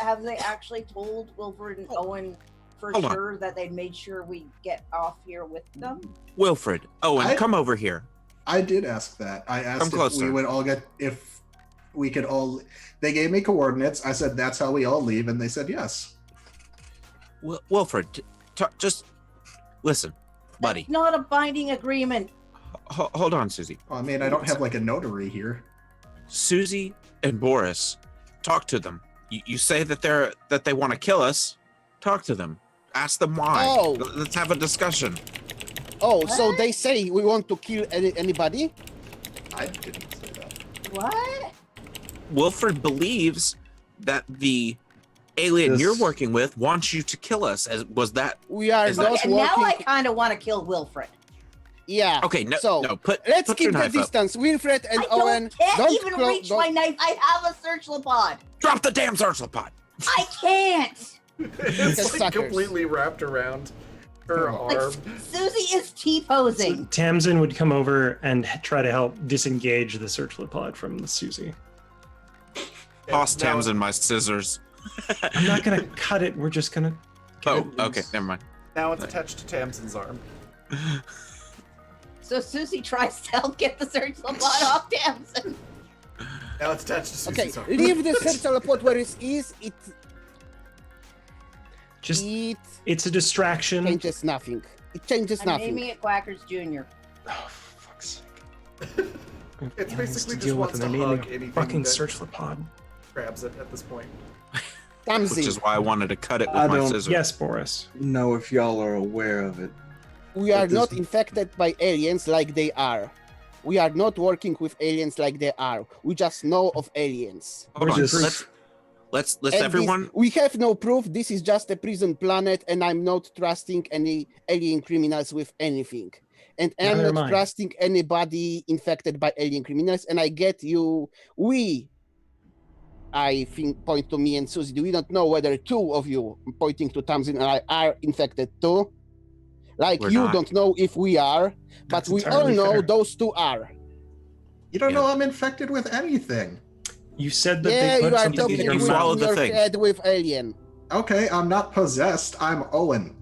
Have they actually told Wilfred and Owen for Hold on. sure that they made sure we get off here with them? Wilfred, Owen, I- come over here. I did ask that. I asked if closer. we would all get if we could all. They gave me coordinates. I said that's how we all leave, and they said yes. Wilfred, just listen, buddy. That's not a binding agreement. Hold on, Susie. Well, I mean, I don't have like a notary here. Susie and Boris, talk to them. You say that they want to kill us. Talk to them. Ask them why. Oh. Let's have a discussion. Oh, so What? they say we want to kill anybody? I didn't say that. What? Wilfred believes that the alien This- you're working with wants you to kill us. Was that We are Is not Okay, now I working. kind of want to kill Wilfred. Yeah. okay? No, So, no. Put Let's put keep your the knife up. distance. Wilfred and I Owen, can't even clo- reach my knife. I have a search lapod. Drop the damn pod. I can't. It's like suckers. completely wrapped around her Like, arm. Susie is T-posing. Tamsin would come over and try to help disengage the searchlit pod from Susie. Toss Now- Tamsin my scissors. I'm not gonna cut it. We're just gonna. get Oh, it loose. okay. Never mind. Now it's attached to Tamsin's arm. So Susie tries to help get the search lapod off Tamsin. Now it's attached to okay, Susie's arm. leave the search teleport where it is. Just It it's a distraction. changes nothing. It changes I'm nothing. naming it Quackers Jr. Oh, for fuck's sake. It's Aliens basically to just deal with wants and to they're naming hug a anything fucking that searchlit pod. grabs it at this point. Which Tamsin, is why I wanted to cut it with I my don't- scissors. Yes, Boris. Know if y'all are aware of it. we are But this- not infected by aliens like they are. We are not working with aliens like they are. We just know of aliens. Hold on. Just- Let's And everyone. we have no proof. This is just a prison planet, and I'm not trusting any alien criminals with anything. And I'm Neither not am I. trusting anybody infected by alien criminals. And I get you. We I think point to me and Susie. Do we not know whether two of you, pointing to Tamsin and I, are infected too? Like We're you not. don't know if we are, but That's we all entirely know fair. those two are. You don't Yeah. know I'm infected with anything. You said that Yeah, they put you are something talking in your You with swallowed mouth. the your thing. head with alien. Okay, I'm not possessed. I'm Owen.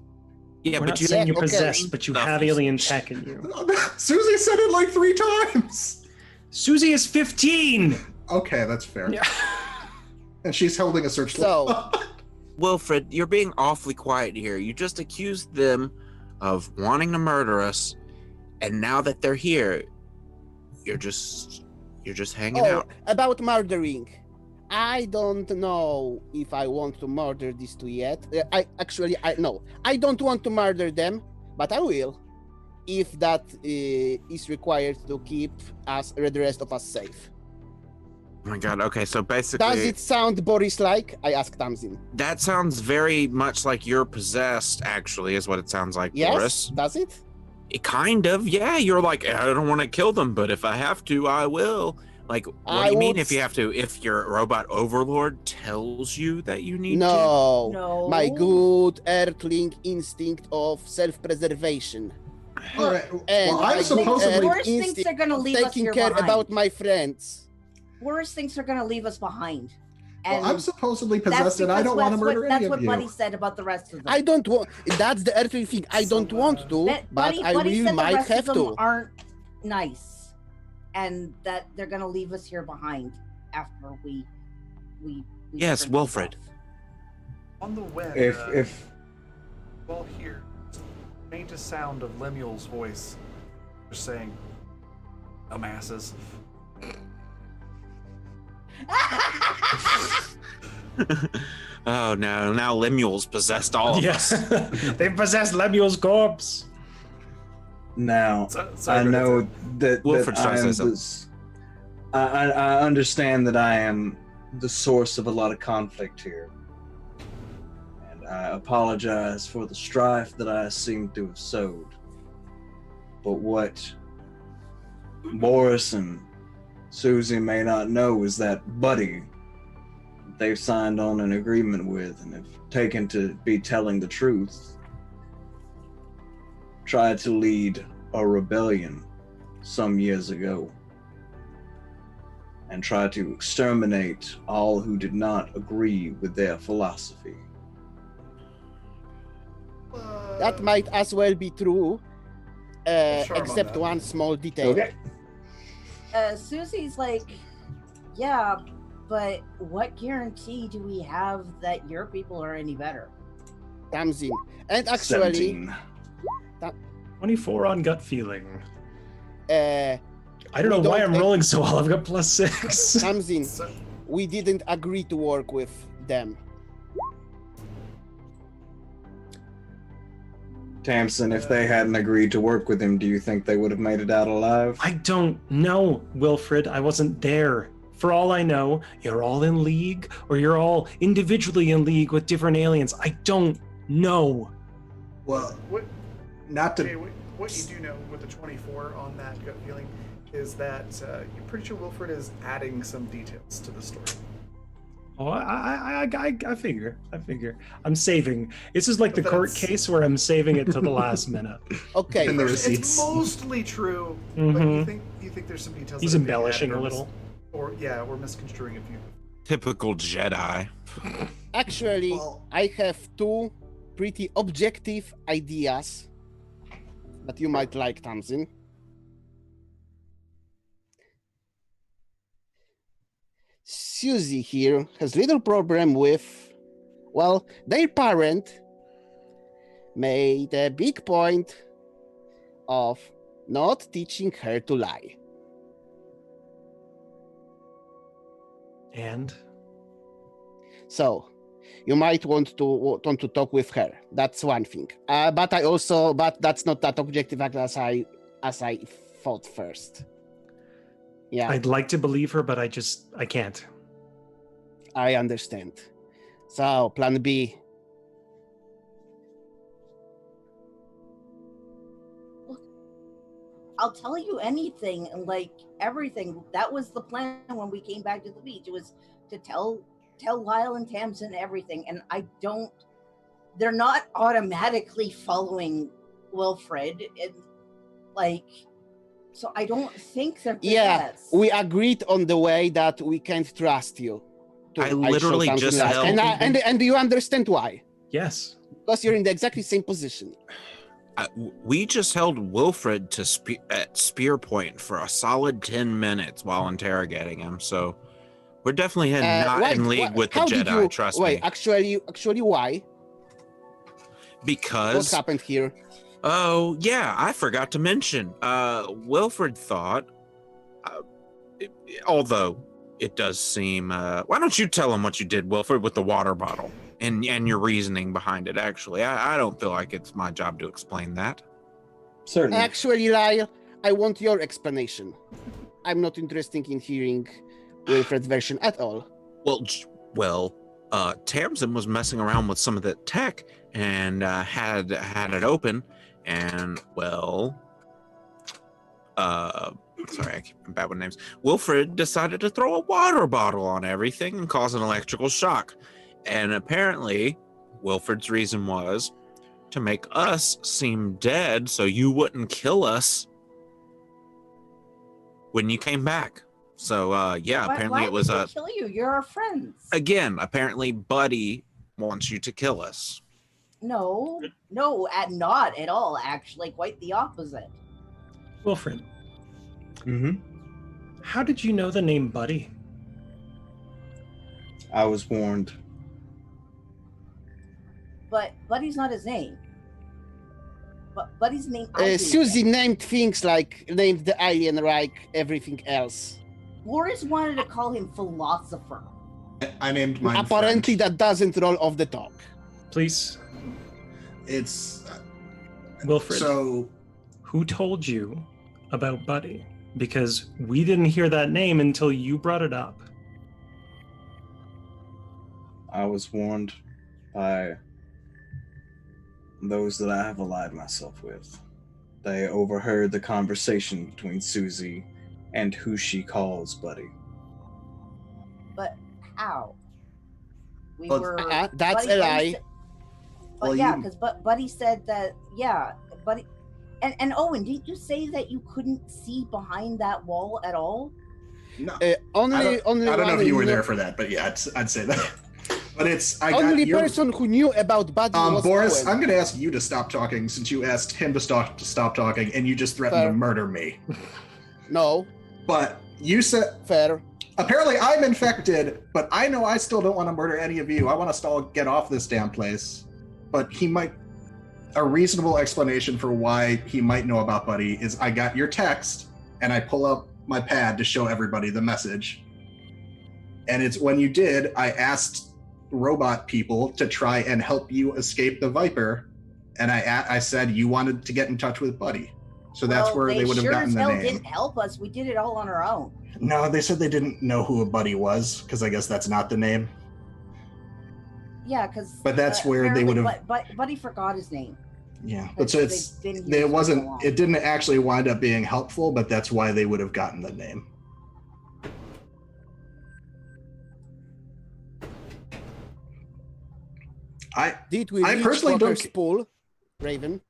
Yeah, We're but not you saying Yeah, you're okay. possessed, but you Stuff have you alien said. tech in you. Susie said it like 3 times. Susie is 15. Okay, that's fair. Yeah. And she's holding a searchlight. So- Wilfred, you're being awfully quiet here. You just accused them of wanting to murder us, and now that they're here, you're just hanging Oh, out. about murdering. I don't know if I want to murder these two yet. I don't want to murder them, but I will, if that is required to keep us, the rest of us, safe. Oh my god. Okay, so basically, Does it sound Boris-like? I asked Tamsin. that sounds very much like you're possessed. Actually, is what it sounds like, Yes, Boris. does it? It kind of. Yeah, you're like, I don't want to kill them, but if I have to, I will. Like, what I do you mean would if you have to? If your robot overlord tells you that you need to? No. No. My good earthling instinct of self-preservation. All right. And Well, my I'm good supposedly. Boris thinks instinct they're gonna of leave us taking here care behind. about my friends. Boris thinks they're gonna leave us behind. Well, I'm supposedly that's possessed, and I because don't want to that's what- murder any That's of what you. Buddy said about the rest of them. I don't want. That's the earthling thing. I don't want to, That- but Buddy, I Buddy really said the might rest have of them to. aren't nice, and that they're gonna leave us here behind after we Yes, turn Wilfred. this off. On the web, If we'll hear the faintest sound of Lemuel's voice, just saying, "Dumbasses." Oh no! Now Lemuel's possessed all of us. Yes. They possessed Lemuel's corpse. now Sorry, I go ahead, know sir. that, Wilfred's that trying I to am say something. this. I understand that I am the source of a lot of conflict here, and I apologize for the strife that I seem to have sowed. But what Boris and Susie may not know is that Buddy they've signed on an agreement with and have taken to be telling the truth tried to lead a rebellion some years ago and tried to exterminate all who did not agree with their philosophy. That might as well be true, Sure on except that. one small detail. Okay. Susie's like, yeah, but what guarantee do we have that your people are any better? Tamsin. And actually, 17. 24 on gut feeling. uh, I don't We know why don't I'm ex- rolling so well. I've got +6. Tamsin, So, we didn't agree to work with them. Tamsin, if they hadn't agreed to work with him, do you think they would have made it out alive? I don't know, Wilfred. I wasn't there. For all I know, you're all in league, or you're all individually in league with different aliens. I don't know. Well, what, not to. Jay, what you do know with the 24 on that gut feeling is that you're pretty sure Wilfred is adding some details to the story. Oh, I figure. I'm saving. This is like the But court that's- case where I'm saving it to the last minute. Okay, And the It's receipts. mostly true, but Mhm. you think there's some details. He's that are being embellishing added a or little. or misconstruing a few. Typical Jedi. actually, Well, I have two pretty objective ideas that you might like, Tamsin. Susie here has little problem with, well, their parent made a big point of not teaching her to lie. And So you might want to talk with her. That's one thing. But that's not that objective as I thought first. Yeah, I'd like to believe her, but I can't. I understand. So plan B. I'll tell you anything, like everything. That was the plan when we came back to the beach. It was to tell Lyle and Tamsin everything, and I don't. They're not automatically following Wilfred, so I don't think they're Yeah, possessed. we agreed on the way that we can't trust you. I show literally something just like- held- and you understand why? Yes. Because you're in the exactly same position. We just held Wilfred to at spear point for a solid 10 minutes while interrogating him. So we're definitely not Wait, in league with the how did Jedi. you- Trust wait, me. actually, why? What Because happened here? oh yeah, I forgot to mention. Wilfred thought, although it does seem. Why don't you tell him what you did, Wilfred, with the water bottle and your reasoning behind it? Actually, I don't feel like it's my job to explain that. Certainly. Actually, Lyle, I want your explanation. I'm not interested in hearing Wilfred's version at all. Well, Tamsin was messing around with some of the tech and had it open, and sorry, I'm bad with names. Wilfred decided to throw a water bottle on everything and cause an electrical shock. And apparently, Wilfred's reason was to make us seem dead so you wouldn't kill us when you came back. So, yeah, apparently why it was would a. we kill you? You're our friends. Again, apparently Buddy wants you to kill us. No, not at all. Actually, quite the opposite. Wilfred, Mm-hmm. how did you know the name Buddy? I was warned. But Buddy's not his name. But Buddy's name. I didn't Susie get. named things named the alien like everything else. Boris wanted to call him philosopher. I named mine. Apparently, Friend. that doesn't roll off the talk. Please, It's Wilfred, so. who told you about Buddy? Because we didn't hear that name until you brought it up. I was warned by those that I have allied myself with. They overheard the conversation between Susie and who she calls Buddy. But how? We Well, were. that's Buddy a lie. said- But Well, yeah, you- because Buddy said that. Yeah, Buddy. And Owen, didn't you say that you couldn't see behind that wall at all? No, Only I don't know one if you who were knew- there for that, but yeah, I'd say that. But it's I got Only your, person who knew about Buddy was Boris. Owen. I'm going to ask you to stop talking since you asked him to stop talking, and you just threatened Fair. to murder me. No, But you said fair. apparently I'm infected, but I know I still don't want to murder any of you. I want us to all get off this damn place. But he might. A reasonable explanation for why he might know about Buddy is I got your text and I pull up my pad to show everybody the message. And it's when you did, I asked robot people to try and help you escape the Viper. And I said you wanted to get in touch with Buddy. So that's Well, where they would have sure gotten as the hell name. didn't help us. We did it all on our own. No, they said they didn't know who a Buddy was because I guess that's not the name. Yeah, because. But that's where they would've- But Buddy forgot his name. Yeah, but so They've it's been here for it so wasn't long. it didn't actually wind up being helpful, but that's why they would have gotten the name. Did we I reach personally don't Walker's ca- pool, Raven?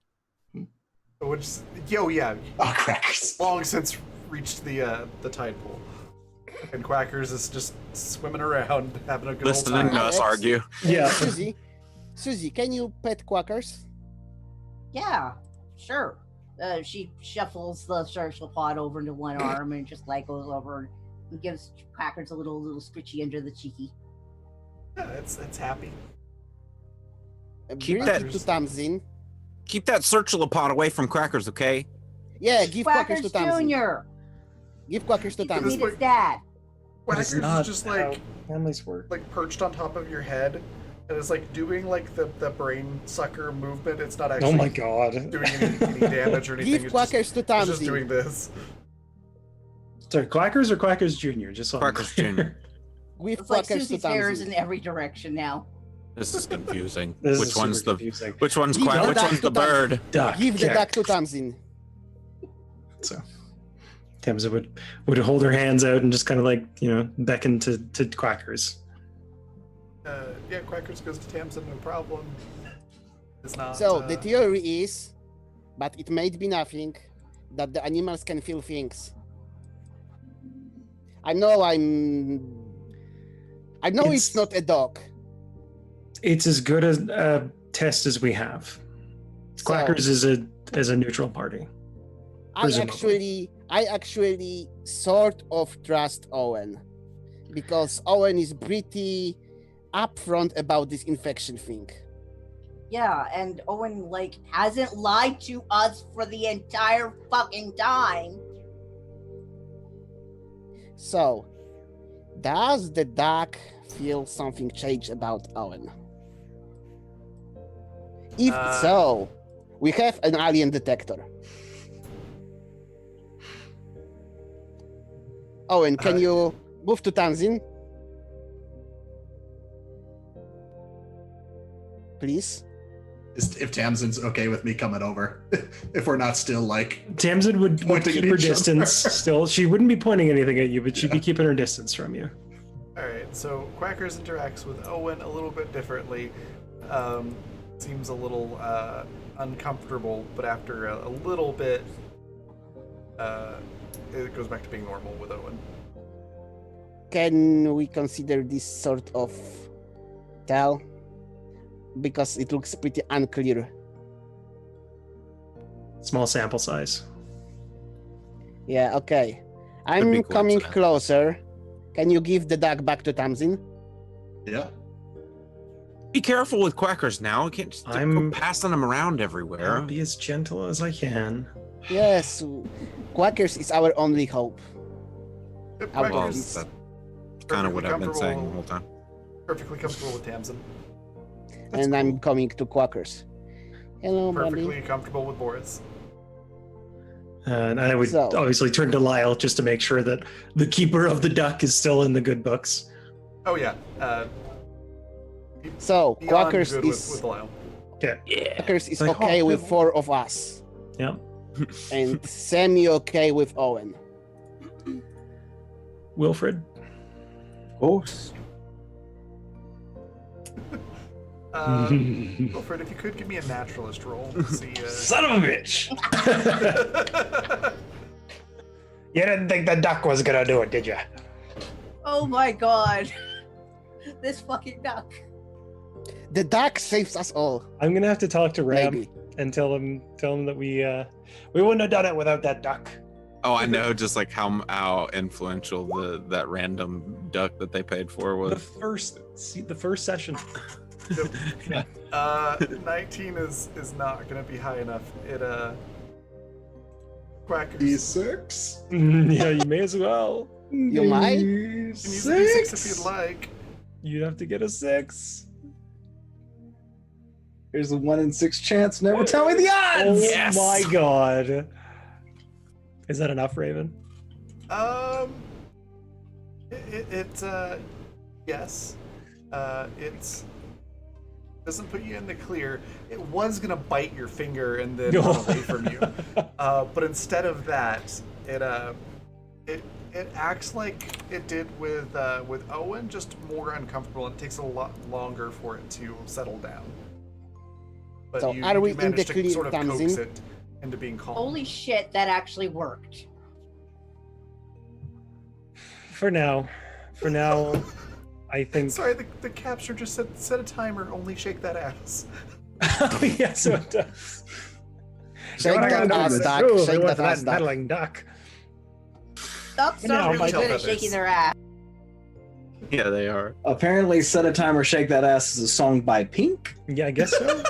Which, yeah, Oh, crackers. long since reached the tide pool, and Quackers is just swimming around having a good Listening old to time. us argue. Yeah. Susie, can you pet quackers? Yeah, sure. She shuffles the surgical pod over into one arm and just like goes over and gives Crackers a little stitchy under the cheeky. Yeah, it's happy. Keep Bring that- it to Tamsin. Keep that circulopod away from Crackers, okay? Yeah, give quackers Quackers to Tamsin. Jr. Give quackers to You can Tamsin. meet his dad. But it's Quackers not is just how like families work. perched on top of your head, and it's like doing like the brain sucker movement. It's not Oh actually my god. doing any damage or anything. Give It's quackers to just, it's just Tamsin. doing this. Sorry, Quackers or Quackers Jr.? Just so I'm Quackers clear. Jr. Give It's like quackers to Susie's hair is in Tamsin. every direction now. This is confusing. This which is one's super the confusing. which one's Give quack? the Which duck one's to the bird? Duck. Give the cat. duck to Tamsin. So Tamsin would hold her hands out and just kind of like, beckon to Quackers. Yeah, Quackers goes to Tamsin, no problem. It's not. So the theory is, but it may be nothing, that the animals can feel things. I know it's not a dog. It's as good a test as we have. Quackers is a neutral party. Presumably. I actually sort of trust Owen, because Owen is pretty upfront about this infection thing. Yeah, and Owen hasn't lied to us for the entire fucking time. So, does the duck feel something change about Owen? If so, we have an alien detector. Owen, can you move to Tamsin? Please? If Tamsin's okay with me coming over, if we're not still Tamsin would pointing keep at her each other. distance still. She wouldn't be pointing anything at you, but she'd be keeping her distance from you. Alright, so Quackers interacts with Owen a little bit differently. Seems a little uncomfortable, but after a little bit, it goes back to being normal with Owen. Can we consider this sort of tell? Because it looks pretty unclear. Small sample size. Yeah, okay. Could I'm be coming coincidence. closer. Can you give the duck back to Tamsin? Yeah. Be careful with Quackers now. You can't just go I'm- passing them around I'll everywhere. be as gentle as I can. Yes, Quackers is our only hope. Yep, Well, Well, Quackers that's kind of what I've been saying the whole time. perfectly comfortable with Tamsin. And I'm coming to Quackers. Hello, Perfectly buddy. comfortable with Boris. And I would So- obviously turn to Lyle just to make sure that the keeper of the duck is still in the good books. Oh yeah, So, beyond Quackers good is, with Lyle. Okay. Quackers is Like, okay oh, with good. 4 of us. Yeah. And semi-okay with Owen. Wilfred. Of course. Wilfred, if you could give me a naturalist roll, see. Son of a bitch! You didn't think the duck was gonna do it, did you? Oh my god. This fucking duck. The duck saves us all. I'm gonna have to talk to Ram Maybe. and tell him that we wouldn't have done it without that duck. Oh, I know, just like how influential that random duck that they paid for The was. first session. 19 is not gonna be high enough. It Quackers. D6? Yeah, you may as well. You might? You can use a D6 if you'd like. You'd have to get a 6. Here's a 1 in 6 chance. Never tell me the odds. Oh Yes! my god. Is that enough, Raven? Yes. It's doesn't put you in the clear. It was gonna bite your finger and then run away from you, but instead of that, it acts like it did with Owen, just more uncomfortable. And it takes a lot longer for it to settle down. But So you, are we you in the managed to clear, sort of coax Tamsin? it into being calm. Holy shit, that actually worked. For now, I think. Sorry, the capture just said set a timer. Only shake that ass. Yeah, so it does. Shake What I gotta that do ass, is duck. prove Shake it was that ass, duck. meddling duck. Ducks Now, are really my good at feathers. shaking their ass. Yeah, they are. Apparently, Set a Timer, Shake That Ass is a song by Pink. Yeah, I guess so.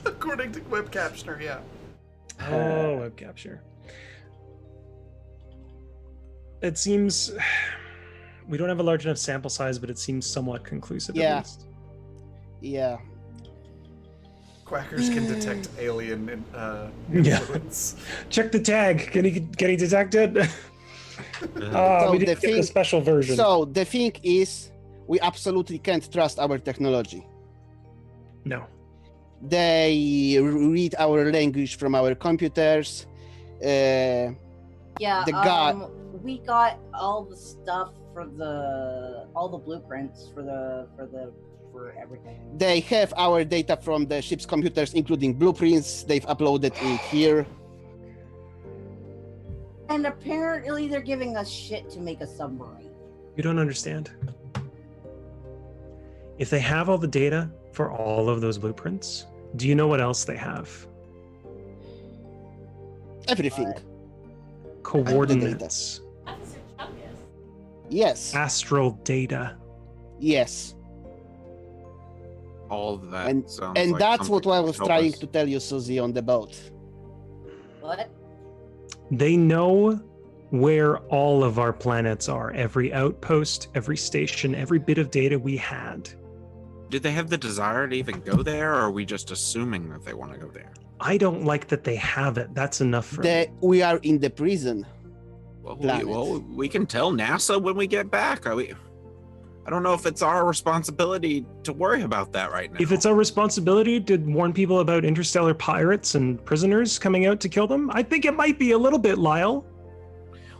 According to web captioner, yeah. Oh, web capture. It seems we don't have a large enough sample size, but it seems somewhat conclusive. Yeah. At least. Yeah. Quackers can detect alien Yeah. influence. Check the tag. Can he detect it? So We the didn't get the thing- special version. So the thing is, we absolutely can't trust our technology. No. They read our language from our computers. Yeah, The god. we got all the stuff for all the blueprints for everything. They have our data from the ship's computers, including blueprints. They've uploaded it here. And apparently they're giving us shit to make a submarine. You don't understand. If they have all the data for all of those blueprints, do you know what else they have? Everything. Coordinates, Officer Chungus. Yes. astral data. Yes. All of that And sounds and like that's what something I to was help trying us. to tell you, Susie, on the boat. What? They know where all of our planets are, every outpost, every station, every bit of data we had. Did they have the desire to even go there, or are we just assuming that they want to go there? I don't like that they have it. That's enough for me. We are in the prison. Planet. We can tell NASA when we get back. I don't know if it's our responsibility to worry about that right now. If it's our responsibility to warn people about interstellar pirates and prisoners coming out to kill them, I think it might be a little bit, Lyle.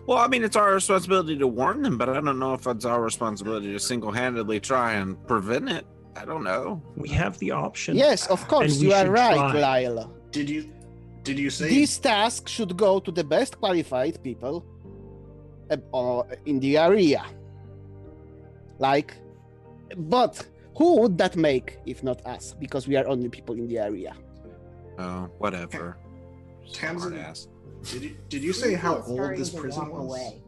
Well, I mean, it's our responsibility to warn them, but I don't know if it's our responsibility to single-handedly try and prevent it. I don't know. We have the option. Yes, of course, And we you are should right, try. Lyle. Did you say This task should go to the best qualified people in the area. But who would that make if not us? Because we are only people in the area. Oh, whatever. Tamsin, Smart-ass. did you say how Susie is old starting this to prison walk was? away.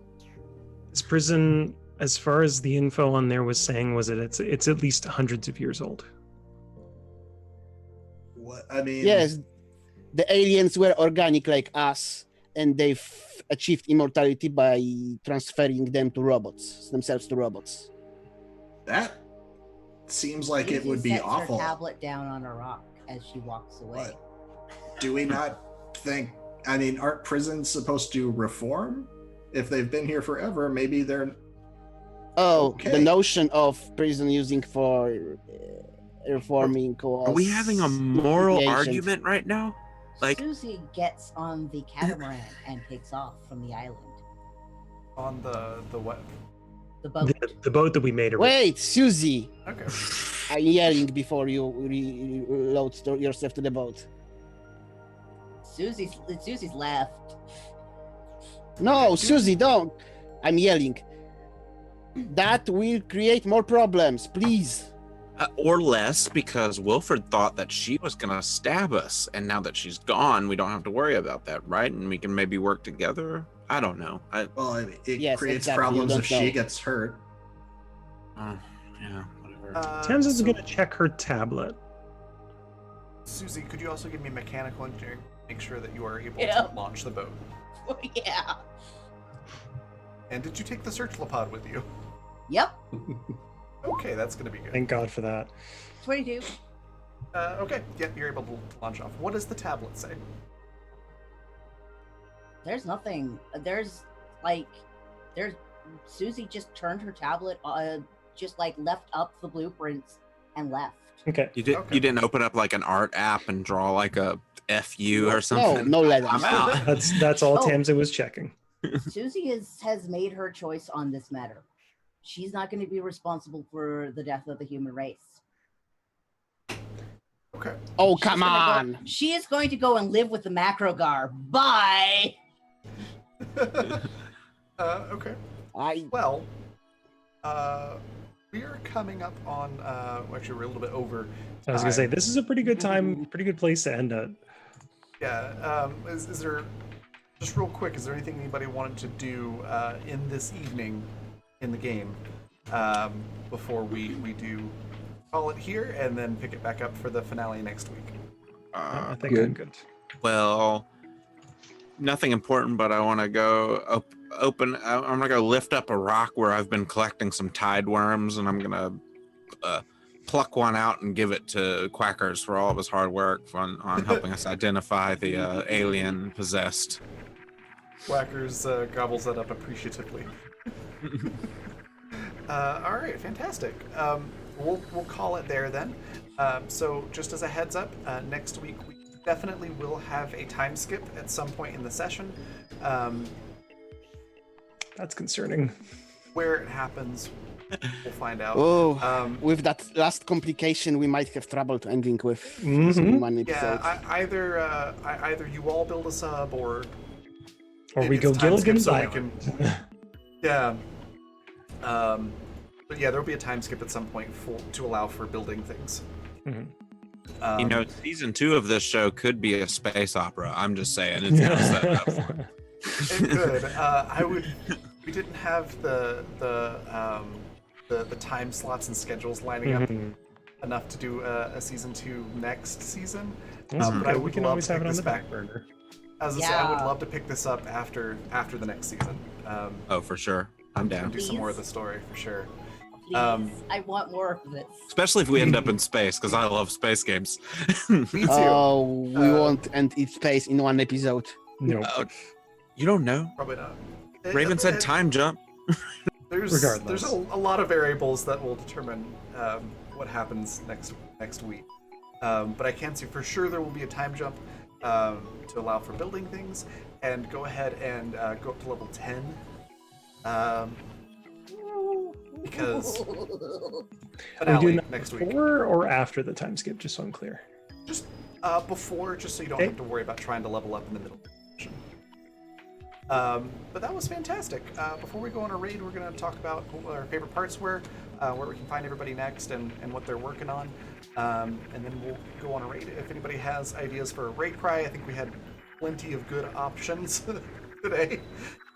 This prison, as far as the info on there was saying, was that it's at least hundreds of years old. What I mean, Yes, the aliens were organic like us, and they've achieved immortality by transferring themselves to robots. that seems like it Susie would be sets awful. her tablet down on a rock as she walks away. Do we not think? I mean, aren't prisons supposed to reform? If they've been here forever, maybe they're Oh, Okay. the notion of prison using for reforming was Are we having a moral ancient. argument right now? Like- Susie gets on the catamaran and takes off from the island. On the what? The boat. The boat that we made. Wait, Susie! Okay. I'm yelling before you reload yourself to the boat. Susie's left. No, Susie, don't! I'm yelling. That will create more problems, please. Or less, because Wilfred thought that she was going to stab us, and now that she's gone, we don't have to worry about that, right? And we can maybe work together. I don't know. well. I mean, it Yes, creates exactly, you problems don't if she know. gets hurt. Yeah, whatever. Tamsin's so, going to check her tablet. Susie, could you also give me mechanical engineering? Make sure that you are able Yeah. to launch the boat. Yeah. And did you take the search pod with you? Yep. Okay, that's gonna be good. Thank God for that. 22. Okay, yep, you're able to launch off. What does the tablet say? There's nothing. There's Susie just turned her tablet, just like left up the blueprints and left. Okay. You Okay. didn't open up like an art app and draw like a FU or No, something? no letters. I'm out. That's all Oh. Tamsin was checking. Susie has made her choice on this matter. She's not going to be responsible for the death of the human race. Okay. Oh, She's come gonna go- on! she is going to go and live with the Macrogar. Bye. Okay. Well, we're coming up on. Actually, we're a little bit over. I was going to say, time. this is a pretty good time, pretty good place to end it. Yeah. Is there, just real quick, is there anything anybody wanted to do in this evening in the game before we do call it here and then pick it back up for the finale next week? I think good. I'm good. Well, nothing important, but I want to go open. I'm gonna go lift up a rock where I've been collecting some tide worms, and I'm gonna pluck one out and give it to Quackers for all of his hard work on helping us identify the alien possessed. Whackers gobbles that up appreciatively. All right, fantastic. We'll call it there then. So just as a heads up, next week we definitely will have a time skip at some point in the session. That's concerning. Where it happens, we'll find out. Oh, with that last complication, we might have trouble ending with this in one episode. Yeah, either you all build a sub, or we maybe go it's time skip Gilligan's so we Island. Yeah. But yeah, there'll be a time skip at some point to allow for building things. Mhm. Season 2 of this show could be a space opera. I'm just saying, it's kind of set up for it. It could. We didn't have the time slots and schedules lining up Mhm. enough to do a season 2 next season. That's But okay. I We would can love always to have pick it on this the back. back burner. As I say, I would Yeah. love to pick this up after the next season. Oh, for sure. I'm And down. do some more of Please? the story for sure. Please, I want more of this. Especially if we end up in space, because I love space games. Me too. Oh, we Uh, won't end its space in one episode. No. You don't know. Probably not. Raven said time jump. There's Regardless. a lot of variables that will determine what happens next week. But I can say for sure there will be a time jump to allow for building things, and go ahead and go up to level 10. Because Are we finale doing that next week. before or after the time skip? Just so I'm clear. Just before, just so you don't Okay. have to worry about trying to level up in the middle of the session. But that was fantastic. Before we go on a raid, we're going to talk about what our favorite parts were, where we can find everybody next, and what they're working on. And then we'll go on a raid. If anybody has ideas for a raid cry, I think we had plenty of good options today.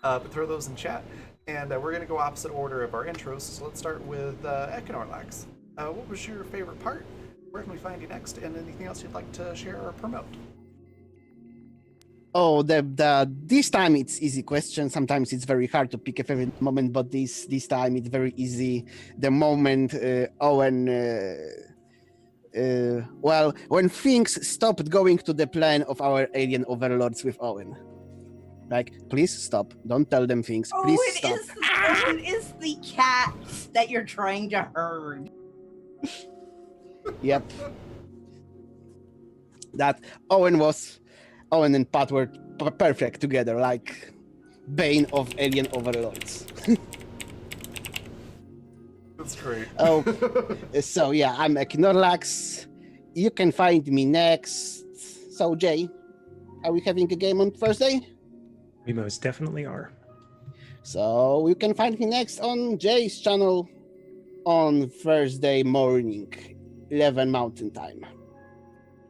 But throw those in chat. And we're going to go opposite order of our intros. So let's start with Econorlax. What was your favorite part? Where can we find you next? And anything else you'd like to share or promote? Oh, this time it's easy question. Sometimes it's very hard to pick a favorite moment, but this time it's very easy. The moment Owen, well, when things stopped going to the plan of our alien overlords with Owen. Like, please stop. Don't tell them things. Please stop. Owen is the cat that you're trying to herd. Yep. That Owen and Pat were perfect together, like Bane of alien overlords. That's great. Oh, so yeah, I'm Econorlax. You can find me next. So Jay, are we having a game on Thursday? We most definitely are. So you can find me next on Jay's channel on Thursday morning, 11 Mountain Time,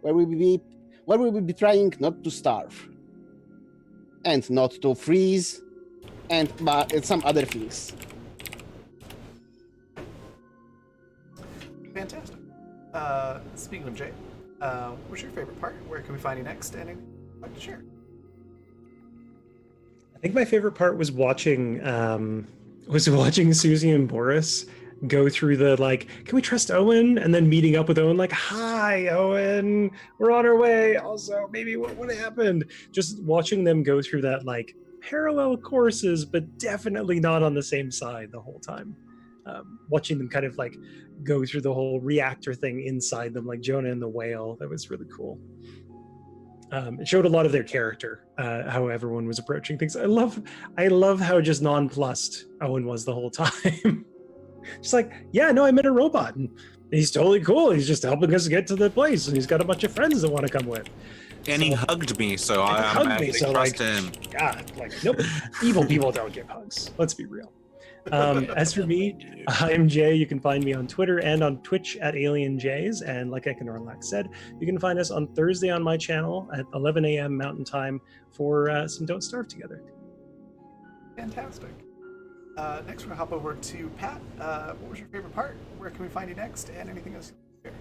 where we will be trying not to starve and not to freeze and some other things. Fantastic. Speaking of Jay, what was your favorite part? Where can we find you next? And anything you'd like to share? I think my favorite part was watching Susie and Boris go through the like, can we trust Owen? And then meeting up with Owen, like, hi, Owen, we're on our way. Also, maybe what happened? Just watching them go through that like parallel courses, but definitely not on the same side the whole time. Watching them kind of like go through the whole reactor thing inside them, like Jonah and the whale. That was really cool. It showed a lot of their character, how everyone was approaching things. I love how just nonplussed Owen was the whole time. Just like, yeah, no, I met a robot, and he's totally cool. He's just helping us get to the place, and he's got a bunch of friends that want to come with. And he hugged me, so I automatically trust him. God, like, nope, evil people don't give hugs. Let's be real. As for me, I'm Jay. You can find me on Twitter and on Twitch at AlienJays. And like Econorlax said, you can find us on Thursday on my channel at 11 a.m. Mountain Time for some Don't Starve Together. Fantastic. Next, we're going to hop over to Pat. What was your favorite part? Where can we find you next? And anything else you can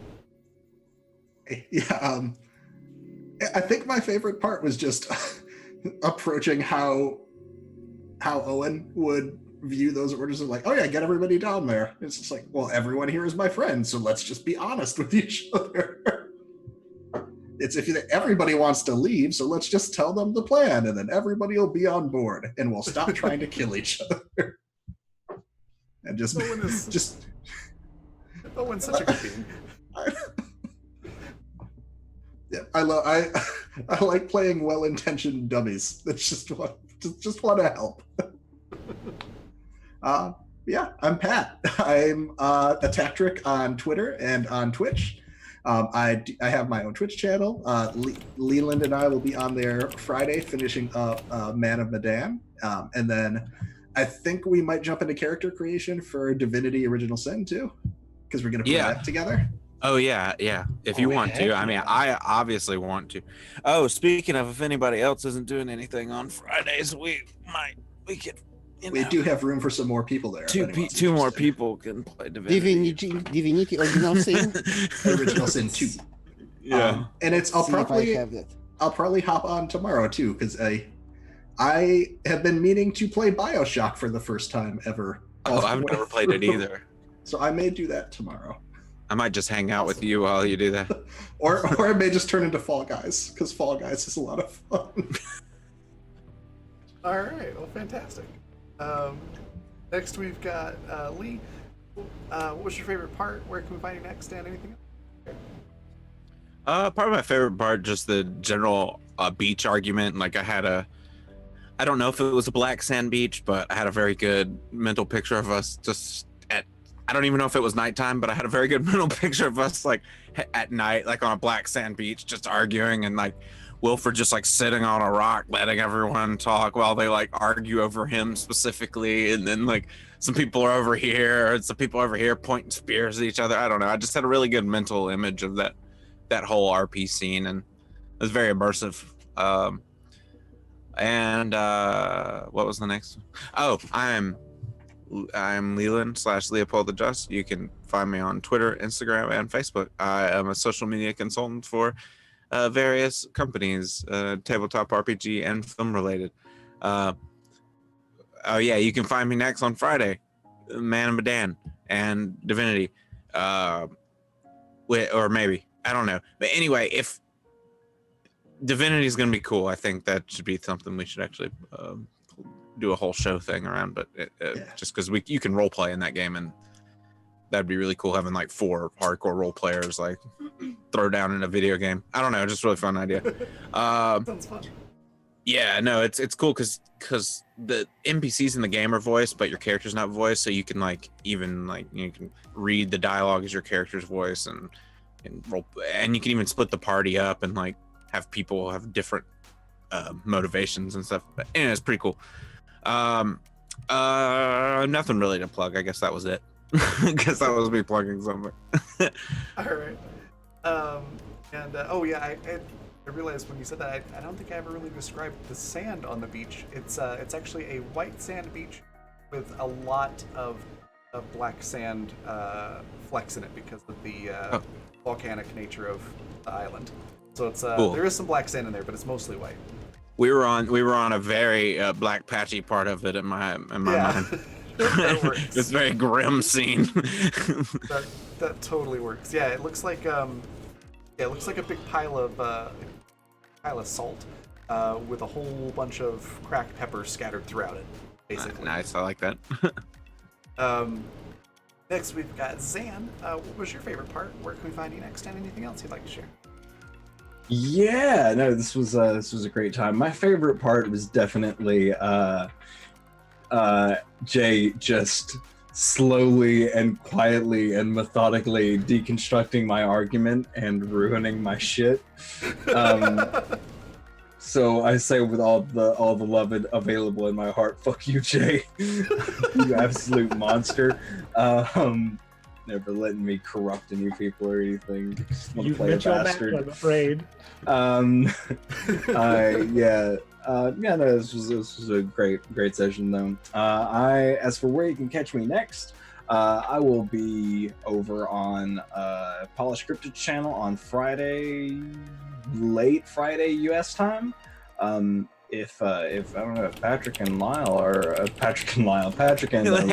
share? Yeah, I think my favorite part was just approaching how Owen would view those orders of like, oh yeah, get everybody down there. It's just like, well, everyone here is my friend, so let's just be honest with each other. It's if everybody wants to leave, so let's just tell them the plan, and then everybody will be on board, and we'll stop trying to kill each other. And just, Owen's such a good being. Yeah, I like playing well-intentioned dummies that just want to help. Yeah, I'm Pat. I'm a Tactric on Twitter and on Twitch. I have my own Twitch channel. Leland and I will be on there Friday finishing up Man of Medan. And then I think we might jump into character creation for Divinity Original Sin too, because we're going to play that together. Oh yeah. If you want to, I mean, I obviously want to. Oh, speaking of, if anybody else isn't doing anything on Fridays, we could. We do have room for some more people there. Two more people can play Divinity. Divinity Original Sin. Original Sin 2. Yeah. And I'll probably hop on tomorrow too, because I have been meaning to play BioShock for the first time ever. Oh, I've never played it either. So I may do that tomorrow. I might just hang out with you while you do that. or I may just turn into Fall Guys, because Fall Guys is a lot of fun. All right, well, fantastic. Next we've got Lee. What was your favorite part? Where can we find you next? And anything else? Probably my favorite part, just the general beach argument. Like I don't know if it was a black sand beach, but I had a very good mental picture of us just I don't even know if it was nighttime, but I had a very good mental picture of us like at night, like on a black sand beach, just arguing, and like Wilfred just like sitting on a rock, letting everyone talk while they like argue over him specifically. And then like some people are over here and some people over here pointing spears at each other. I don't know. I just had a really good mental image of that whole RP scene, and it was very immersive. What was the next one? Oh, I'm Leland /Leopold the Just. You can find me on Twitter, Instagram, and Facebook. I am a social media consultant for various companies, tabletop RPG and film related. Oh yeah, you can find me next on Friday, Man of Medan and Divinity, or maybe, I don't know. But anyway, if Divinity is going to be cool, I think that should be something we should actually do a whole show thing around. But just because you can role play in that game, and that'd be really cool having like 4 hardcore role players like throw down in a video game. I don't know, just a really fun idea. Sounds fun. Yeah, no, it's cool because the NPCs in the game are voiced, but your character's not voiced, so you can like even like you can read the dialogue as your character's voice, and you can even split the party up and like have people have different motivations and stuff. But anyway, it's pretty cool. Nothing really to plug. I guess that was it. Because that was me plugging something. All right. Oh yeah, I realized when you said that I don't think I ever really described the sand on the beach. It's actually a white sand beach with a lot of black sand flecks in it because of the volcanic nature of the island. So it's cool. There is some black sand in there, but it's mostly white. We were on a very black patchy part of it in my mind. It's a very grim scene. that totally works. Yeah, it looks like a big pile of salt with a whole bunch of cracked peppers scattered throughout it, basically. Nice, I like that. Next we've got Zan. What was your favorite part? Where can we find you next? And anything else you'd like to share? Yeah, no, this was a great time. My favorite part was definitely Jay just slowly and quietly and methodically deconstructing my argument and ruining my shit. So I say with all the love available in my heart, fuck you, Jay. You absolute monster. Never letting me corrupt any people or anything. Just want to play a bastard. I'm afraid. No, this was a great session though. As for where you can catch me next, I will be over on Polished Cryptid channel on Friday, late Friday US time. If I don't know, if Patrick and Lee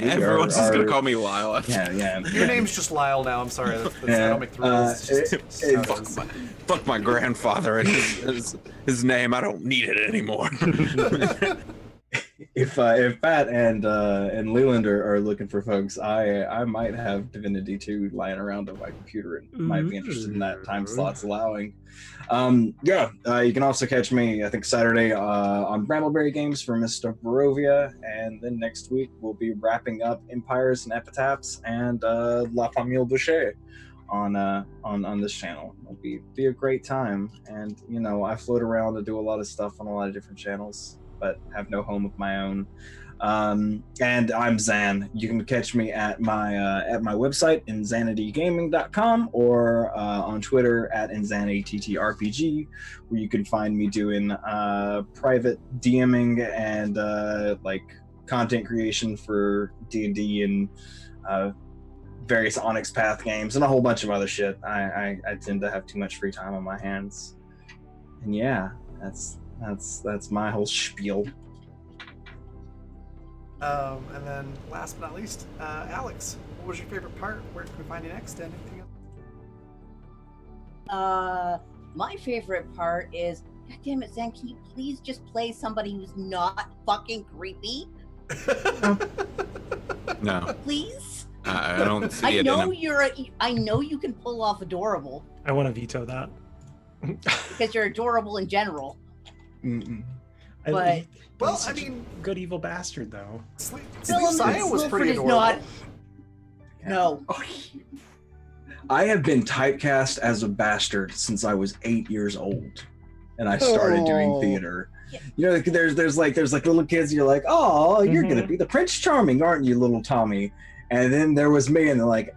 everyone's just gonna call me Lyle. Yeah. Your name's just Lyle now. I'm sorry. I don't make the rules. Fuck my grandfather and his name. I don't need it anymore. If Pat and Leland are looking for folks, I might have Divinity 2 lying around on my computer and might be interested in that, time slots allowing. You can also catch me, I think, Saturday on Brambleberry Games for Mr. Barovia, and then next week we'll be wrapping up Empires and Epitaphs and La Famille Boucher on this channel. It'll be a great time, and I float around and do a lot of stuff on a lot of different channels, but have no home of my own. And I'm Zan. You can catch me at my website, insanitygaming.com, or on Twitter at insanityrpg, where you can find me doing private DMing and like content creation for D&D and various Onyx Path games and a whole bunch of other shit. I tend to have too much free time on my hands, and yeah, that's my whole spiel. And then last but not least, Alex, what was your favorite part? Where can we find you next? And anything else? My favorite part is, God damn it, Zan, can you please just play somebody who's not fucking creepy? No, Please? I don't see I it. know I know you can pull off adorable I want to veto that. because you're adorable in general. But- Well, he's I such a mean, good evil bastard, though. Sleep Willem Saya was Wilford pretty is adorable. not- No. I have been typecast as a bastard since I was 8 years old, and I started doing Oh. theater. There's like little kids. You're like, oh, you're gonna be the Prince Charming, aren't you, little Tommy? And then there was me, and they're like,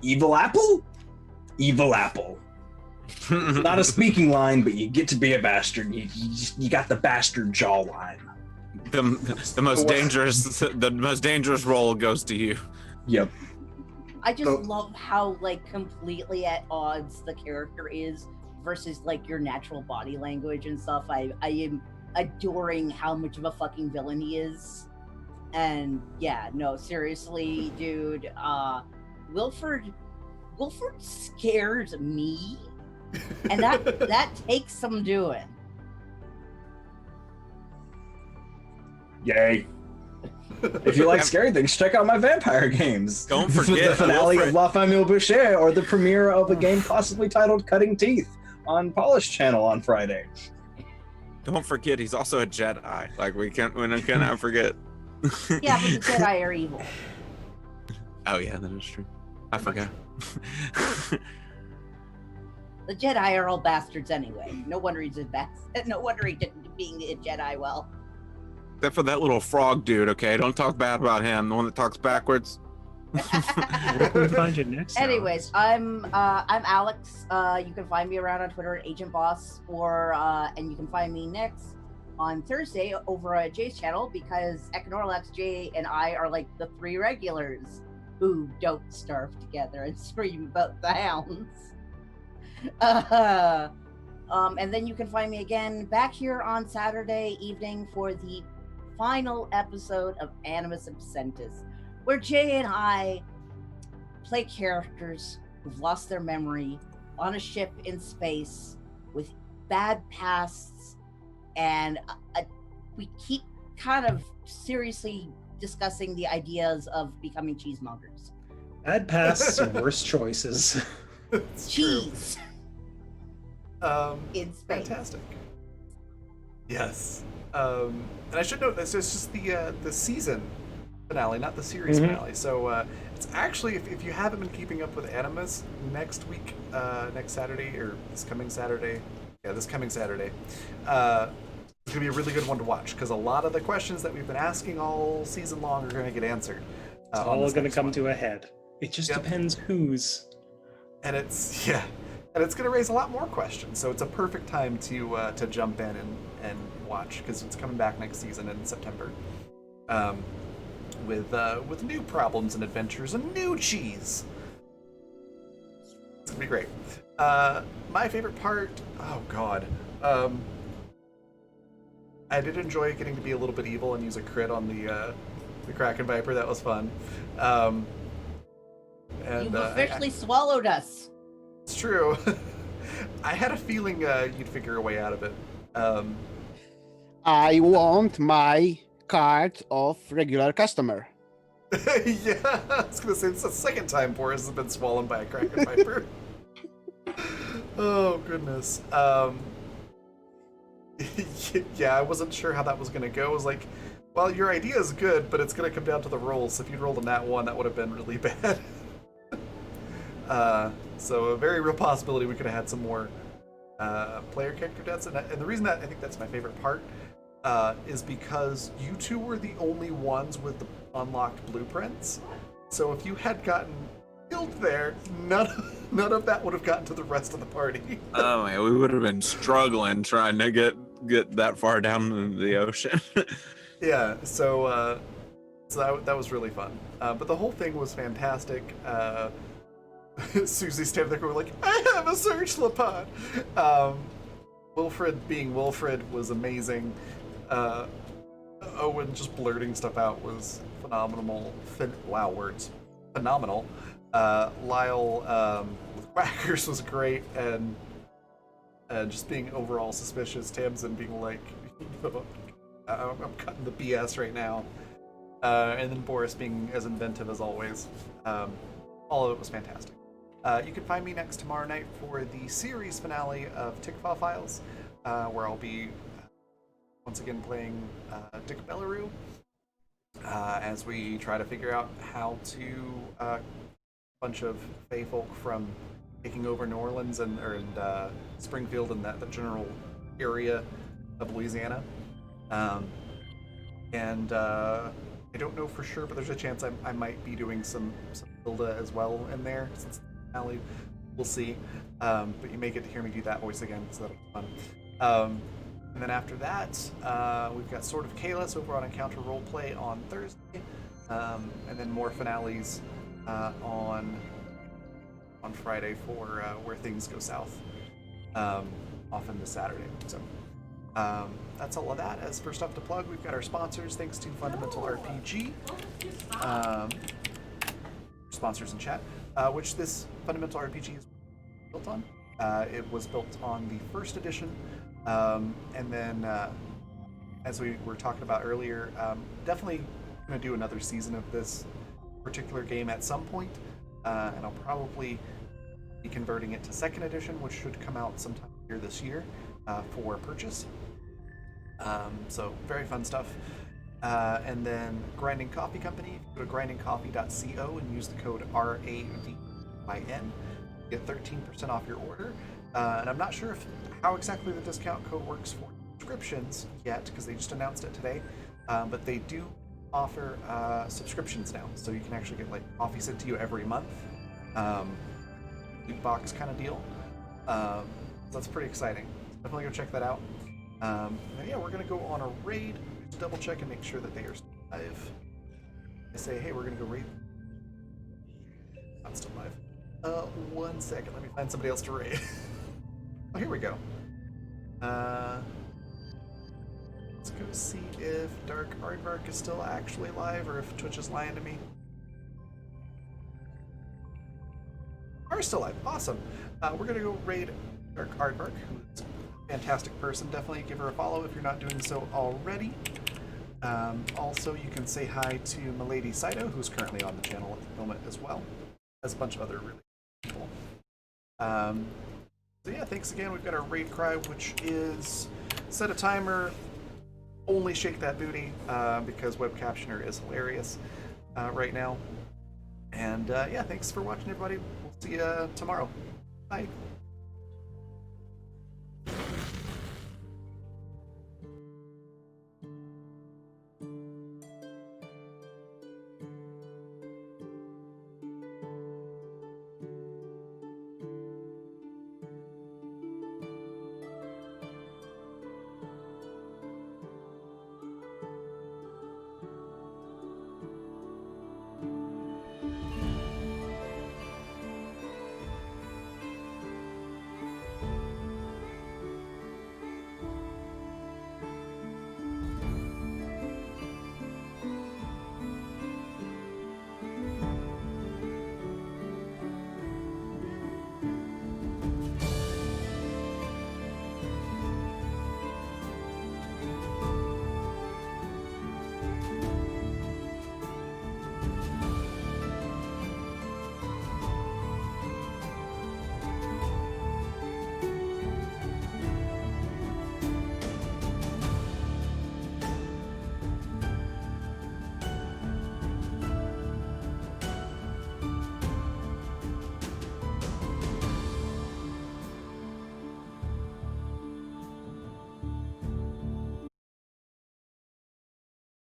Evil Apple, Evil Apple. Not a speaking line, but you get to be a bastard. You got the bastard jawline. the most dangerous role goes to you. Yep. I just So- love how like completely at odds the character is versus like your natural body language and stuff. I am adoring how much of a fucking villain he is. And yeah, no, seriously, dude, Wilford scares me. And that takes some doing. Yay. If you like scary things, check out my vampire games. Don't forget, the finale Wilfred. of La Famille Boucher, or the premiere of a game possibly titled Cutting Teeth on Polish Channel on Friday. Don't forget, he's also a Jedi. Like we cannot forget. Yeah, but the Jedi are evil. Oh yeah, that is true. I forgot. The Jedi are all bastards anyway. No wonder he's a bastard. No wonder he didn't being a Jedi well. Except for that little frog dude. Okay, don't talk bad about him. The one that talks backwards. Where can we find you next? Anyways, Alex? I'm Alex. You can find me around on Twitter at Agent Boss, or and you can find me next on Thursday over at Jay's channel, because Econorlax, Jay, and I are like the three regulars who don't starve together and scream about the hounds. And then you can find me again back here on Saturday evening for the final episode of Animus Absentus, where Jay and I play characters who've lost their memory on a ship in space with bad pasts, and we keep kind of seriously discussing the ideas of becoming cheesemongers. Bad pasts and worse choices. It's true. Cheese in space. Fantastic. Yes. And I should note this is just the season finale, not the series finale. So it's actually, if you haven't been keeping up with Animus, next week, next Saturday, or this coming Saturday, it's gonna be a really good one to watch, because a lot of the questions that we've been asking all season long are gonna get answered. It's all going to come to a head. It just Yep. depends whose. And it's going to raise a lot more questions. So it's a perfect time to jump in and watch, because it's coming back next season in September, with new problems and adventures and new cheese. It's gonna be great. My favorite part, oh god, I did enjoy getting to be a little bit evil and use a crit on the Kraken Viper. That was fun. And You've officially swallowed us. it's true. I had a feeling you'd figure a way out of it. I want my card of regular customer. Yeah, I was gonna say it's the second time Boris has been swallowed by a Kraken Viper. Oh goodness. Yeah, I wasn't sure how that was going to go. I was like, well, your idea is good, but it's going to come down to the rolls. If you'd rolled a nat 1, that would have been really bad. So a very real possibility we could have had some more player character deaths. And the reason that I think that's my favorite part is because you two were the only ones with the unlocked blueprints. So if you had gotten killed there, none of that would have gotten to the rest of the party. Oh man, we would have been struggling trying to get that far down in the ocean. Yeah, so that was really fun. But the whole thing was fantastic. Susie standing there going like, I have a search lapod. Wilfred being Wilfred was amazing. Owen just blurting stuff out was phenomenal. Wow, words. Phenomenal. Lyle with Quackers was great, and just being overall suspicious. Tamsin being like, I'm cutting the BS right now. And then Boris being as inventive as always. All of it was fantastic. You can find me next tomorrow night for the series finale of Tickfa Files, where I'll be once again playing Dick Belleroux as we try to figure out how to a bunch of Fae folk from taking over New Orleans and Springfield and the general area of Louisiana. I don't know for sure, but there's a chance I might be doing some Hilda as well in there since finale. We'll see. But you may get to hear me do that voice again, so that'll be fun. And then after that, we've got Sword of Kalis over on Encounter Roleplay on Thursday, and then more finales on Friday for Where Things Go South, off into Saturday. So that's all of that. As for stuff to plug, we've got our sponsors. Thanks to Fundamental RPG, sponsors in chat, which this Fundamental RPG is built on. It was built on the first edition. And then, as we were talking about earlier, definitely going to do another season of this particular game at some point, and I'll probably be converting it to second edition, which should come out sometime here this year for purchase. So very fun stuff. And then Grinding Coffee Company, go to grindingcoffee.co and use the code RAVIN, get 13% off your order. And I'm not sure how exactly the discount code works for subscriptions yet, because they just announced it today. But they do offer subscriptions now, so you can actually get like coffee sent to you every month, loot box kind of deal. So that's pretty exciting. Definitely go check that out. And yeah, we're gonna go on a raid. Just double check and make sure that they are still live. I say, hey, we're gonna go raid. Not still live. 1 second. Let me find somebody else to raid. Oh, here we go. Let's go see if Dark Aardvark is still actually live or if Twitch is lying to me. Are still live. Awesome. We're gonna go raid Dark Aardvark, who's a fantastic person. Definitely give her a follow if you're not doing so already. Also, you can say hi to Milady Saito, who's currently on the channel at the moment as well, as a bunch of other really people. So yeah, thanks again. We've got our raid cry, which is set a timer, only shake that booty, because web captioner is hilarious right now. And yeah, thanks for watching, everybody. We'll see you tomorrow. Bye.